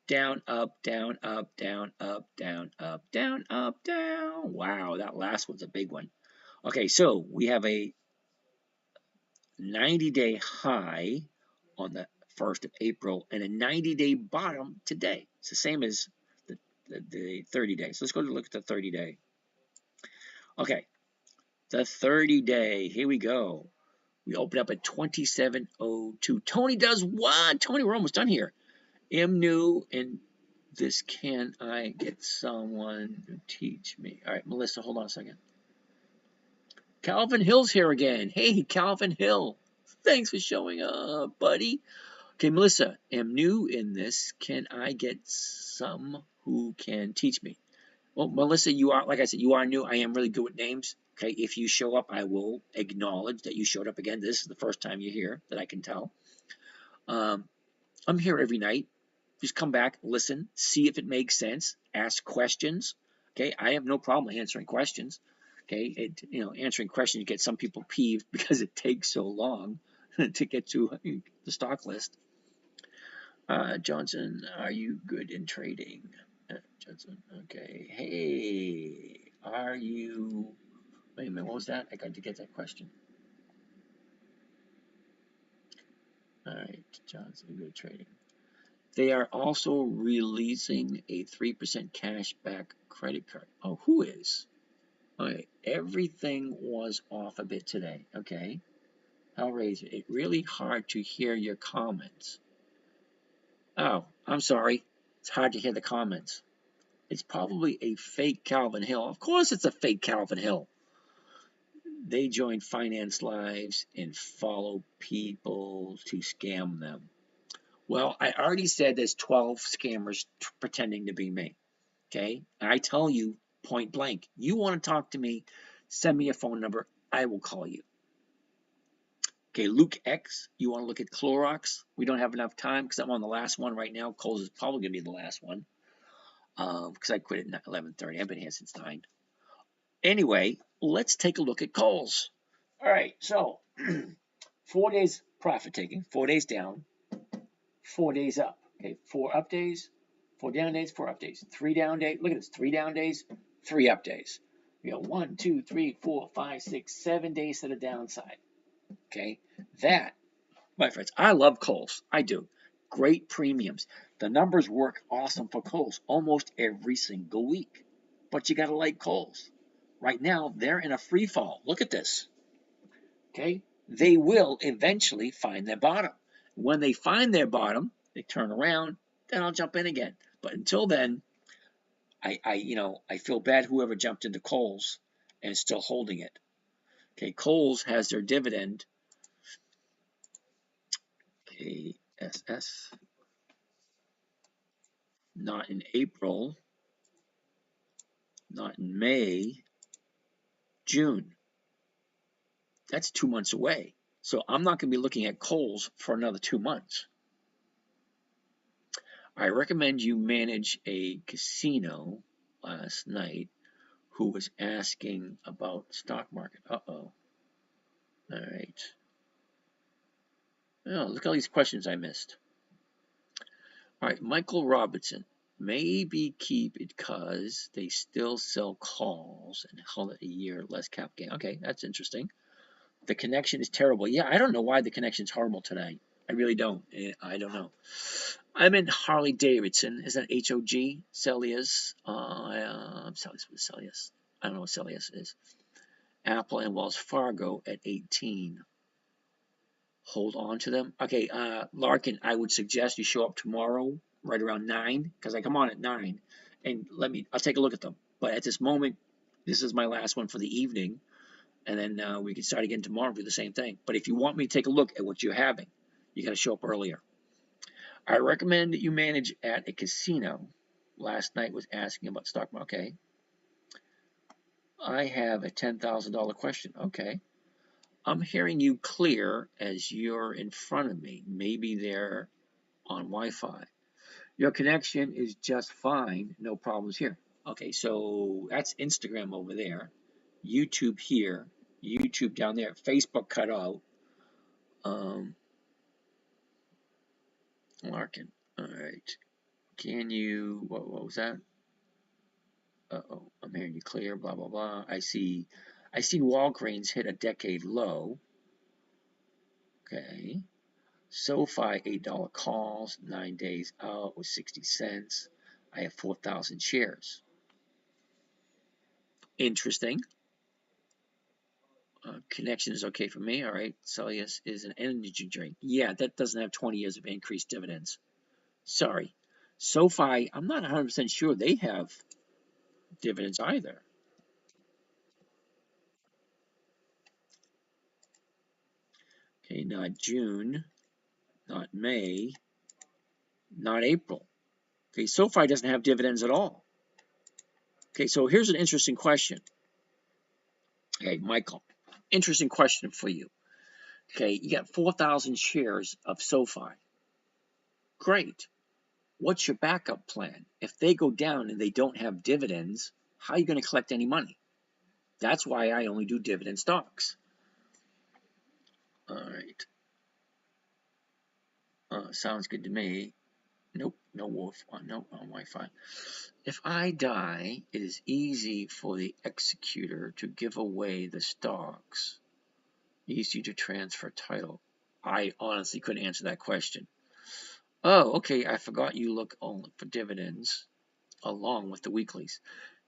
Speaker 1: Down, up, down, up, down, up, down, up, down, up, down. Wow, that last one's a big one. Okay, so we have a 90-day high on the 1st of April and a 90-day bottom today. It's the same as the 30 days. So let's go to look at the 30-day. Okay, the 30-day. Here we go. We open up at 27.02. Tony does what? Tony, we're almost done here. Am new and this, can I get someone to teach me? All right, Melissa, hold on a second. Calvin Hill's here again. Hey, Calvin Hill. Thanks for showing up, buddy. Okay, Melissa, am new in this. Can I get some who can teach me? Well, Melissa, you are, like I said, you are new. I am really good with names. Okay, if you show up, I will acknowledge that you showed up again. This is the first time you're here that I can tell. I'm here every night. Just come back, listen, see if it makes sense, ask questions. Okay, I have no problem answering questions. Okay, answering questions get some people peeved because it takes so long to get to the stock list. Johnson, are you good in trading? Johnson, okay. Hey, are you? Wait a minute, what was that? I got to get that question. All right, Johnson, good trading. They are also releasing a 3% cash back credit card. Oh, who is? Okay, everything was off a bit today. Okay, Hellraiser, it's really hard to hear your comments. Oh, I'm sorry. It's hard to hear the comments. It's probably a fake Calvin Hill. Of course it's a fake Calvin Hill. They join Finance Lives and follow people to scam them. Well, I already said there's 12 scammers pretending to be me. Okay? I tell you point blank, you want to talk to me, send me a phone number, I will call you. Okay, Luke X, you want to look at Clorox? We don't have enough time because I'm on the last one right now. Kohl's is probably going to be the last one because I quit at 11:30. I've been here since 9. Anyway, let's take a look at Kohl's. All right, so 4 days profit taking, 4 days down, 4 days up. Okay, 4 up days, 4 down days, 4 up days. 3 down days. Look at this, 3 down days, 3 up days. We got 1, 2, 3, 4, 5, 6, 7 days to the downside. Okay, that, my friends, I love Kohl's. I do. Great premiums. The numbers work awesome for Kohl's almost every single week. But you got to like Kohl's. Right now, they're in a free fall. Look at this. Okay, they will eventually find their bottom. When they find their bottom, they turn around, then I'll jump in again. But until then, I feel bad whoever jumped into Kohl's and is still holding it. Okay, Kohl's has their dividend. KSS. not in April, not in May, June. That's 2 months away. So I'm not going to be looking at Kohl's for another 2 months. I recommend you manage a casino last night who was asking about the stock market. Uh-oh. All right. Oh, look at all these questions I missed. All right, Michael Robinson. Maybe keep it because they still sell calls and hold it a year, less cap gain. Okay, that's interesting. The connection is terrible. Yeah, I don't know why the connection's horrible today. I really don't. I don't know. I'm in Harley Davidson. Is that HOG? Celius? Celius. What Celius? I don't know what Celius is. Apple and Wells Fargo at 18. Hold on to them. Okay, Larkin, I would suggest you show up tomorrow right around 9 because I come on at 9 and I'll take a look at them. But at this moment, this is my last one for the evening, and then we can start again tomorrow and do the same thing. But if you want me to take a look at what you're having, you got to show up earlier. I recommend that you manage at a casino. Last night was asking about stock market. Okay. I have a $10,000 question. Okay. I'm hearing you clear as you're in front of me. Maybe they're on Wi-Fi. Your connection is just fine. No problems here. Okay, so that's Instagram over there. YouTube here. YouTube down there. Facebook cut out. Larkin. All right. Can you, what was that? Uh-oh, I'm hearing you clear, blah, blah, blah. I see Walgreens hit a decade low. Okay. SoFi, $8 calls, 9 days out with 60 cents. I have 4,000 shares. Interesting. Connection is okay for me. All right. Celius is an energy drink. Yeah, that doesn't have 20 years of increased dividends. Sorry. SoFi, I'm not 100% sure they have dividends either. Okay, not June, not May, not April. Okay, SoFi doesn't have dividends at all. Okay, so here's an interesting question. Okay, Michael, interesting question for you. Okay, you got 4,000 shares of SoFi. Great. What's your backup plan? If they go down and they don't have dividends, how are you going to collect any money? That's why I only do dividend stocks. All right. Sounds good to me. Nope, no wolf. No, on Wi-Fi. If I die, it is easy for the executor to give away the stocks. Easy to transfer title. I honestly couldn't answer that question. Oh, okay, I forgot you look only for dividends along with the weeklies.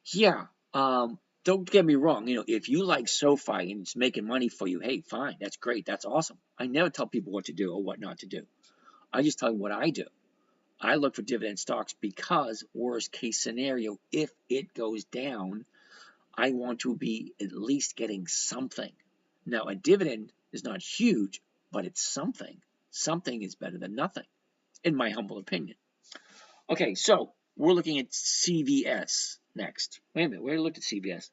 Speaker 1: Yeah, don't get me wrong. If you like SoFi and it's making money for you, hey, fine, that's great, that's awesome. I never tell people what to do or what not to do. I just tell you what I do. I look for dividend stocks because worst case scenario, if it goes down, I want to be at least getting something. Now, a dividend is not huge, but it's something. Something is better than nothing, in my humble opinion. Okay, so we're looking at CVS next. Wait a minute, we looked at CVS.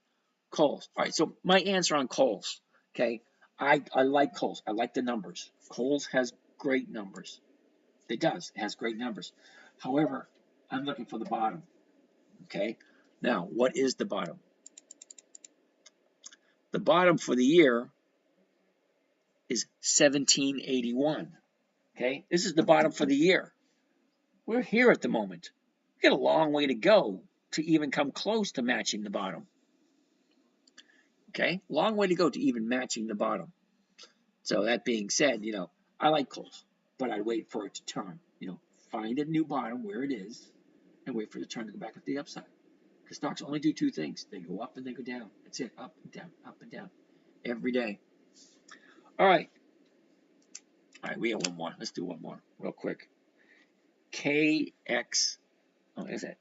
Speaker 1: Kohl's. All right, so my answer on Kohl's. Okay, I like Kohl's. I like the numbers. Kohl's has great numbers. It does. It has great numbers. However, I'm looking for the bottom. Okay, now what is the bottom? The bottom for the year is 1781. Okay, this is the bottom for the year. We're here at the moment. We got a long way to go to even come close to matching the bottom. Okay, long way to go to even matching the bottom. So that being said, I like Kohl's, but I wait for it to turn. Find a new bottom where it is and wait for it to turn to go back up the upside. Because stocks only do two things. They go up and they go down. That's it. Up and down. Every day. All right. All right, we have one more. Let's do one more real quick. KX. Oh, is it?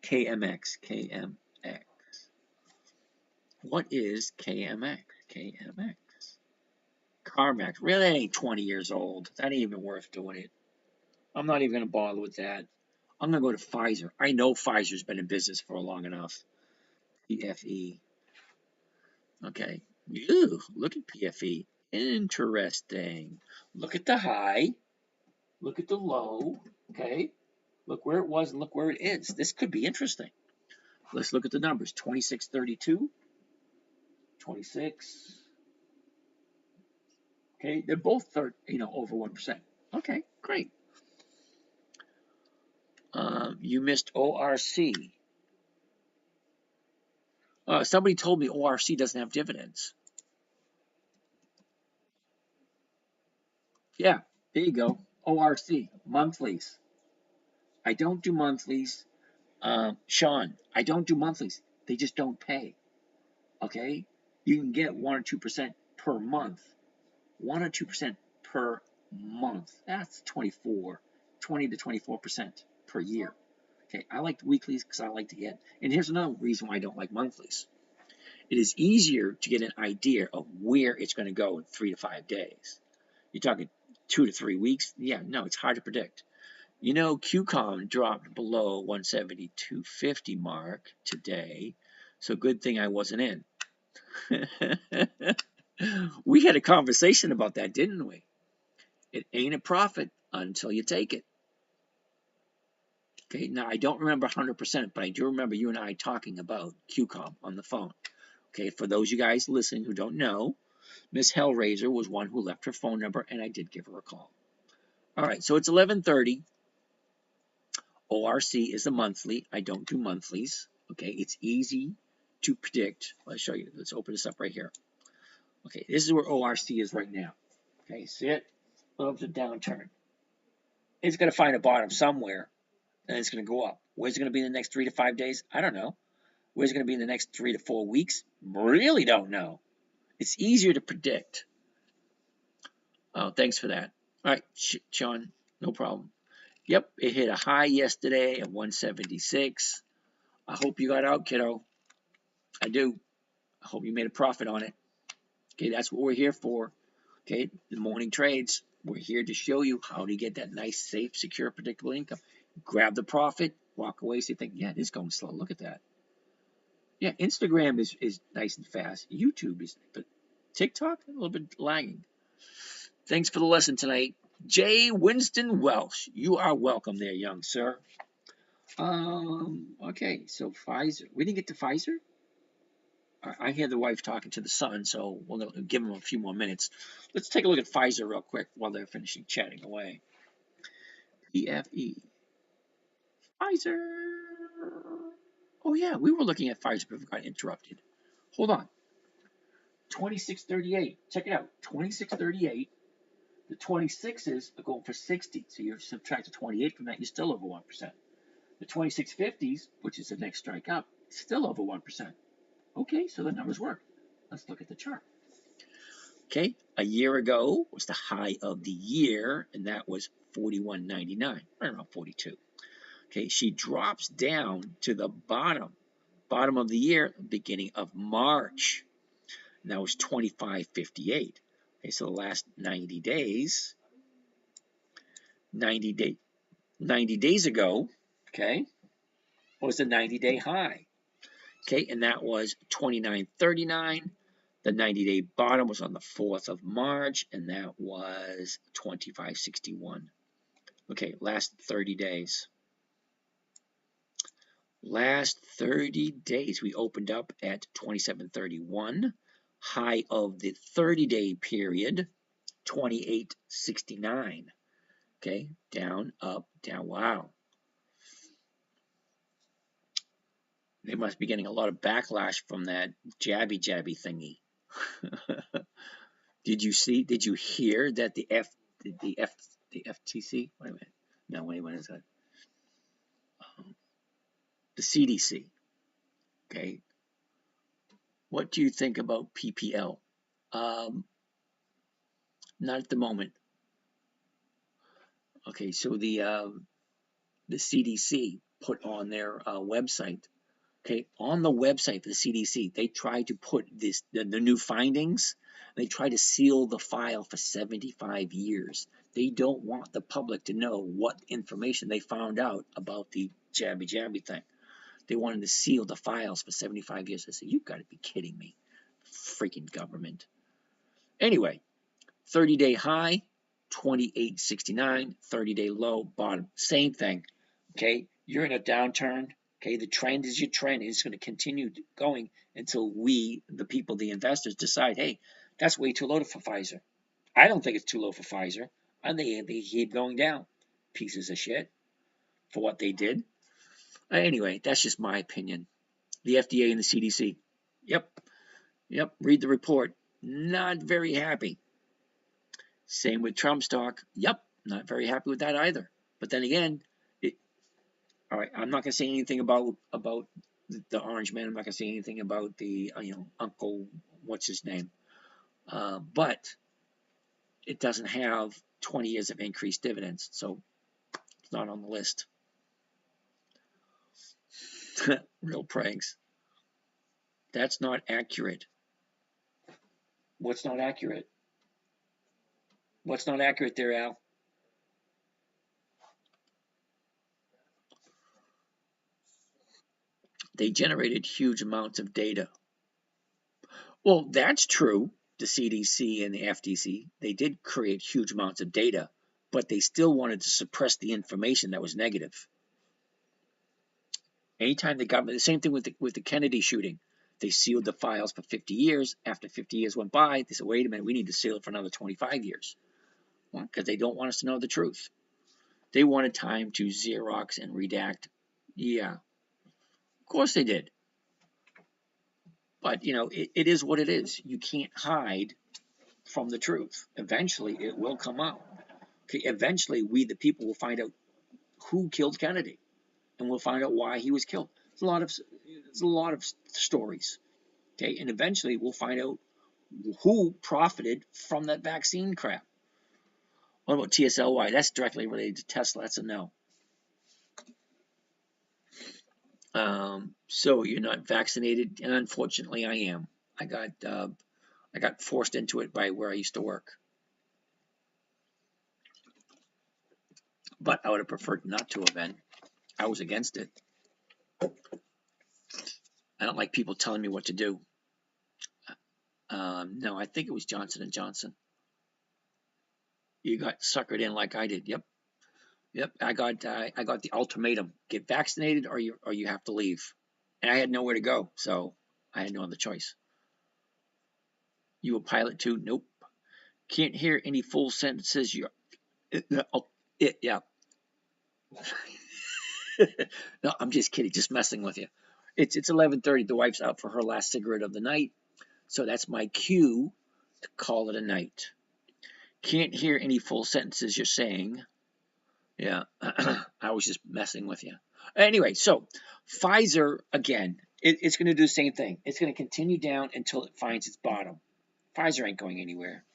Speaker 1: KMX. KMX. What is KMX? KMX. CarMax. Really, that ain't 20 years old. That ain't even worth doing it. I'm not even going to bother with that. I'm going to go to Pfizer. I know Pfizer's been in business for long enough. PFE. Okay. Ew, look at PFE. Interesting. Look at the high. Look at the low. Okay. Look where it was and look where it is. This could be interesting. Let's look at the numbers. 26.32. 26. Okay. They're both over 1%. Okay. Great. You missed ORC. Somebody told me ORC doesn't have dividends. Yeah, there you go. ORC, monthlies. I don't do monthlies. Sean, I don't do monthlies. They just don't pay. Okay? You can get 1 or 2% per month. 1 or 2% per month. That's 20 to 24% per year. Okay, I like weeklies because I like to get, and here's another reason why I don't like monthlies. It is easier to get an idea of where it's going to go in 3 to 5 days. You're talking 2 to 3 weeks. Yeah, no, it's hard to predict. You know, QCOM dropped below 172.50 mark today, so good thing I wasn't in. We had a conversation about that, didn't we? It ain't a profit until you take it. Okay, now I don't remember 100%, but I do remember you and I talking about QCOM on the phone. Okay, for those of you guys listening who don't know, Miss Hellraiser was one who left her phone number, and I did give her a call. All right, so it's 11:30. ORC is a monthly. I don't do monthlies. Okay, it's easy to predict. Let's show you. Let's open this up right here. Okay, this is where ORC is right now. Okay, see it? A little bit of downturn. It's going to find a bottom somewhere, and it's going to go up. Where's it going to be in the next 3 to 5 days? I don't know. Where's it going to be in the next 3 to 4 weeks? Really don't know. It's easier to predict. Oh, thanks for that. All right, Sean, no problem. Yep, it hit a high yesterday at 176. I hope you got out, kiddo. I do. I hope you made a profit on it. Okay, that's what we're here for. Okay, the morning trades. We're here to show you how to get that nice, safe, secure, predictable income. Grab the profit, walk away, so you think, yeah, it is going slow. Look at that. Yeah, Instagram is nice and fast. YouTube is, but TikTok, a little bit lagging. Thanks for the lesson tonight. J. Winston Welsh, you are welcome there, young sir. Okay, so Pfizer. We didn't get to Pfizer? I hear the wife talking to the son, so we'll give him a few more minutes. Let's take a look at Pfizer real quick while they're finishing chatting away. PFE. Pfizer. Oh, yeah, we were looking at Pfizer, but we got interrupted. Hold on. 26.38. Check it out. 26.38. The 26s are going for 60. So you subtract the 28 from that, you're still over 1%. The 26.50s, which is the next strike up, still over 1%. Okay, so the numbers work. Let's look at the chart. Okay, a year ago was the high of the year, and that was 41.99, right around 42. Okay, she drops down to the bottom of the year, beginning of March. And that was 25.58. Okay, so the last 90 days, 90 days ago, okay, was the 90-day high. Okay, and that was 29.39. The 90-day bottom was on the 4th of March, and that was 25.61. Okay, last 30 days. Last 30 days, we opened up at 27.31. High of the 30-day period, 28.69. Okay, down, up, down. Wow. They must be getting a lot of backlash from that jabby thingy. Did you hear that the FTC? Wait a minute. No, wait, what is that? The CDC. Okay. What do you think about PPL? Not at the moment. Okay, so the CDC put on their website. Okay, on the website for the CDC, they try to put the new findings. They try to seal the file for 75 years. They don't want the public to know what information they found out about the jabby thing. They wanted to seal the files for 75 years. I said, you've got to be kidding me. Freaking government. Anyway, 30-day high, 28.69. 30-day low, bottom. Same thing. Okay, you're in a downturn. Okay, the trend is your trend. It's going to continue going until we, the people, the investors, decide, hey, that's way too low for Pfizer. I don't think it's too low for Pfizer. I think they keep going down. Pieces of shit for what they did. Anyway, that's just my opinion. The FDA and the CDC. Yep. Read the report. Not very happy. Same with Trump stock. Yep. Not very happy with that either. But then again, all right, I'm not going to say anything about the orange man. I'm not going to say anything about the Uncle, what's his name. But it doesn't have 20 years of increased dividends, so it's not on the list. Real pranks. That's not accurate. What's not accurate? What's not accurate there, Al? They generated huge amounts of data. Well, that's true. The CDC and the FTC, they did create huge amounts of data, but they still wanted to suppress the information that was negative. Anytime the government, the same thing with the Kennedy shooting, they sealed the files for 50 years. After 50 years went by, they said, wait a minute, we need to seal it for another 25 years. Well, because they don't want us to know the truth. They wanted time to Xerox and redact. Yeah, of course they did. But, it is what it is. You can't hide from the truth. Eventually, it will come out. Okay, eventually, we, the people, will find out who killed Kennedy. And we'll find out why he was killed. There's a lot of stories. Okay, and eventually, we'll find out who profited from that vaccine crap. What about TSLY? That's directly related to Tesla. That's a no. So you're not vaccinated, and unfortunately, I am. I got forced into it by where I used to work, but I would have preferred not to have been. I was against it. I don't like people telling me what to do. No, I think it was Johnson & Johnson. You got suckered in like I did. Yep. I got the ultimatum: get vaccinated, or you have to leave. And I had nowhere to go, so I had no other choice. You a pilot too? Nope. Can't hear any full sentences. Yeah. No, I'm just kidding. Just messing with you. It's 11:30. The wife's out for her last cigarette of the night, so that's my cue to call it a night. Can't hear any full sentences you're saying. Yeah, I was just messing with you. Anyway, so Pfizer, again, it's going to do the same thing. It's going to continue down until it finds its bottom. Pfizer ain't going anywhere.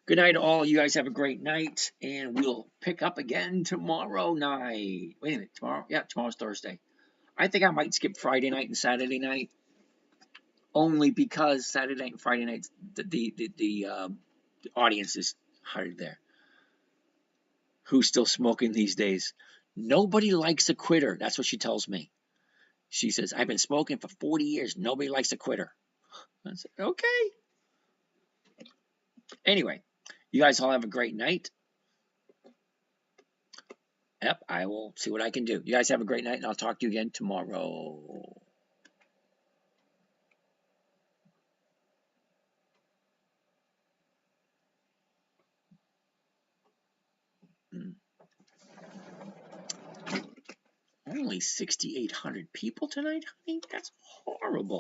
Speaker 1: Good night, all. You guys have a great night, and we'll pick up again tomorrow night. Wait a minute, tomorrow? Yeah, tomorrow's Thursday. I think I might skip Friday night and Saturday night, only because Saturday night and Friday night, the audience is hard there. Who's still smoking these days? Nobody likes a quitter. That's what she tells me. She says, I've been smoking for 40 years. Nobody likes a quitter. I said, okay. Anyway, you guys all have a great night. Yep, I will see what I can do. You guys have a great night, and I'll talk to you again tomorrow. Only 6,800 people tonight, honey? That's horrible.